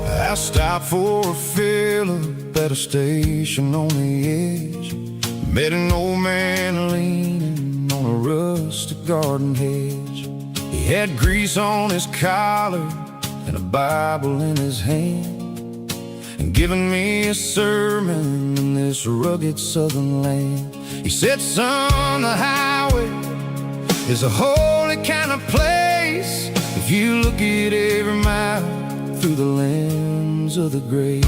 I stopped for a fill-up at a station on the edge. Met an old man leaning on a rustic garden hedge. He had grease on his collar and a Bible in his hand, and giving me a sermon in this rugged southern land. He said, son, the highway is a holy kind of place if you look at every mile through the lens of the grace.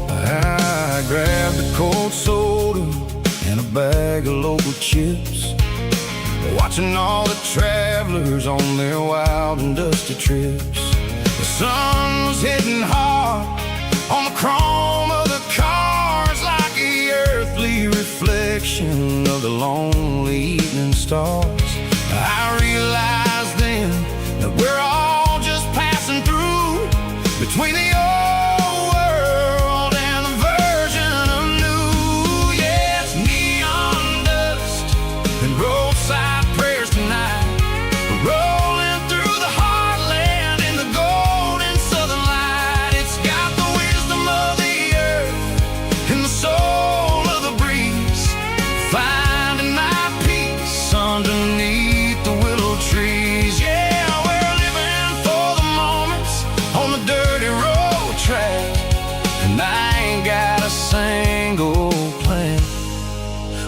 I grabbed a cold soda and a bag of local chips, watching all the travelers on their wild and dusty trips. The sun was hitting hard on the chrome of the cars, like the earthly reflection of the lonely evening stars. I realized then that we're all just passing through between the old world and the version of new. Yeah, it's neon dust and roadside prayers tonight, rolling through the heartland in the golden southern light. It's got the wisdom of the earth and the soul of the breeze, finding my peace underneath the willow trees. Yeah, we're living for the moments on the dirty road track, and I ain't got a single plan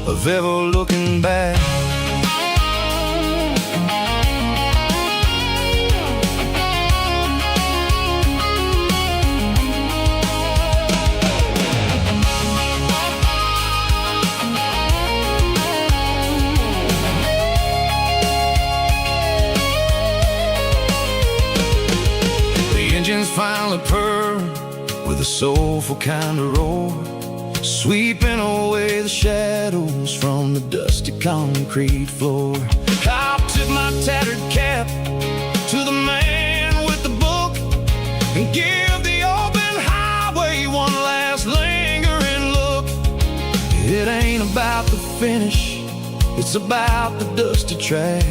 of ever looking back. Engines finally purr with a soulful kind of roar, sweeping away the shadows from the dusty concrete floor. I'll tip my tattered cap to the man with the bull finish. It's about the dusty track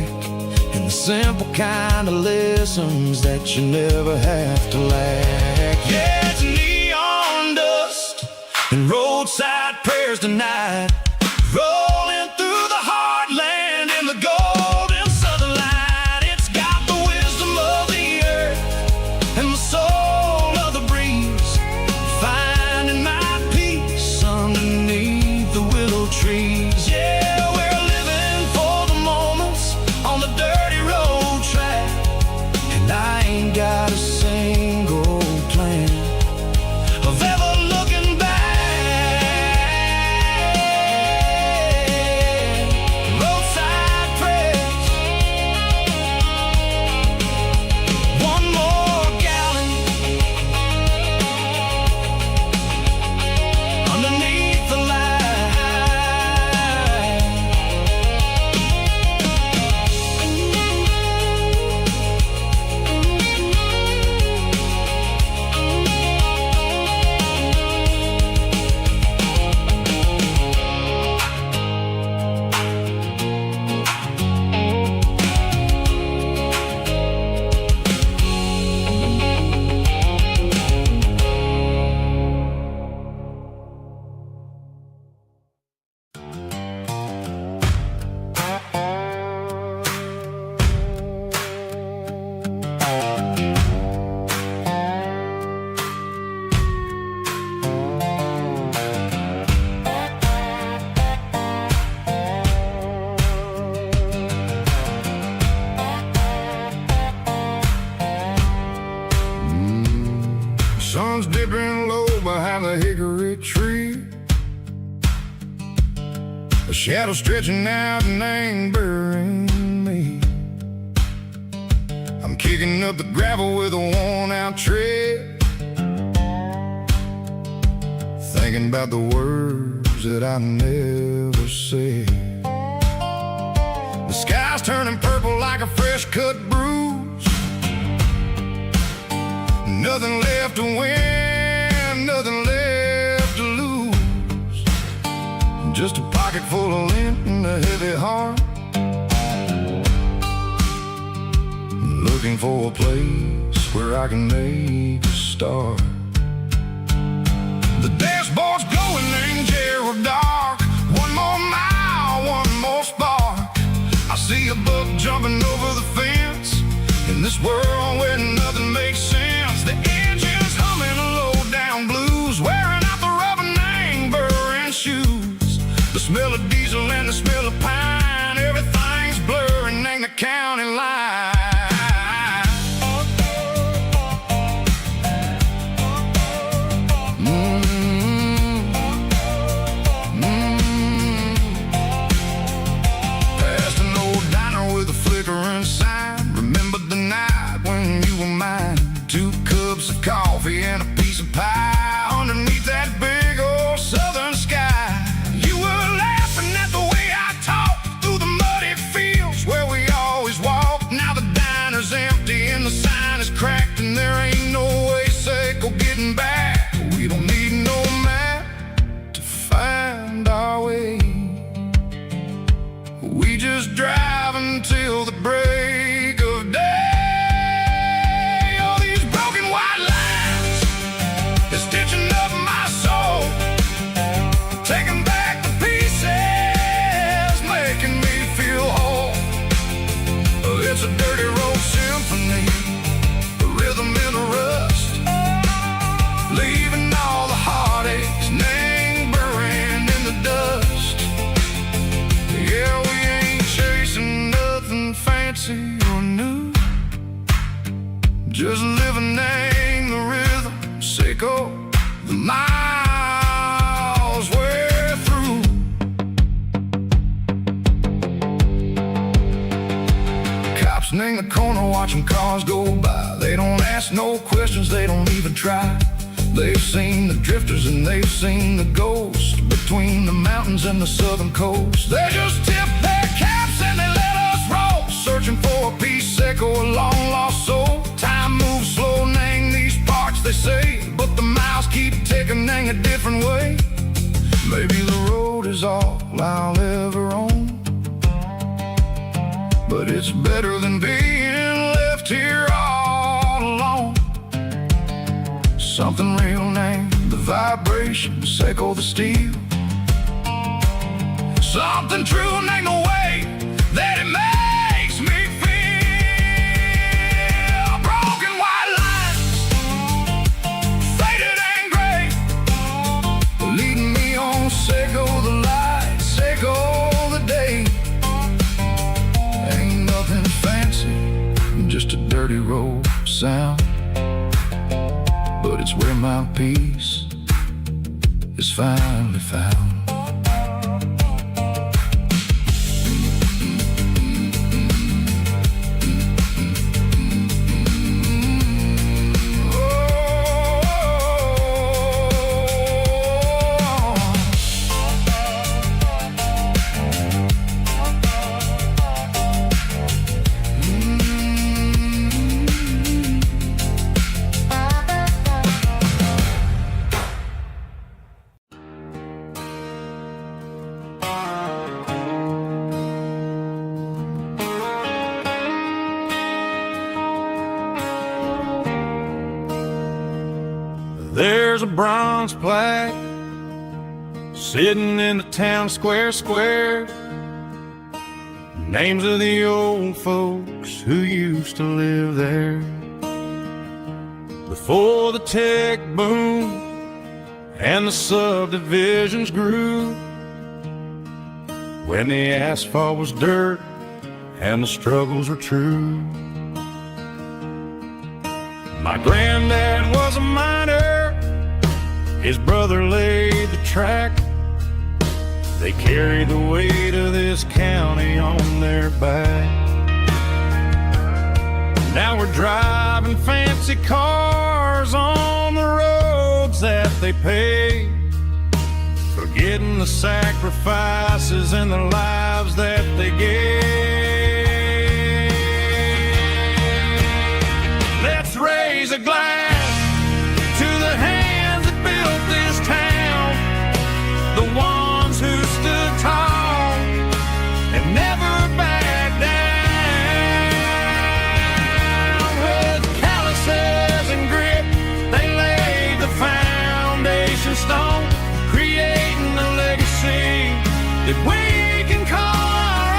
and the simple kind of lessons that you never have to lack. Yeah, it's neon dust and roadside prayers tonight, rolling through the heartland in the golden southern light. It's got the wisdom of the earth and the soul of the breeze, finding my peace underneath the willow trees. Yeah, we're living for the moments on the dirty road track, and I ain't got a single plan of ever looking back. Roadside prayers, one more gallon underneath the light. Sun's dipping low behind the hickory tree, a shadow stretching out and ain't burying me. I'm kicking up the gravel with a worn-out tread, thinking about the words that I never said. The sky's turning purple like a fresh-cut bruise. Nothing left to win, nothing left to lose. Just a pocket full of lint and a heavy heart, looking for a place where I can make a start. The dashboard's glowing angel dark. One more mile, one more spark. I see a buck jumping over the fence in this world where nothing makes sense. The engine's humming low-down blues, wearing out the rubber name burring shoes. The smell of diesel and the smell of pine, everything's blurring, ain't the county line. Past an old diner with a flickering sign. Remember the night when you were mine. 2 cups of coffee and a piece of pie underneath that big old southern sky. You were laughing at the way I talked through the muddy fields where we always walked. Now the diner's empty and the sign is cracked, and there ain't no way safe or getting back. We don't need no map to find our way. We just drive until the break of day. Stitching up my soul, taking back the pieces, making me feel whole. It's a dirty road symphony, a rhythm in the rust, leaving all the heartaches lingering in the dust. Yeah, we ain't chasing nothing fancy or new, just living in the rhythm. Sickle the miles we're through. Cops in the corner watching cars go by. They don't ask no questions, they don't even try. They've seen the drifters and they've seen the ghosts between the mountains and the southern coast. They just tip their caps and they let us roll, searching for a piece, echo, a long lost soul. Time moves slow, name these parts they say, but the miles keep ticking in a different way. Maybe the road is all I'll ever own, but it's better than being left here all alone. Something real named the vibrations echo the steel. Something true named the way that it makes me feel. Broken white lines, faded and gray, leading me on. Say go the light, say go the day. Ain't nothing fancy, just a dirty road sound, but it's where my peace is finally found. There's a bronze plaque sitting in the town square. Names of the old folks who used to live there before the tech boom and the subdivisions grew, when the asphalt was dirt and the struggles were true. My granddad was a miner, his brother laid the track. They carried the weight of this county on their back. Now we're driving fancy cars on the roads that they paved, forgetting the sacrifices and the lives that they gave. Let's raise a glass to the hands that built this town, the ones who stood tall and never backed down. With calluses and grit, they laid the foundation stone, creating a legacy that we can call our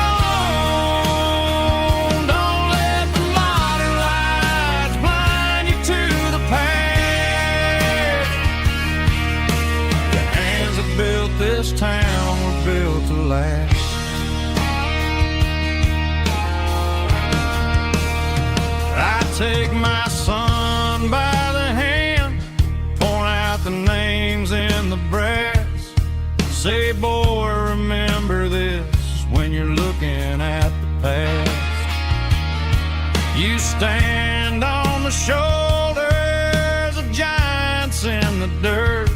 own. Don't let the modern lights blind you to the past. The hands that built this town were built to last. I take my son by the hand, point out the names in the brass, say, boy, remember this when you're looking at the past. You stand on the shoulders of giants in the dirt,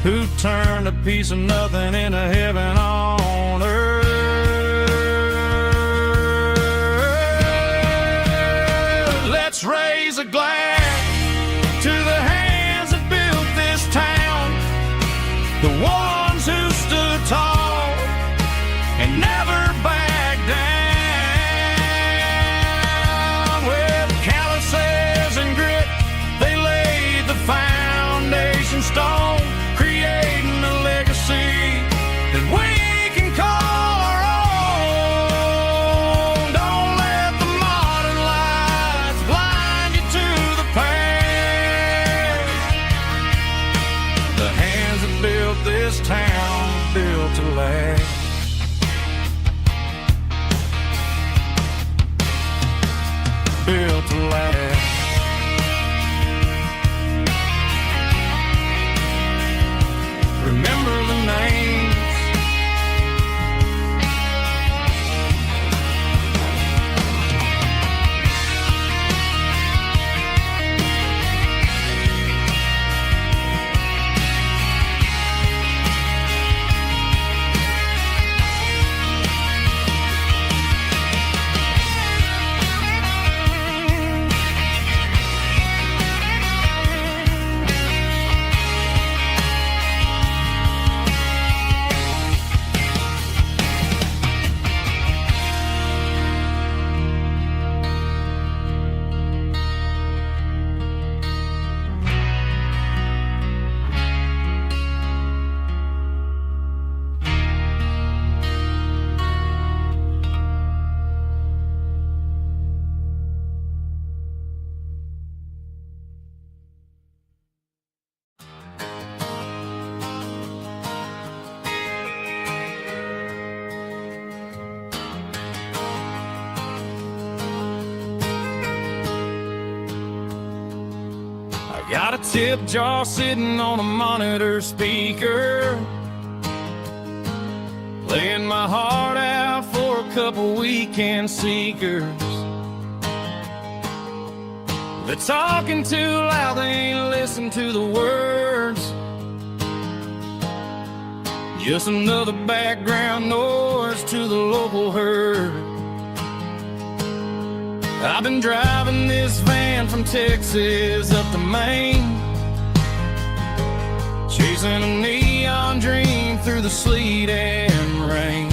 who turned a piece of nothing into heaven on earth. Let's raise a glass to the hands that built this town, the ones who stood tall and never backed down. With calluses and grit, they laid the foundation stone, creating a legacy that we can call our own. Don't let the modern lights blind you to the past. The hands that built this town built to last. Got a tip jar sitting on a monitor speaker, laying my heart out for a couple weekend seekers. They're talking too loud, they ain't listen to the words. Just another background noise to the local herd. I've been driving this van from Texas up to Maine, chasing a neon dream through the sleet and rain.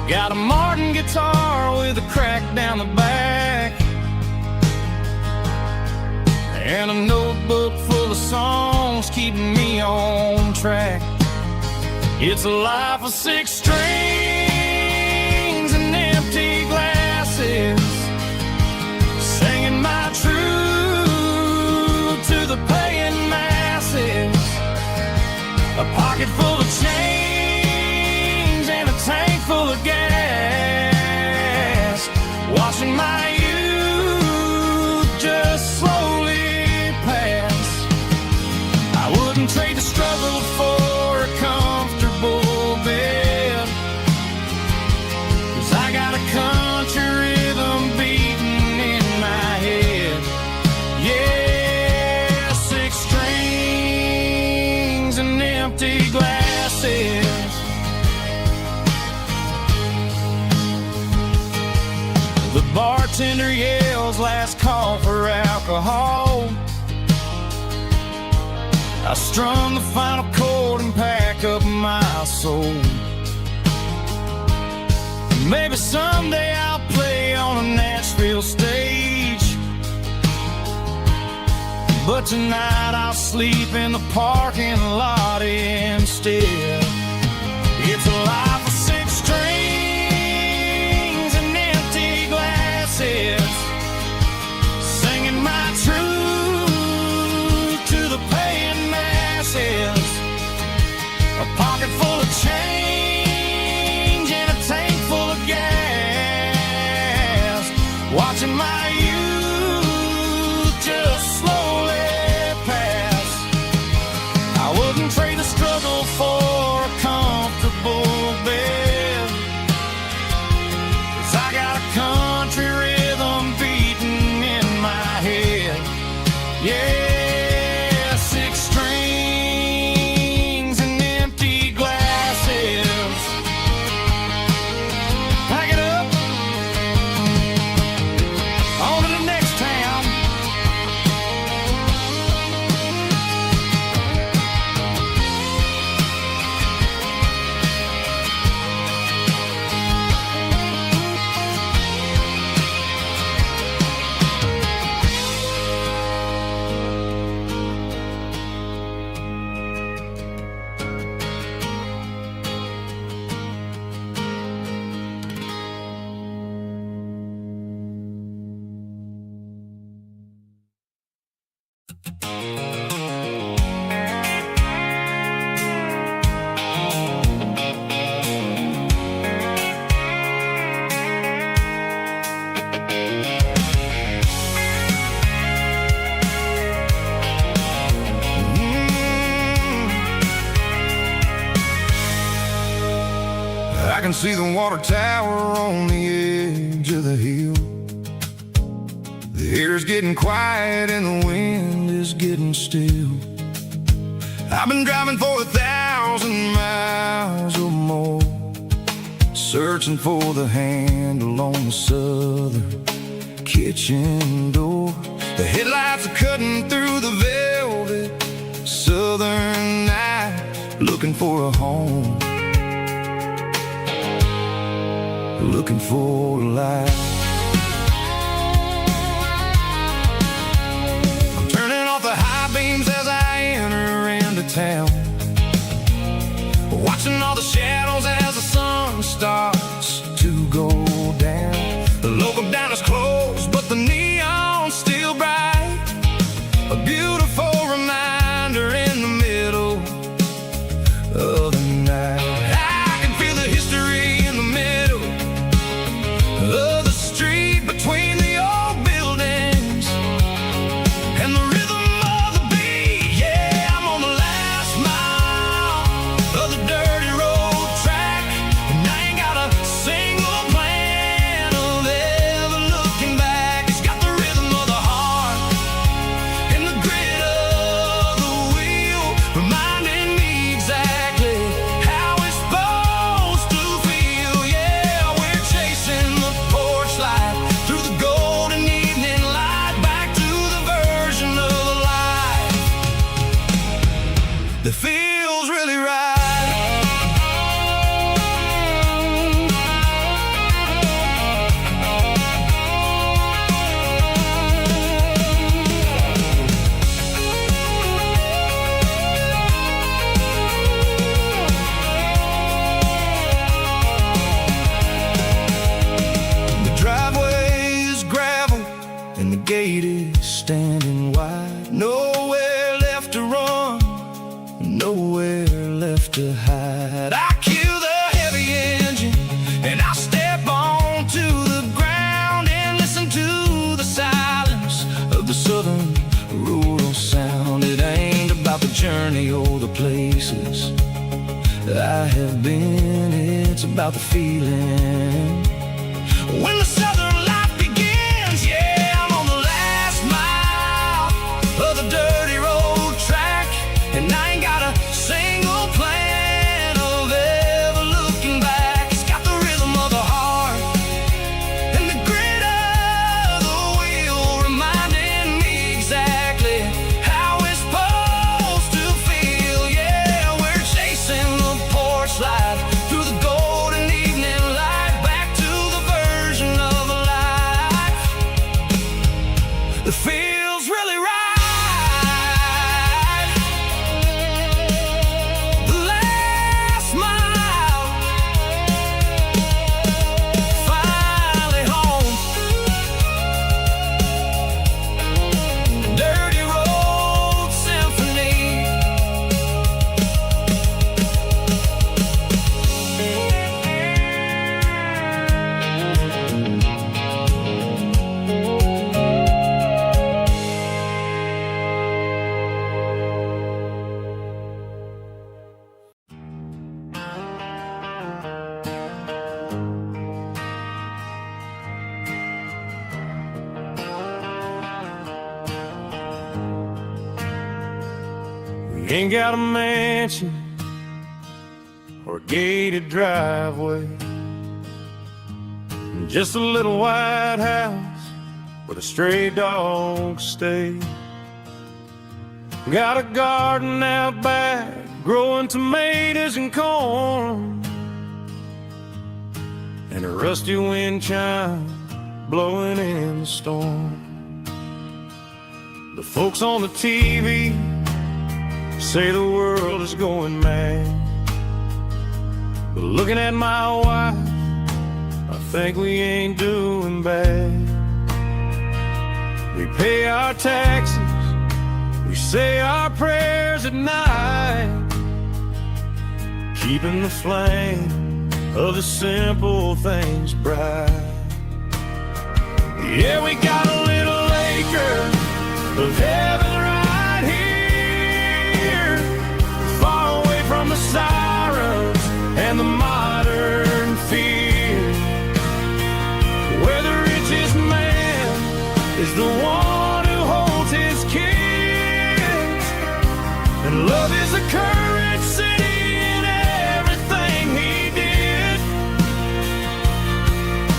Got a Martin guitar with a crack down the back, and a notebook full of songs keeping me on track. It's a life of 6 strings and empty glasses, singing my truth to the paying masses. A pocket full of change and a tank full of gas, watching my youth just slowly pass. I wouldn't trade the struggle for a comfortable bed, 'cause I got a country rhythm beating in my head. Yeah, 6 strings and empty glasses. The bartender yells last call for alcohol. I strum the final chord and pack up my soul. Maybe someday I'll play on a Nashville stage, but tonight I'll sleep in the parking lot instead. It's a life of 6 strings and empty glasses, singing my truth to the paying masses. A pocket full of change and a tank full of gas, watching my youth just slowly pass. I wouldn't trade the struggle for a comfortable bed, 'cause I got a country rhythm beating in my head. Yeah, 6 strings and empty glasses. Pack it up, on to the next town. I can see the water tower on the edge of the hill. The air's getting quiet and the wind is getting still. I've been driving for 1,000 miles or more, searching for the handle on the southern kitchen door. The headlights are cutting through the velvet southern night, looking for a home, looking for life. I'm turning off the high beams as I enter into town, watching all the shadows as the sun starts to go down. The local diner's closed, but the neon's still bright, a beautiful reminder in the middle of the night. I can feel the history in the middle of the and the gate is standing wide. Nowhere left to run, nowhere left to hide. I kill the heavy engine and I step onto the ground and listen to the silence of the southern rural sound. It ain't about the journey or the places I have been, it's about the feeling when the southern life begins. Yeah, I'm on the last mile of the dirty road track, and I ain't got a single plan of ever looking back. It's got the rhythm of the heart and the grit of the wheel, reminding me exactly how it's supposed to feel. Yeah, we're chasing the porch light through the golden evening light, back to the version of a life that feels really right. The last mile, finally home. Dirty road symphony. We ain't got a mansion or a gated driveway, just a little white house where the stray dogs stay. Got a garden out back, growing tomatoes and corn, and a rusty wind chime blowing in the storm. The folks on the TV say the world is going mad, but looking at my wife, I think we ain't doing bad. We pay our taxes, we say our prayers at night, keeping the flame of the simple things bright. Yeah, we got a little acre of heaven right here, far away from the sirens and the modern fear, where the richest man is the one who holds his kids, and love is a currency in everything he did.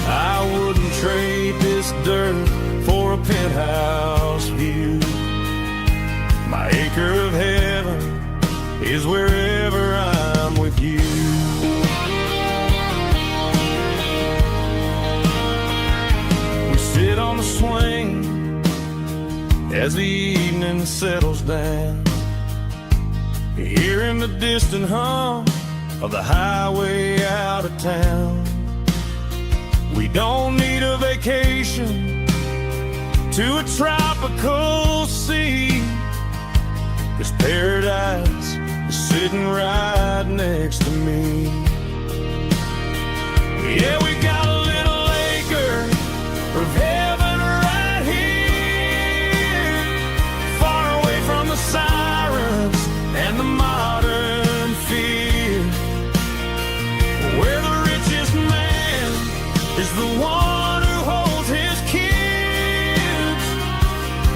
I wouldn't trade this dirt for a penthouse view. My acre of heaven is wherever I'm with you. We sit on the swing as the evening settles down, hearing the distant hum of the highway out of town. We don't need a vacation to a tropical sea, 'cause paradise is sitting right next to me. Yeah, we got a little acre of heaven right here, far away from the sirens and the modern fear, where the richest man is the one who holds his kids,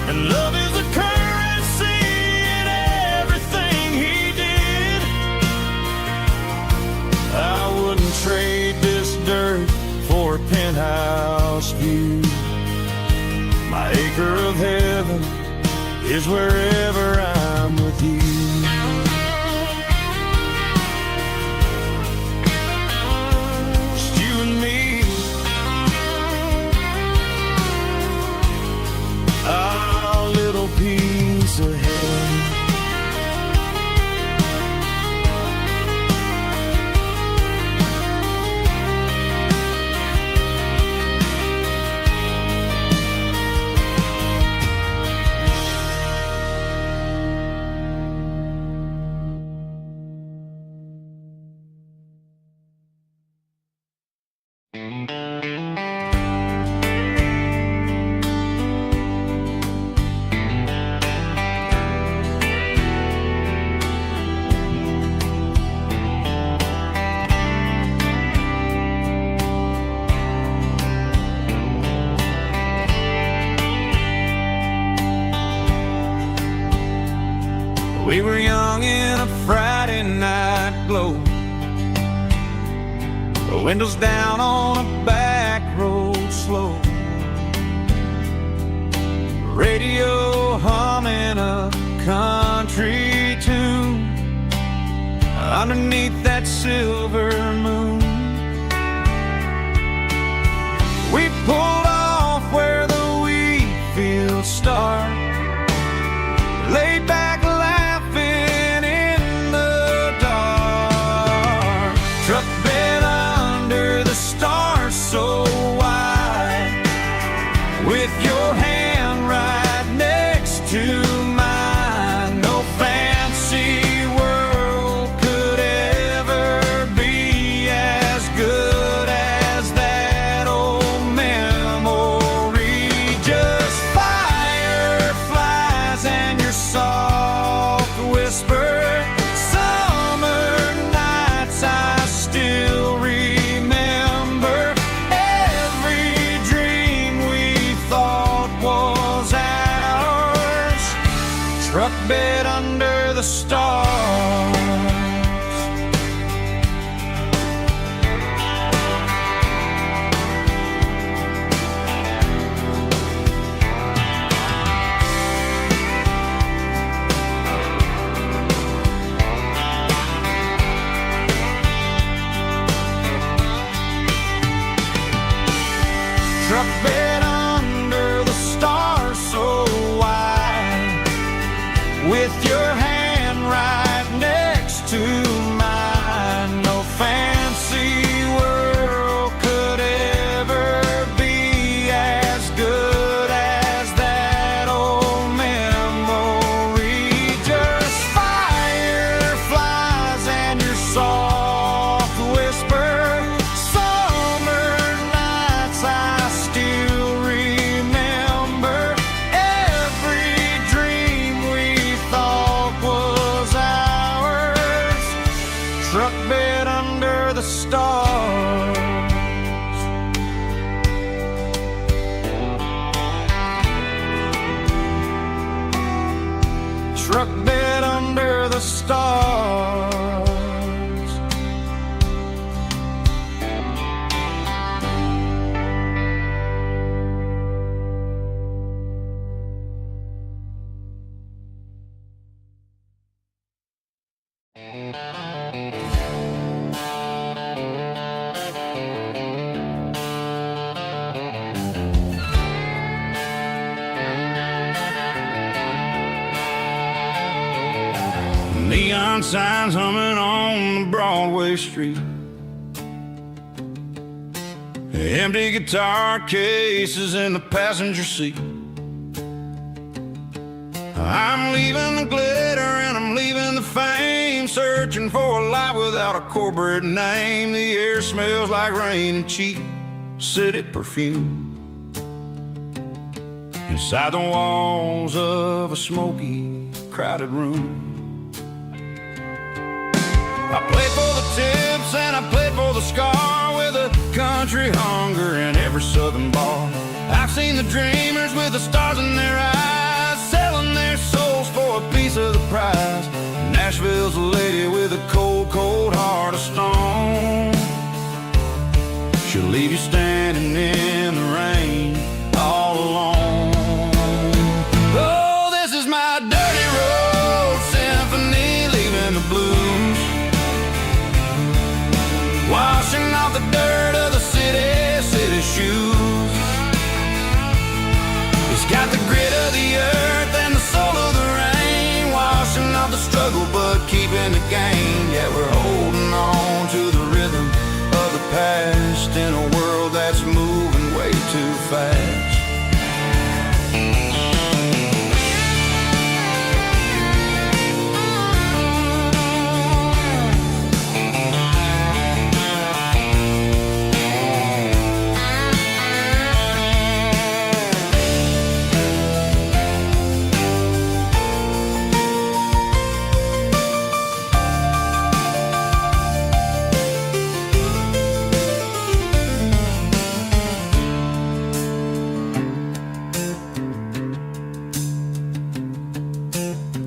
and love is a currency in everything he did. I wouldn't trade this dirt for a penthouse view. My acre of heaven is wherever I'm with you. Just you and me, our little piece of heaven. We were young in a Friday night glow, the windows down on a back road slow, radio humming a country tune underneath that silver moon. We pulled off where the wheat fields start, laid back laughing in the dark. Truck bed under the stars so wide, with your hand right next to mine. No fancy world could ever be as good as that old memory. Just fireflies and your soft whisper. Summer nights I still remember. Every dream we thought was ours. Truck bed under the stars. Truck bed under the stars so wide, with your hand right next to mine. No fancy world could ever be as good as that old memory. Just fireflies and your soft whisper. Summer nights I still remember. Every dream we thought was ours. Truck bed under the stars. Truck bed under the stars. Neon signs humming on the Broadway street, empty guitar cases in the passenger seat. I'm leaving the glitter and I'm leaving the fame, searching for a life without a corporate name. The air smells like rain and cheap city perfume inside the walls of a smoky, crowded room. I played for the tips and I played for the scar, with a country hunger in every southern bar. I've seen the dreamers with the stars in their eyes, selling their souls for a piece of the prize. Nashville's a lady with a cold, cold heart of stone. She'll leave you standing in the rain all alone. Oh, this is my dirty road symphony, leaving the blues, washing off the dirt of the city shoes. It's got the grit of the earth and the soul of the rain, washing off the struggle but keeping the gain. Yeah, we're holding on to the rhythm of the past in a world that's moving way too fast.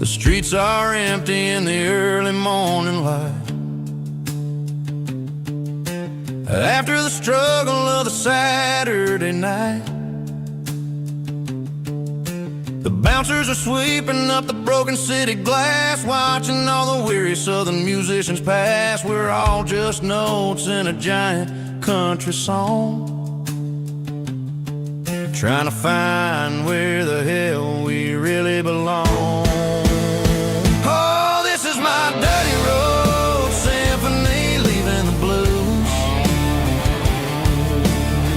The streets are empty in the early morning light. After the struggle of the Saturday night, the bouncers are sweeping up the broken city glass, watching all the weary southern musicians pass. We're all just notes in a giant country song, trying to find where the hell we really belong. Oh, this is my dirty road symphony, leaving the blues,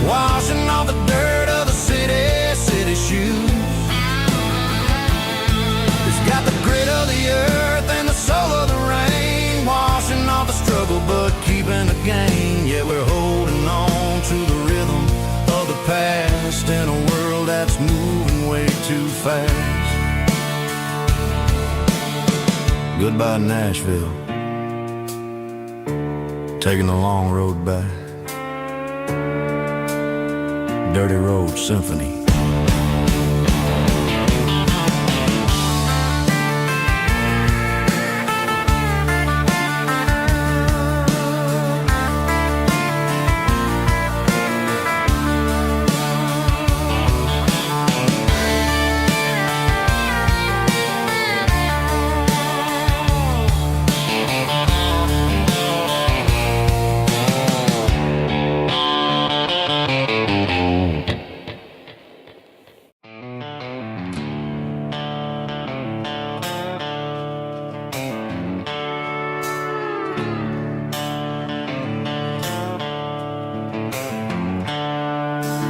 washing off the dirt of the city shoes. It's got the grit of the earth and the soul of the rain, washing off the struggle but keeping the gain. Yeah, we're holding on to the rhythm of the past in a world that's moving way too fast. Goodbye Nashville, taking the long road back. Dirty Road Symphony.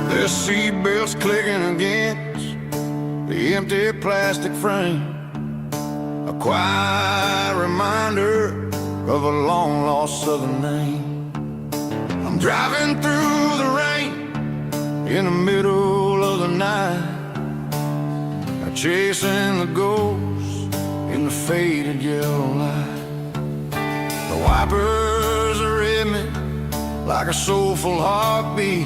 The seatbelts clicking against the empty plastic frame, a quiet reminder of a long-lost southern name. I'm driving through the rain in the middle of the night, chasing the ghosts in the faded yellow light. The wipers are in me like a soulful heartbeat,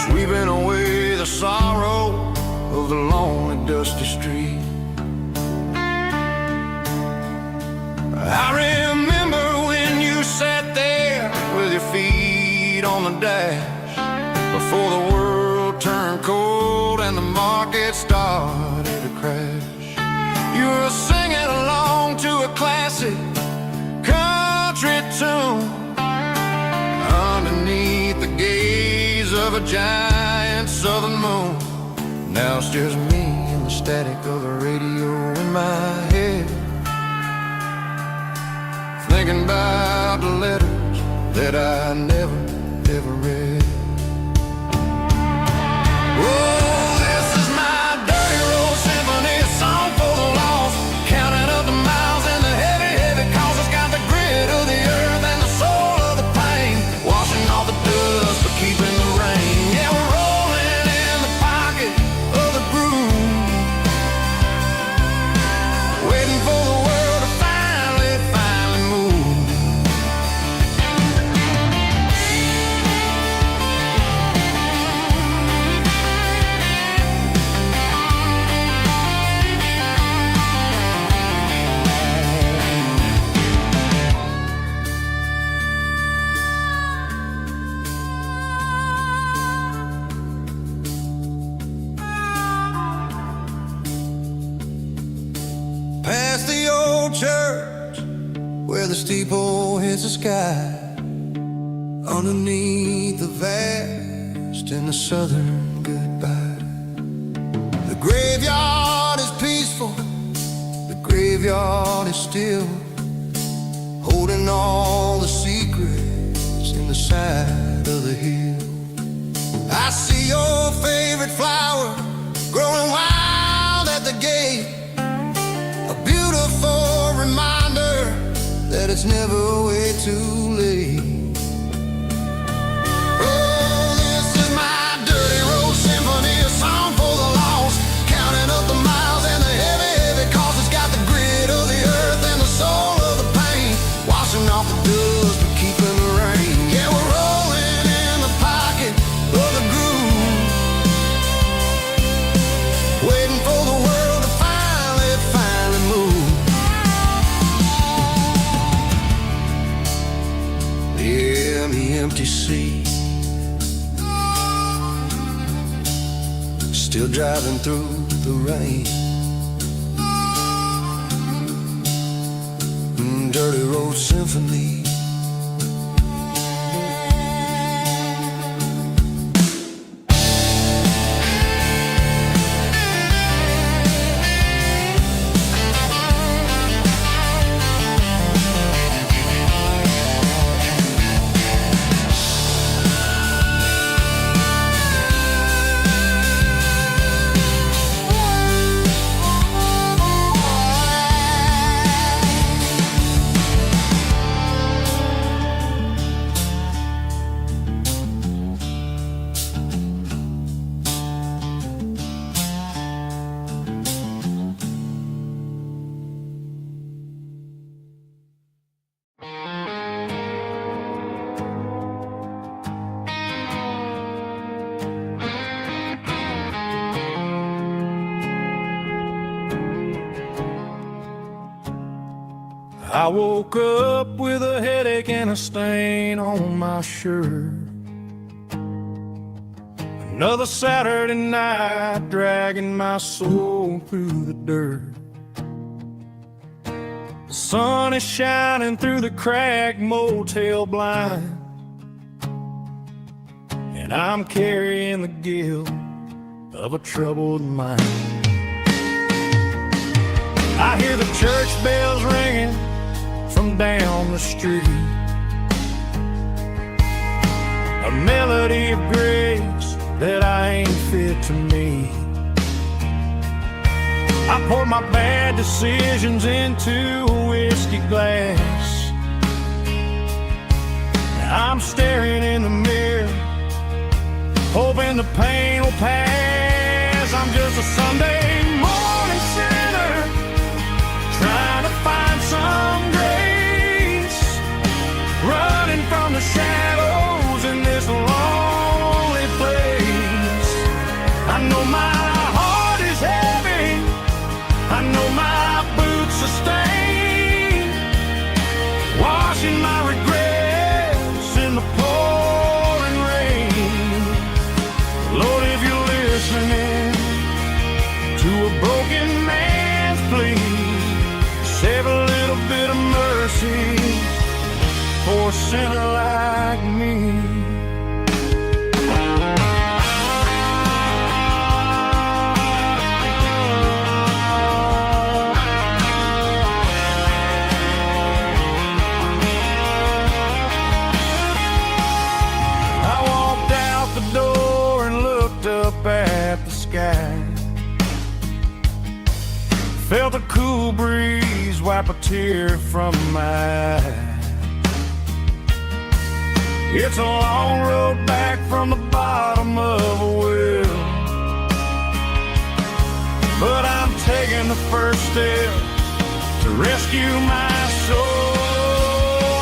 sweeping away the sorrow of the lonely, dusty street. I remember when you sat there with your feet on the dash, before the world turned cold and the market started to crash. You were singing along to a classic country tune underneath the gaze of a giant southern moon. Now it's just me and the static of the radio in my head, thinking about the letters that I never, ever read. Oh, this is my dirty road symphony, a song for the lost, counting up the miles and the heavy, heavy calls. It's got the grit of the earth and the soul of the pain, washing off the dust but keeping the rain. Yeah, we're rolling in the pocket of the groove, waiting for the world to finally move. Past the old church where the steeple hits the sky, underneath the vast in the southern goodbye. The graveyard is peaceful, the graveyard is still, holding all the secrets in the side of the hill. I see your favorite flower growing wild at the gate, a beautiful reminder that it's never way too late. Oh, this is my dirty road symphony, a song for the lost, counting up the miles and the heavy, heavy calls. It's got the grit of the earth and the soul of the pain, washing off the dust but keeping the rain. Yeah, we're rolling in the pocket of the groove, waiting for the world to finally empty sea. Still driving through the rain. Dirty road symphony. I woke up with a headache and a stain on my shirt. Another Saturday night dragging my soul through the dirt. The sun is shining through the cracked motel blind, and I'm carrying the guilt of a troubled mind. I hear the church bells ringing from down the street, a melody of grace that I ain't fit to meet. I pour my bad decisions into a whiskey glass. I'm staring in the mirror, hoping the pain will pass. I'm just a Sunday morning sinner, trying to find some grace, running from the shadows in this lonely place. I know my heart is heavy, I know my boots are stained, washing my regrets in the pouring rain. Lord, if you're listening to a broken man's plea, save a little bit of mercy for a sinner like me. I walked out the door and looked up at the sky, felt a cool breeze wipe a tear from my eye. It's a long road back from the bottom of a well, but I'm taking the first step to rescue my soul.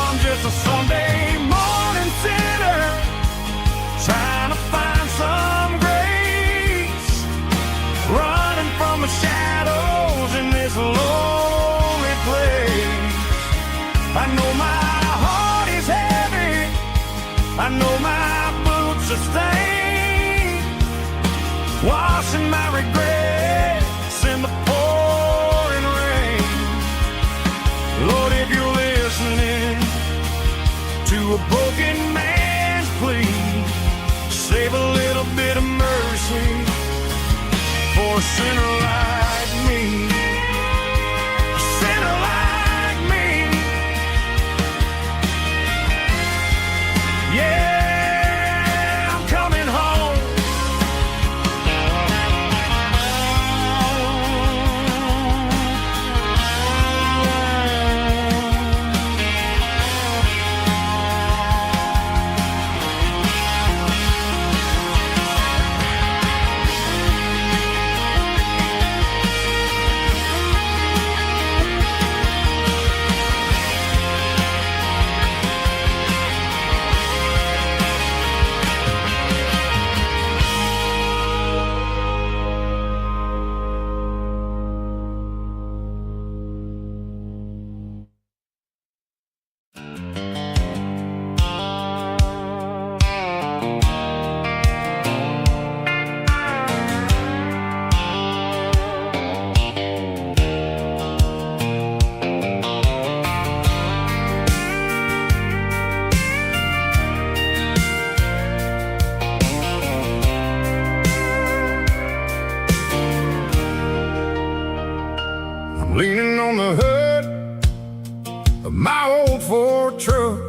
I'm just a Sunday morning sinner, trying to find some grace, running from the shadows in this lonely place. I know my heart is heavy, I know my boots are stained, washing my regrets in the pouring rain. Lord, if you're listening to a broken man's plea, save a little bit of mercy for a sinner like me. A sinner like me. Yeah, I'm coming home. leaning on the hood of my old Ford truck,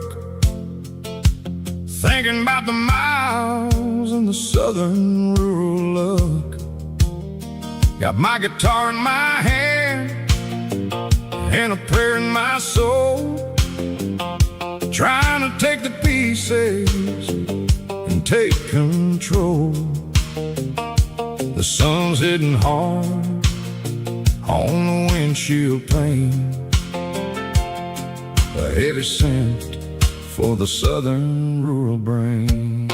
thinking about the miles and the southern rural look. Got my guitar in my hand and a prayer in my soul, trying to take the pieces and take control. The sun's hitting hard on the windshield pane, a heavy scent for the southern rural brain.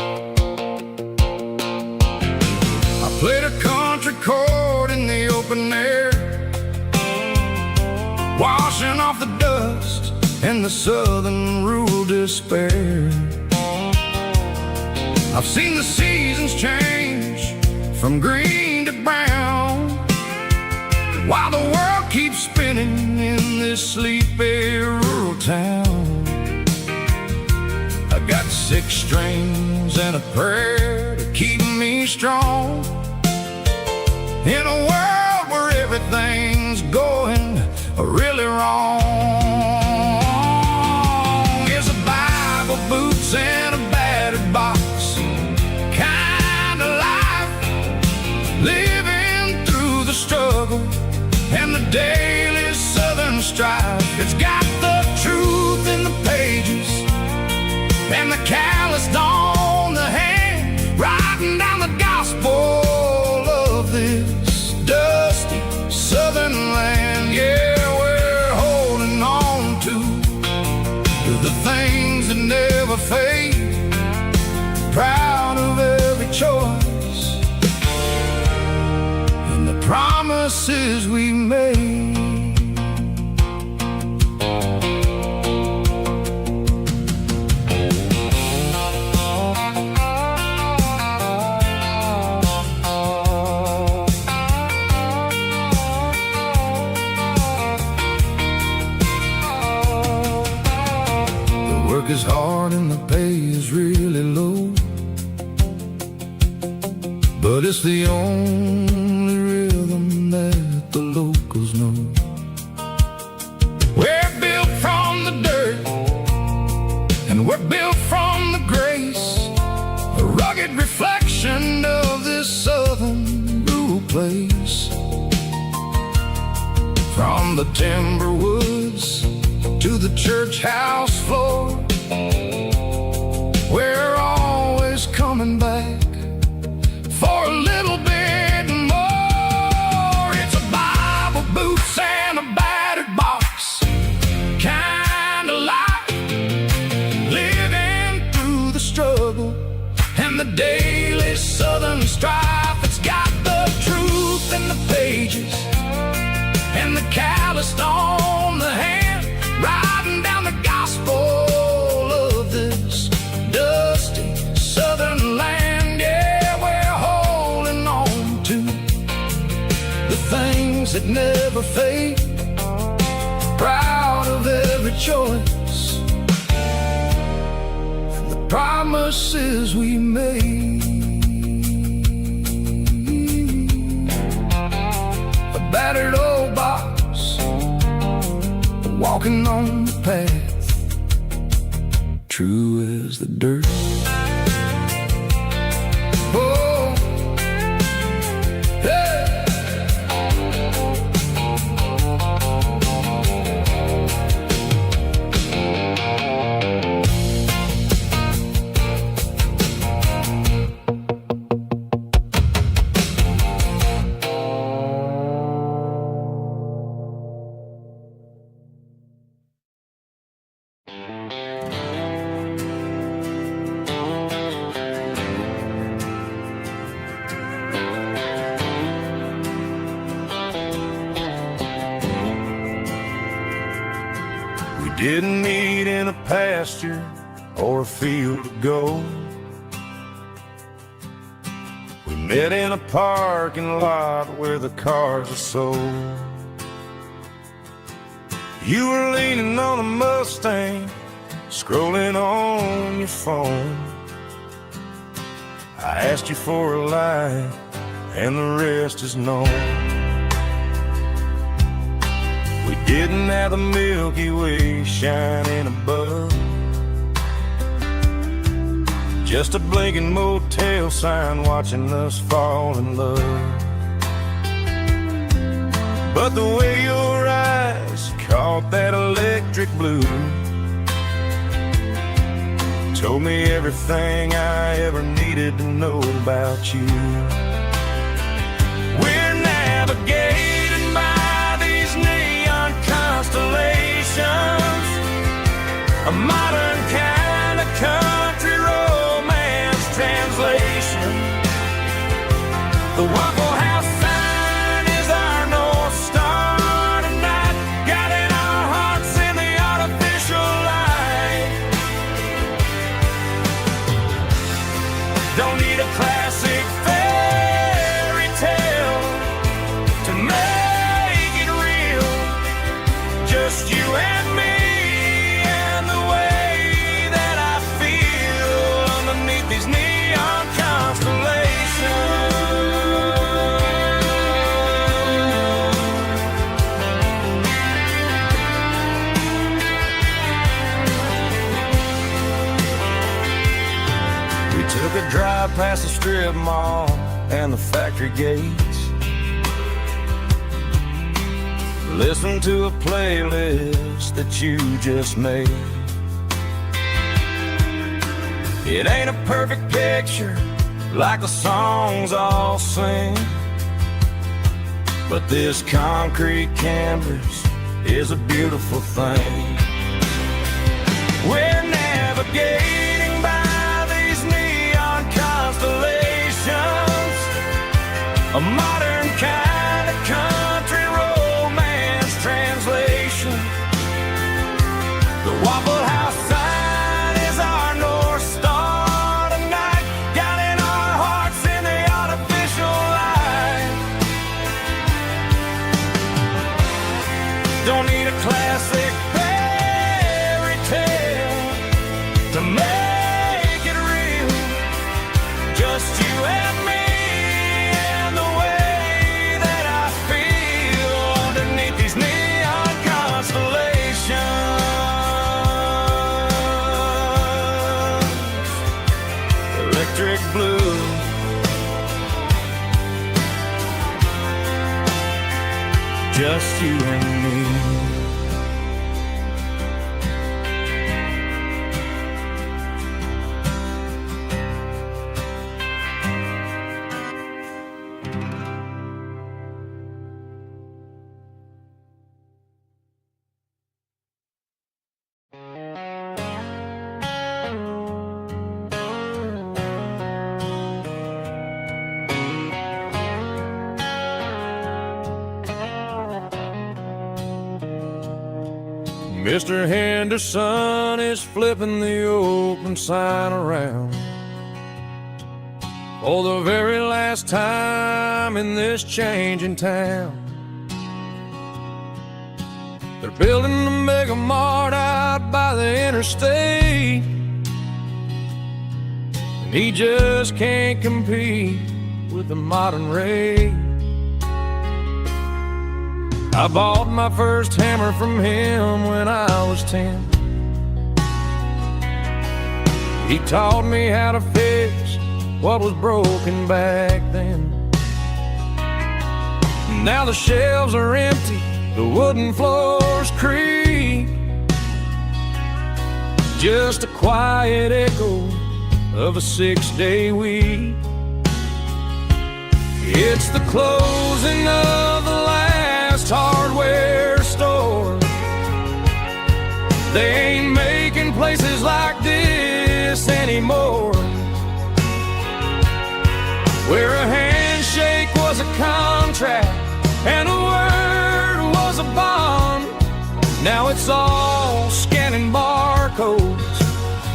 I played a country chord in the open air, washing off the dust and the southern rural despair. I've seen the seasons change from green to brown, while the world keeps spinning in this sleepy rural town. I got 6 strings and a prayer to keep me strong, in a world where everything's going really wrong. It's a Bible, boots, and a battered box kind of life, living through the struggle and the daily southern strife. It's got the truth in the pages and the calloused on the hand, writing down the gospel of this dusty southern land. Yeah, we're holding on to the things that never fade, proud of every choice and the promises we made. Is hard and the pay is really low, but it's the only rhythm that the locals know. We're built from the dirt and we're built from the grace, a rugged reflection of this southern rural place. From the timber woods to the church house floor, we're always coming back for a little bit more. It's a Bible, boots, and a battered box kind of life, living through the struggle and the daily southern strife. It's got the truth in the pages and the calloused on the hand, writing down the gospel of this dusty southern land. Yeah, we're holding on to the things that never fade, proud of every choice and the promises we made. A battered old box, walking on the path, true as the dirt. Oh, hey. Didn't meet in a pasture or a field to go. We met in a parking lot where the cars are sold. You were leaning on a Mustang, scrolling on your phone. I asked you for a light, and the rest is known. We didn't have the Milky Way shining above, just a blinking motel sign watching us fall in love. But the way your eyes caught that electric blue told me everything I ever needed to know about you. We're navigating by these neon constellations, a modern kind of country romance translation. The Waffle House sign is our North Star tonight, guiding our hearts in the artificial light. Don't need a classic fairy tale to make it real, just you and me and the way that I feel underneath these neon constellations. We took a drive past the strip mall and the factory gates, listened to a playlist that you just made. It ain't a perfect picture like the songs all sing, but this concrete canvas is a beautiful thing. We're navigating by these neon constellations, a modern kind of country romance translation. The Waffle House sign is our North Star tonight, guiding our hearts in the artificial light. Don't need a classic fairy tale to make it real, just you and me and the way that I feel underneath these neon constellations. Electric blue, just you and me. Mr. Henderson is flipping the open sign around for the very last time in this changing town. They're building a mega mart out by the interstate, and he just can't compete with the modern rate. I bought my first hammer from him when I was 10. He taught me how to fix what was broken back then. Now the shelves are empty, the wooden floors creak, just a quiet echo of a 6-day week. It's the closing of the last hardware store. They ain't making places like this anymore, where a handshake was a contract and a word was a bond. Now it's all scanning barcodes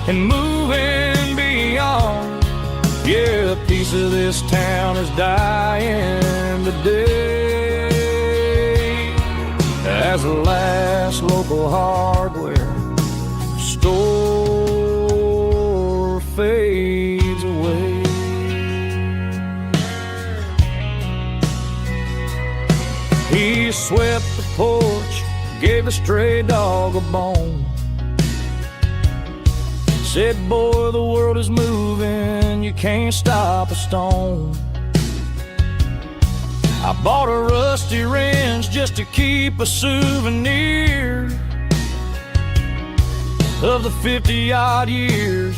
and moving beyond. Yeah, a piece of this town is dying today as the last local hardware store fades away. He swept the porch gave a stray dog a bone. Said, boy, the world is moving, you can't stop a stone. I bought a rusty wrench just to keep a souvenir of the 50-odd years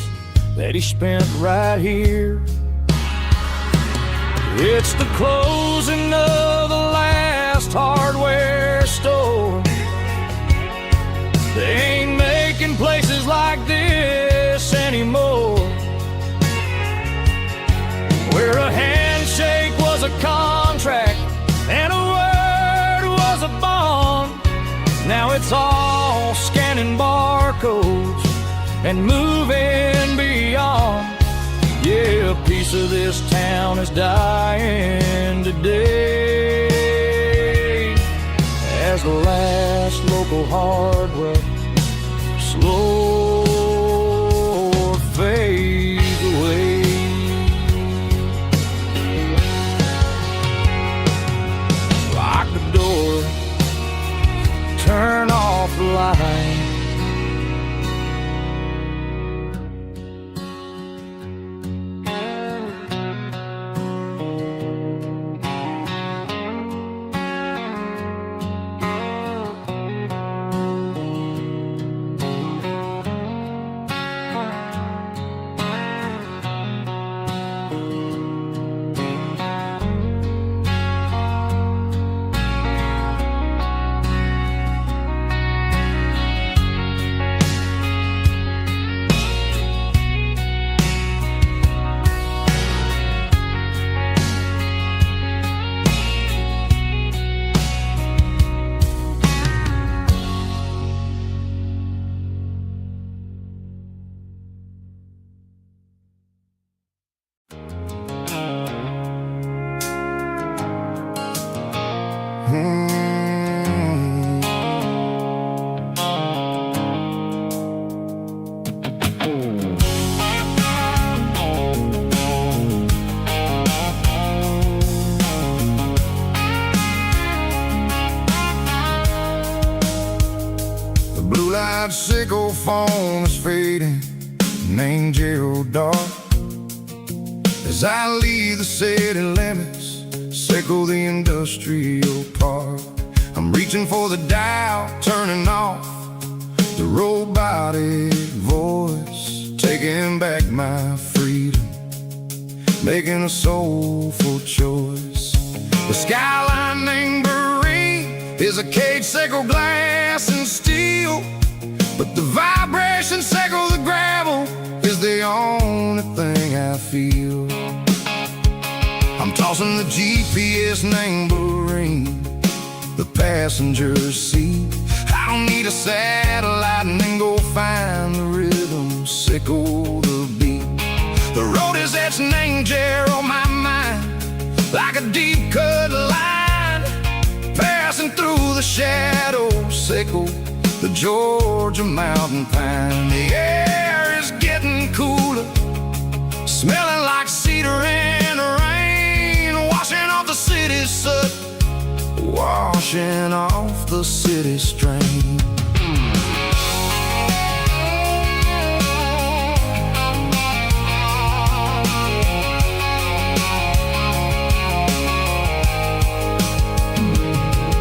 that he spent right here. It's the closing of the last hardware store. They ain't making places like this anymore, where a handshake was a contract and a word was a bond. Now it's all scanning barcodes and moving beyond. Yeah, a piece of this town is dying today as the last local hardware slow fades away. Lock the door, turn off the light. Sickle foam is fading, named Gerald Dark. As I leave the city limits, sickle the industrial park. I'm reaching for the dial, turning off the robotic voice, taking back my freedom, making a soulful choice. The skyline named Marine is a cage, sickle glass and steel, but the vibration sickle the gravel is the only thing I feel. I'm tossing the GPS named Marine, the passenger seat. I don't need a satellite and then go find the rhythm, sickle the beat. The road is etched named Jer on my mind, like a deep cut line, passing through the shadows, sickle the Georgia mountain pine. The air is getting cooler, smelling like cedar in the rain, washing off the city's soot, washing off the city strain.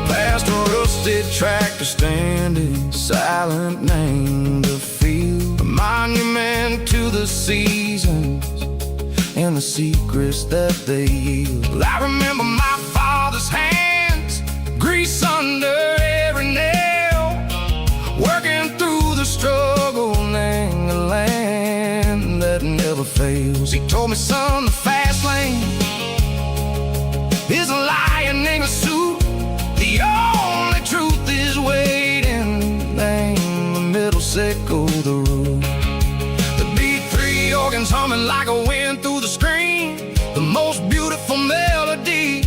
Past a rusted tractor standing silent, named a field, a monument to the seasons and the secrets that they yield. I remember my father's hands, grease under every nail, working through the struggle, named the land that never fails. He told me, son, the fast lane is a lion in a suit. The only truth is waiting, name the middle, sickle the road. The B3 organs humming like a wind through the screen, the most beautiful melody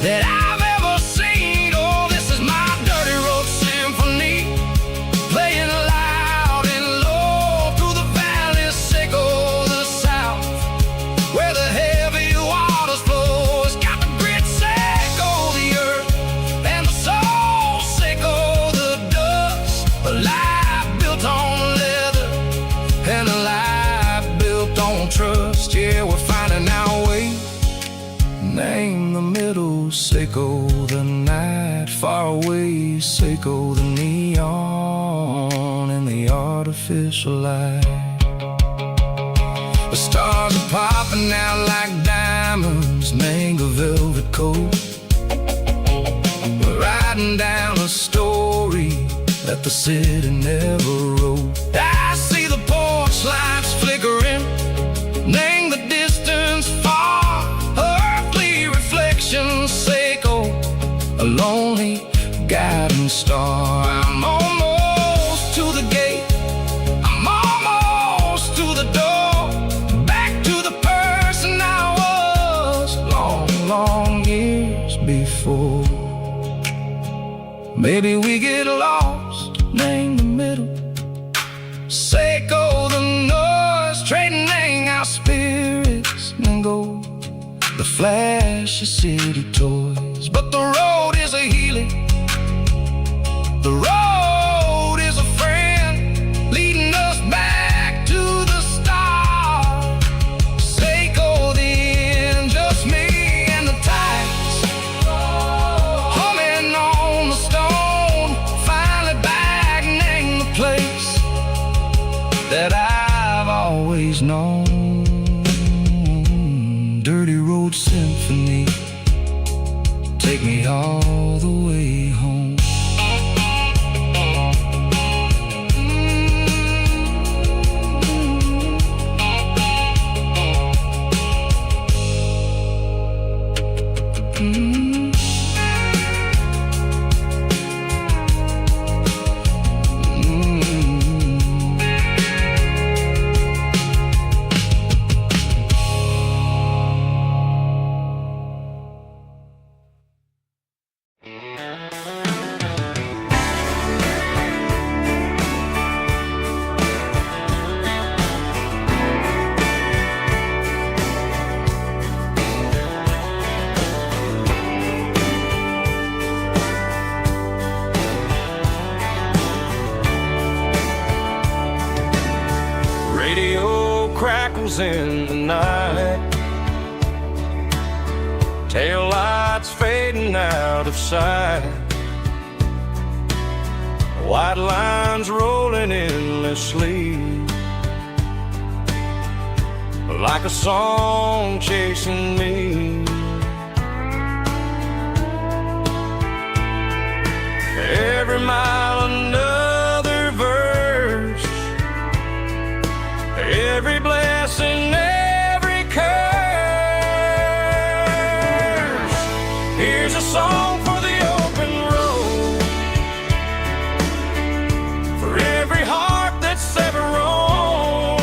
that I've ever seen. Oh, this is my dirty road symphony, playing loud and low through the valleys, sickle the south, Name the middle, Seiko the night, far away, Seiko the neon and the artificial light. The stars are popping out like diamonds, mango velvet coat. We're riding down a story that the city never wrote. I see the porch lights flickering, name the distance far, earthly reflections, Seiko, a lonely guiding star. I'm almost to the gate, I'm almost to the door, back to the person I was long, long years before. Maybe we get lost, name the middle, Seiko the noise, trading our spirits and gold, the flash of city toys. But the road is a healing, the road is a friend, leading us back to the start. Seiko the end, just me and the tides, humming on the stone, finally back, name the place that I've always known. Dirty road symphony, take me all the way home. Radio crackles in the night, tail lights fading out of sight, white lines rolling endlessly, like a song chasing me. Every mile another verse, every blessing, every curse. Here's a song for the open road, for every heart that's ever roamed,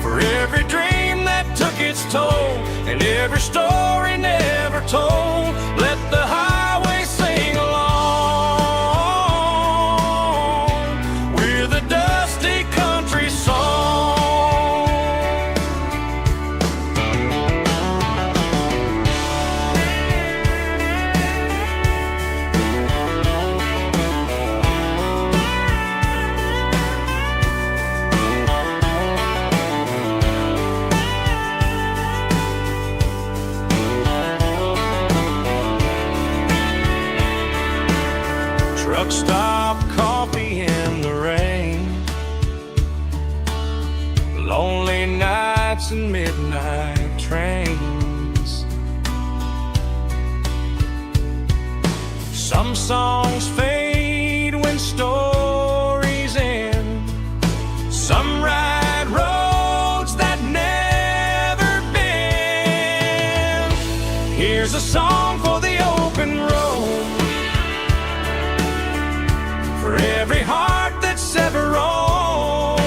for every dream that took its toll, and every story never told. Let the highway sing along with a dusty country song. Truck stop, coffee in the rain, lonely nights and midnight trains. Some songs fade when stories end, some ride roads that never bend. Here's a song for the open road, for every heart that's ever roamed,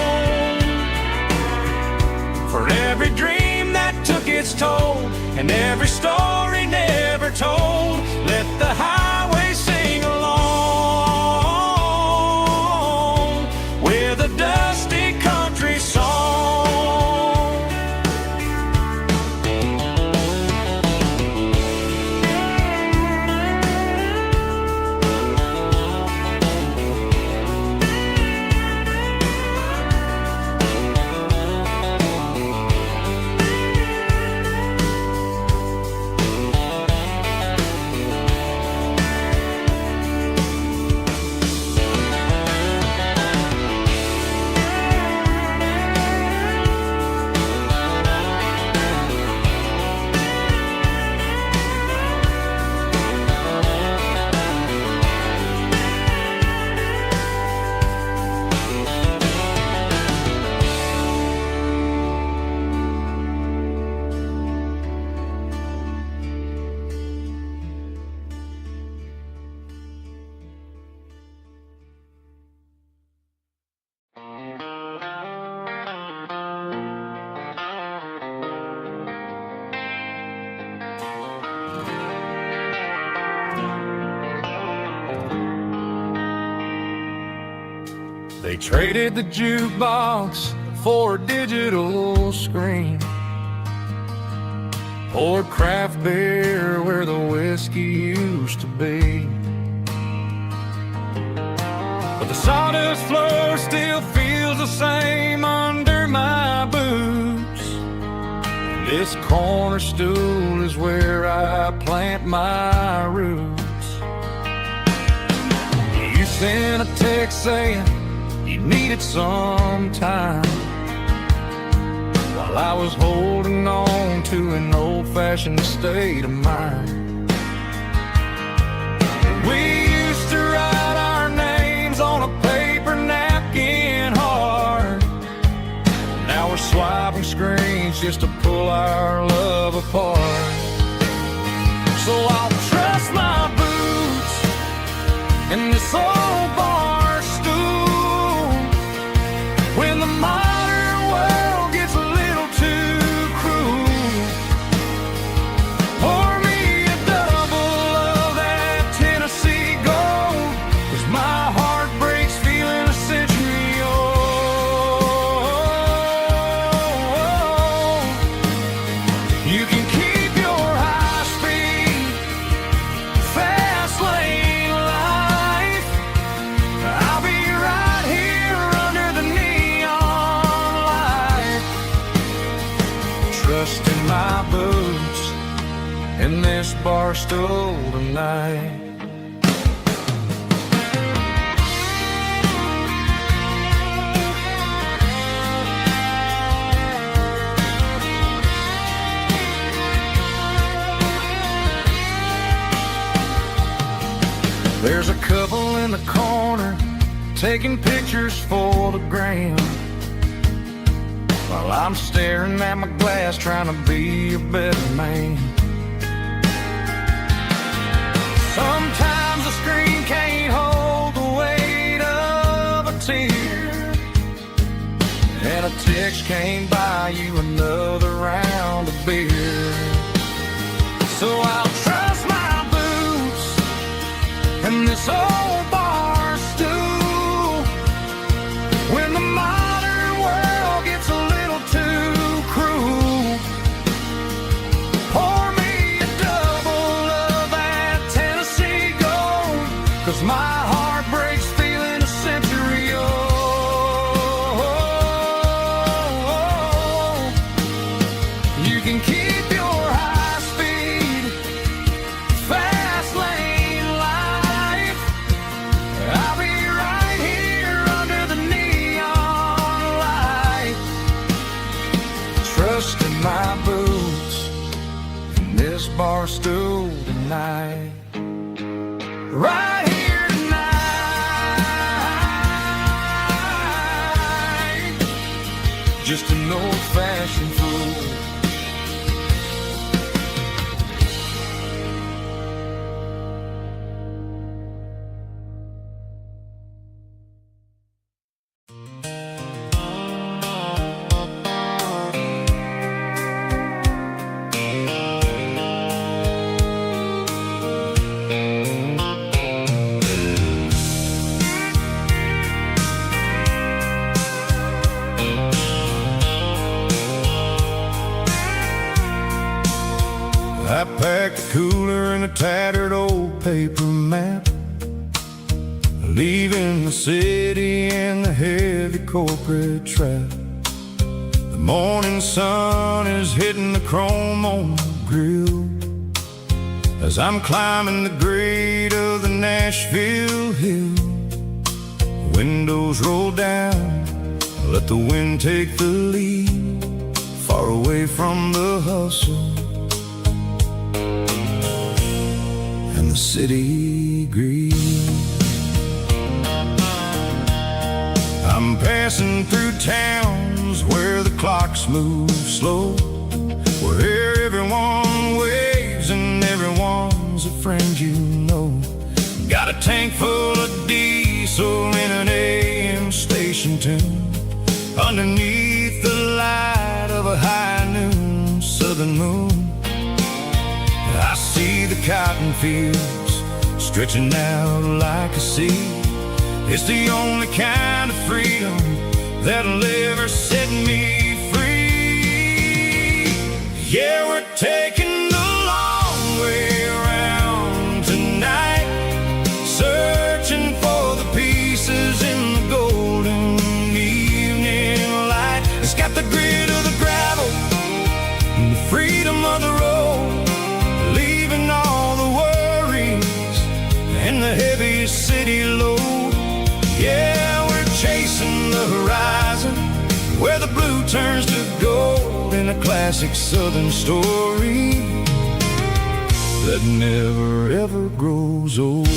for every dream that took its toll, and every story never told. Let the highway sing along with a dusty country song. They traded the jukebox for a digital screen, poured craft beer where the whiskey used to be. But the sawdust floor still feels the same under my boots. This corner stool is where I plant my roots. You sent a text saying you needed some time, while I was holding on to an old-fashioned state of mind. We used to write our names on a paper napkin hard. Now we're swiping screens just to pull our love apart. So I'll trust my boots in this old bar stool when the modern world gets a little too cruel. Pour me a double of that Tennessee Gold, 'cause my heart breaks feeling a century old. You can keep your high-speed, fast lane life. I'll be right here under the neon light, trusting my boots in this bar stool tonight. There's a couple in the corner taking pictures for the gram, while I'm staring at my glass trying to be a better man. Sometimes the screen can't hold the weight of a tear, and a text can't buy you another round of beer. So I'll trust my boots in this old bar stool when the modern world gets a little too cruel. Pour me a double of that Tennessee Gold, 'cause my heart breaks feeling a century old. You can keep your high-speed, fast lane life. I'll be right here under the neon light, trusting my boots in this bar stool tonight. Right here tonight, just an old-fashioned fool. I packed the cooler in a tattered old paper map, leaving the city in the heavy corporate trap. The morning sun is hitting the chrome on the grill as I'm climbing the grade of the Nashville hill. Windows roll down, let the wind take the lead, far away from the hustle and the city greed. I'm passing through towns where the clocks move slow, where everyone waves and everyone's a friend you know. Got a tank full of diesel in an AM station tune, underneath the light of a high noon southern moon. I see the cotton fields stretching out like a sea. It's the only kind of freedom that'll ever set me free. Yeah, we're taking the long way around tonight, searching for the pieces in the golden evening light. It's got the grit of the gravel and the freedom of the road, leaving all the worries and the heavy city load. Yeah, we're chasing the horizon where the blue turns to gold, in a classic southern story that never ever grows old.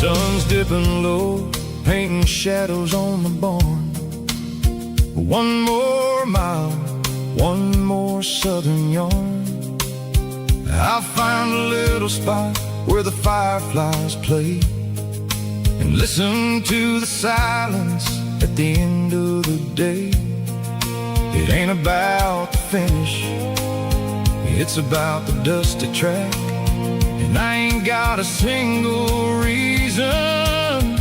Sun's dipping low, painting shadows on the barn. One more mile, one more southern yarn. I'll find a little spot where the fireflies play, and listen to the silence at the end of the day. It ain't about the finish, it's about the dusty track. And I ain't got a single reason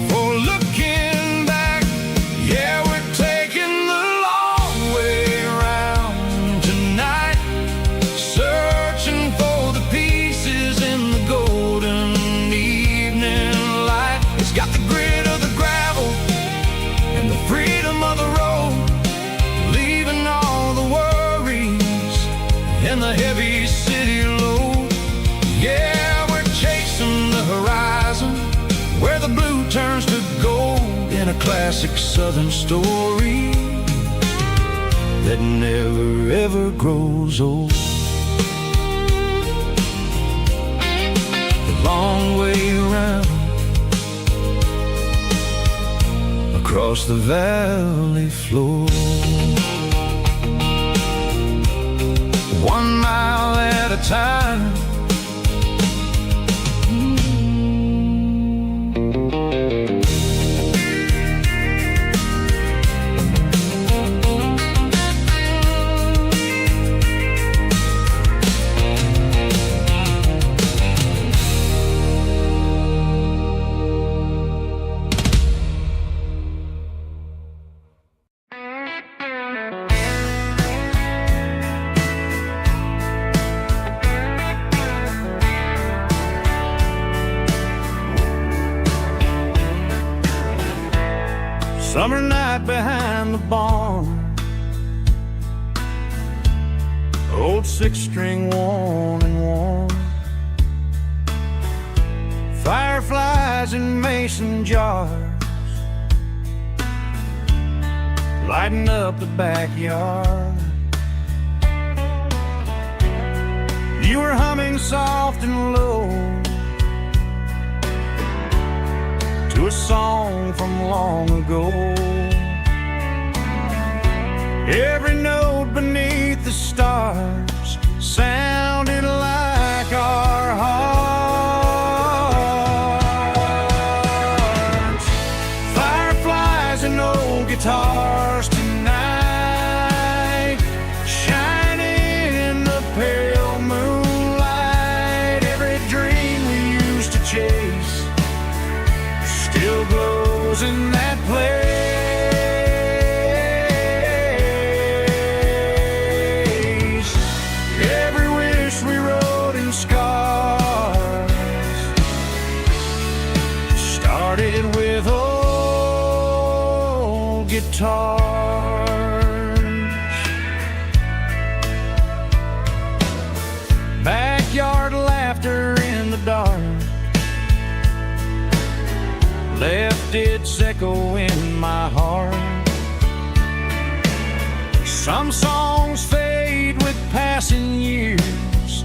for looking back. Yeah, we're taking the long way around tonight, searching for the pieces in the golden evening light. It's got the grit of the gravel and the freedom of the road, leaving all the worries and the heavy city load. Yeah, we're chasing the horizon where the blue turns to gold, in a classic southern story that never ever grows old. The long way around across the valley floor, 1 mile at a time. Summer night behind the barn, old 6-string worn and worn, fireflies in mason jars, lighting up the backyard. You were humming soft and low to a song from long ago. Every note beneath the stars sounded like our hearts. Fireflies and old guitars tonight, shining in the pale moonlight. Every dream we used to chase still glows in that place. Every wish we wrote in scars started with old guitars. Backyard laughter in the dark left its echo in my heart. Some songs fade with passing years,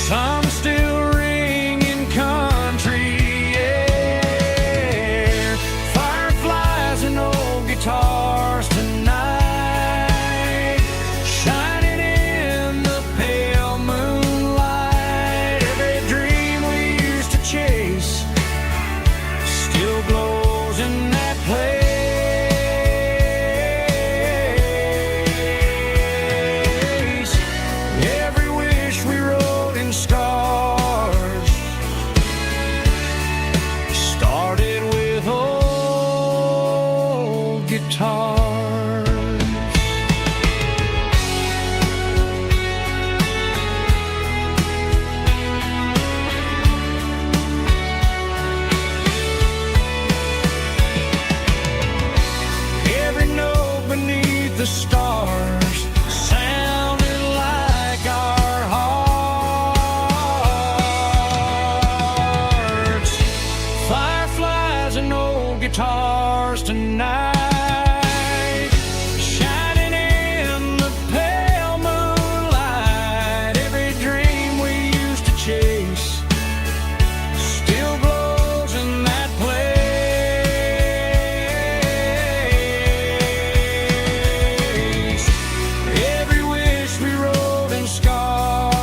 some still ring in country air. Fireflies and old guitars tonight, shining in the pale moonlight. stars sounded like our hearts. Fireflies and old guitars tonight, shining in the pale moonlight. Every dream we used to chase still glows in that place. Every wish we wrote in scars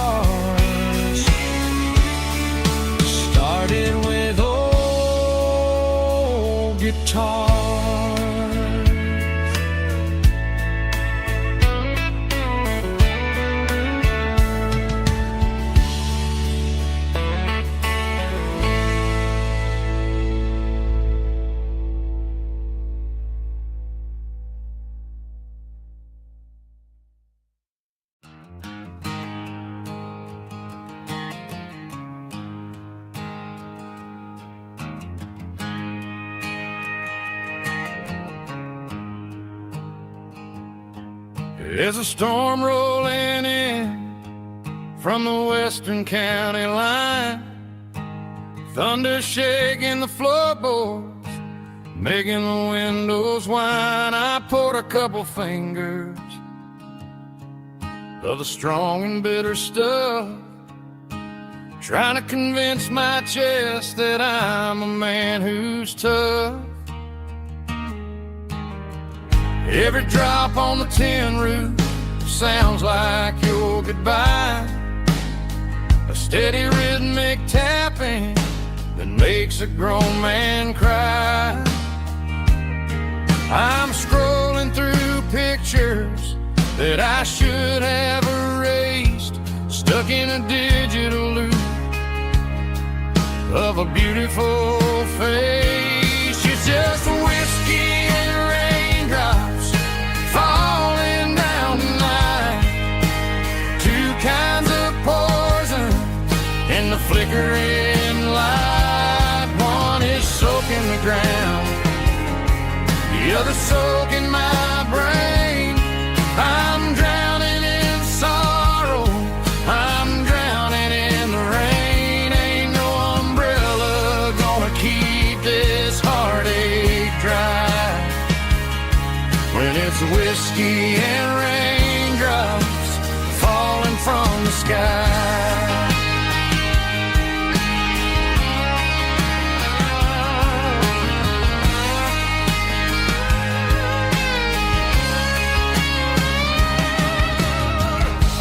started with old guitars. There's a storm rolling in from the western county line, thunder shaking the floorboards, making the windows whine. I poured a couple fingers of the strong and bitter stuff, trying to convince my chest that I'm a man who's tough. Every drop on the tin roof sounds like your goodbye, a steady rhythmic tapping that makes a grown man cry. I'm scrolling through pictures that I should have erased, stuck in a digital loop of a beautiful face. It's just whiskey and raindrops falling down tonight, two kinds of poison in the flickering light. One is soaking the ground, the other soaking my brain. I'm drowning in sorrow, I'm drowning in the rain. Ain't no umbrella gonna keep this heartache dry when it's whiskey and raindrops falling from the sky.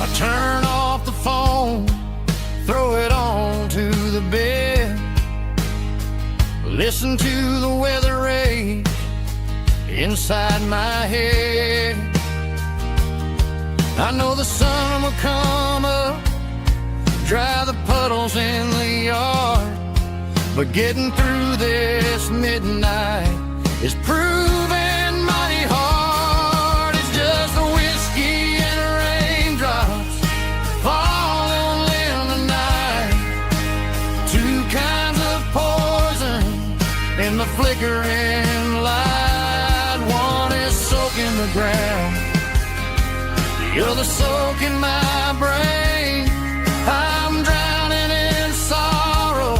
I turn off the phone, throw it on to the bed, listen to the weather rage inside my head. I know the sun will come up, dry the puddles in the yard, but getting through this midnight is proving mighty hard. It's just the whiskey and raindrops falling in the night, two kinds of poison in the flickering light. One is soaking the ground, the other soaking my brain. I'm drowning in sorrow,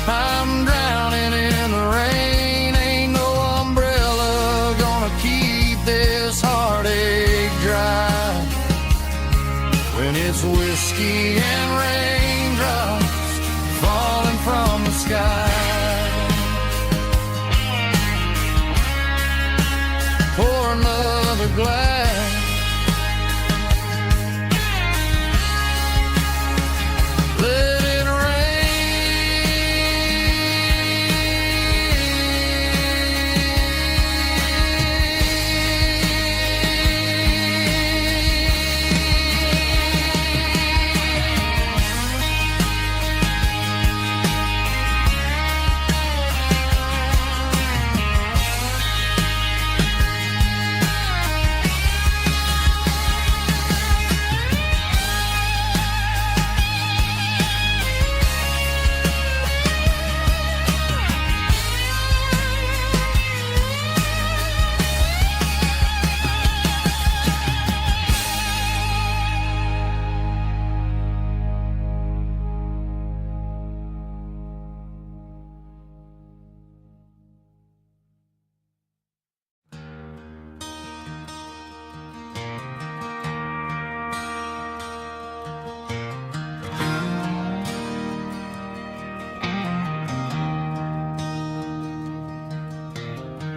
I'm drowning in the rain. Ain't no umbrella gonna keep this heartache dry when it's whiskey and raindrops falling from the sky. Pour another glass, let it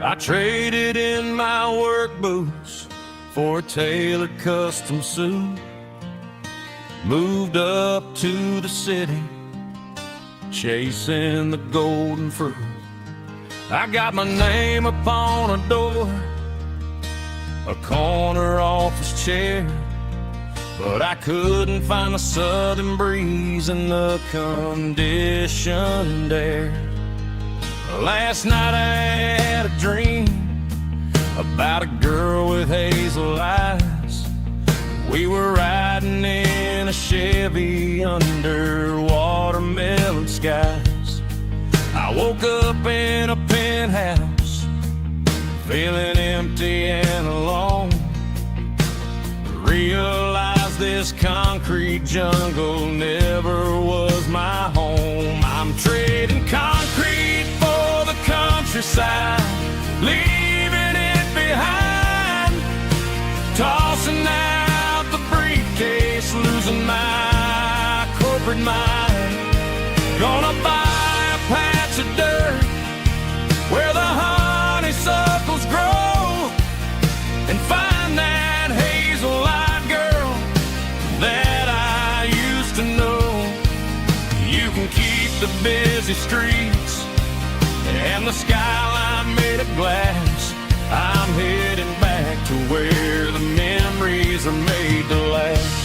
I traded in my work boots for a tailored custom suit. Moved up to the city, chasing the golden fruit. I got my name upon a door, a corner office chair, but I couldn't find the southern breeze in the conditioned air. Last night I had a dream about a girl with hazel eyes. We were riding in a Chevy under watermelon skies. I woke up in a penthouse, feeling empty and alone. Realized this concrete jungle never was my home. I'm trading concrete for the countryside, leaving it behind, tossing out the briefcase, losing my corporate mind. Gonna buy a patch of dirt where the honeysuckles grow and find that hazel-eyed girl that I used to know. You can keep the busy streets and the skyline made of glass. I'm heading back to where the memories are made to last.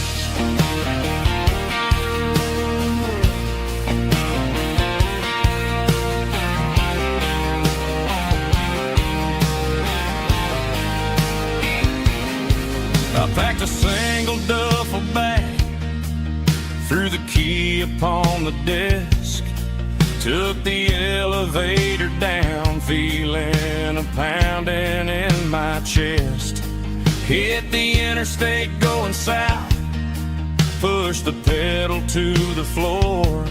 I packed a single duffel bag, threw the key upon the desk, took the elevator down, feeling a pounding in my chest. Hit the interstate going south, pushed the pedal to the floor.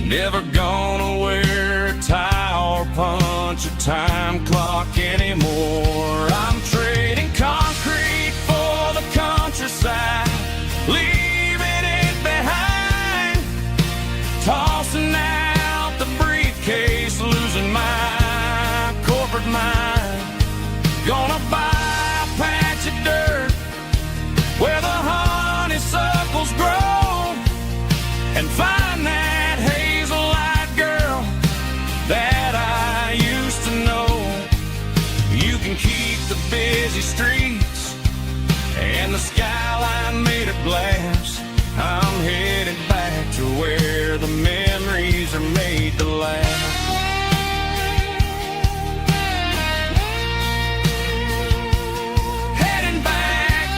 Never gonna wear a tie or punch a time clock anymore. I'm trading concrete for the countryside, leaving it behind, tossing out the briefcase, losing my corporate mind. Gonna buy a patch of dirt where the honeysuckles grow and find that hazel-eyed girl that I used to know. You can keep the busy streets and the skyline made of glass. I'm headed back to where the memories are made to last. Heading back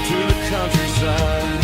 to the countryside.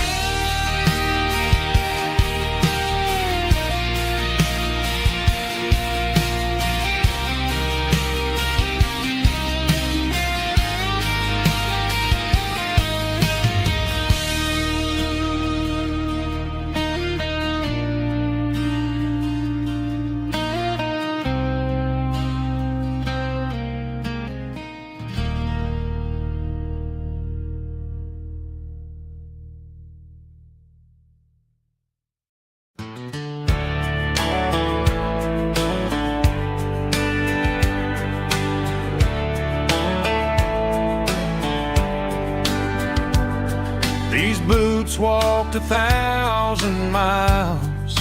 These boots walked 1,000 miles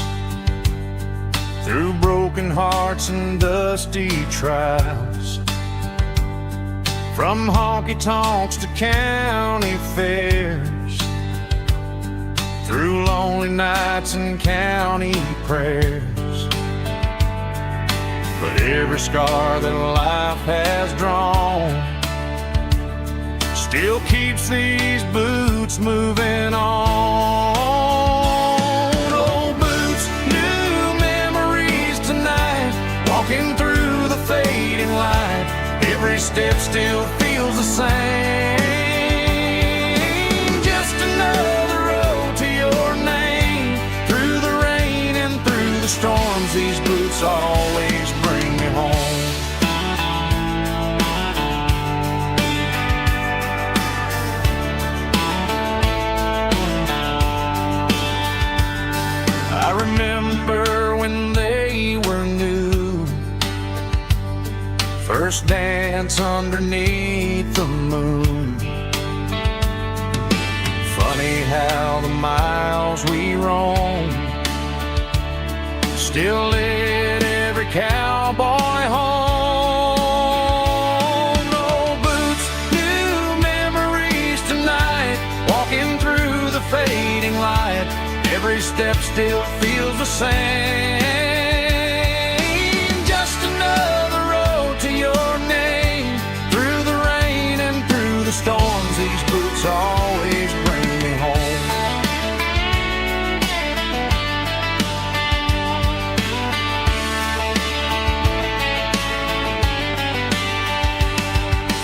through broken hearts and dusty trials, from honky-tonks to county fairs, through lonely nights and county prayers. But every scar that life has drawn still keeps these boots moving on. Old boots, new memories tonight, walking through the fading light. Every step still feels the same. Just another road to your name. Through the rain and through the storms, these boots always bring me home. I remember when first dance underneath the moon. Funny how the miles we roam still lit every cowboy home. No boots, new memories tonight, walking through the fading light. Every step still feels the same. Just another road to your name. Through the rain and through the storms, these boots always bring me home.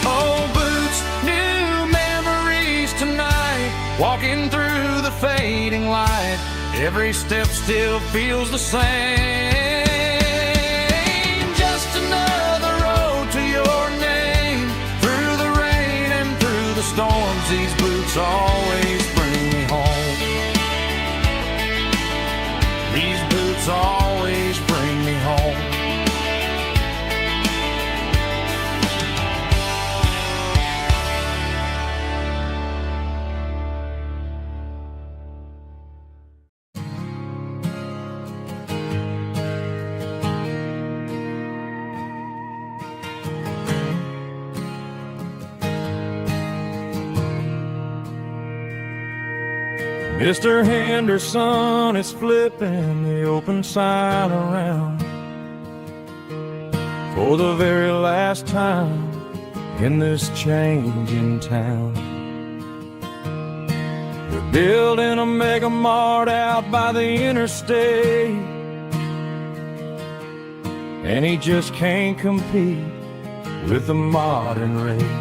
Oh, boots, new memories tonight, walking through the fading light. Every step still feels the same. Just another road to your name. Through the rain and through the storms, these boots always bring me home. These boots always bring me home. Mr. Henderson is flipping the open sign around for the very last time in this changing town. They're building a mega mart out by the interstate, and he just can't compete with the modern rate.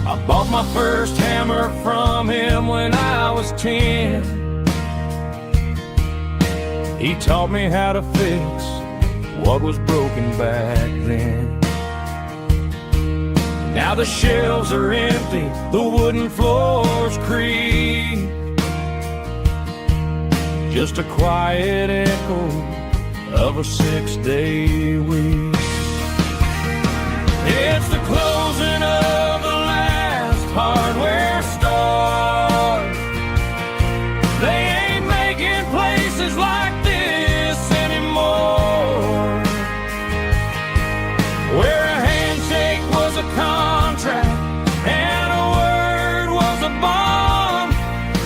I bought my first hammer from him when I was 10. He taught me how to fix what was broken back then. Now the shelves are empty, the wooden floors creak, just a quiet echo of a 6-day week. It's the closing of the hardware store. They ain't making places like this anymore, where a handshake was a contract and a word was a bond.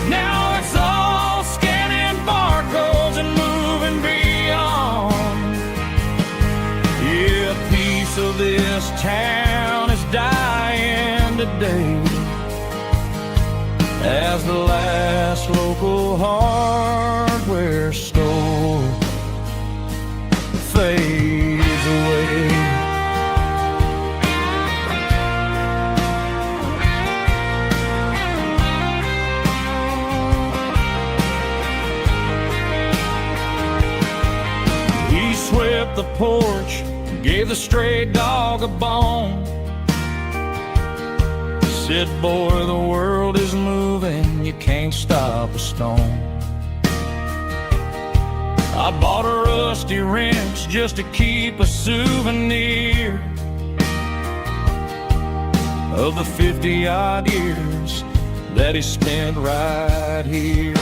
Now it's all scanning barcodes and moving beyond. Yeah, a piece of this town is dying today as the last local hardware store fades away. He swept the porch, gave the stray dog a bone, said, boy, the world is moving, you can't stop a stone. I bought a rusty wrench just to keep a souvenir of the 50-odd years that he spent right here.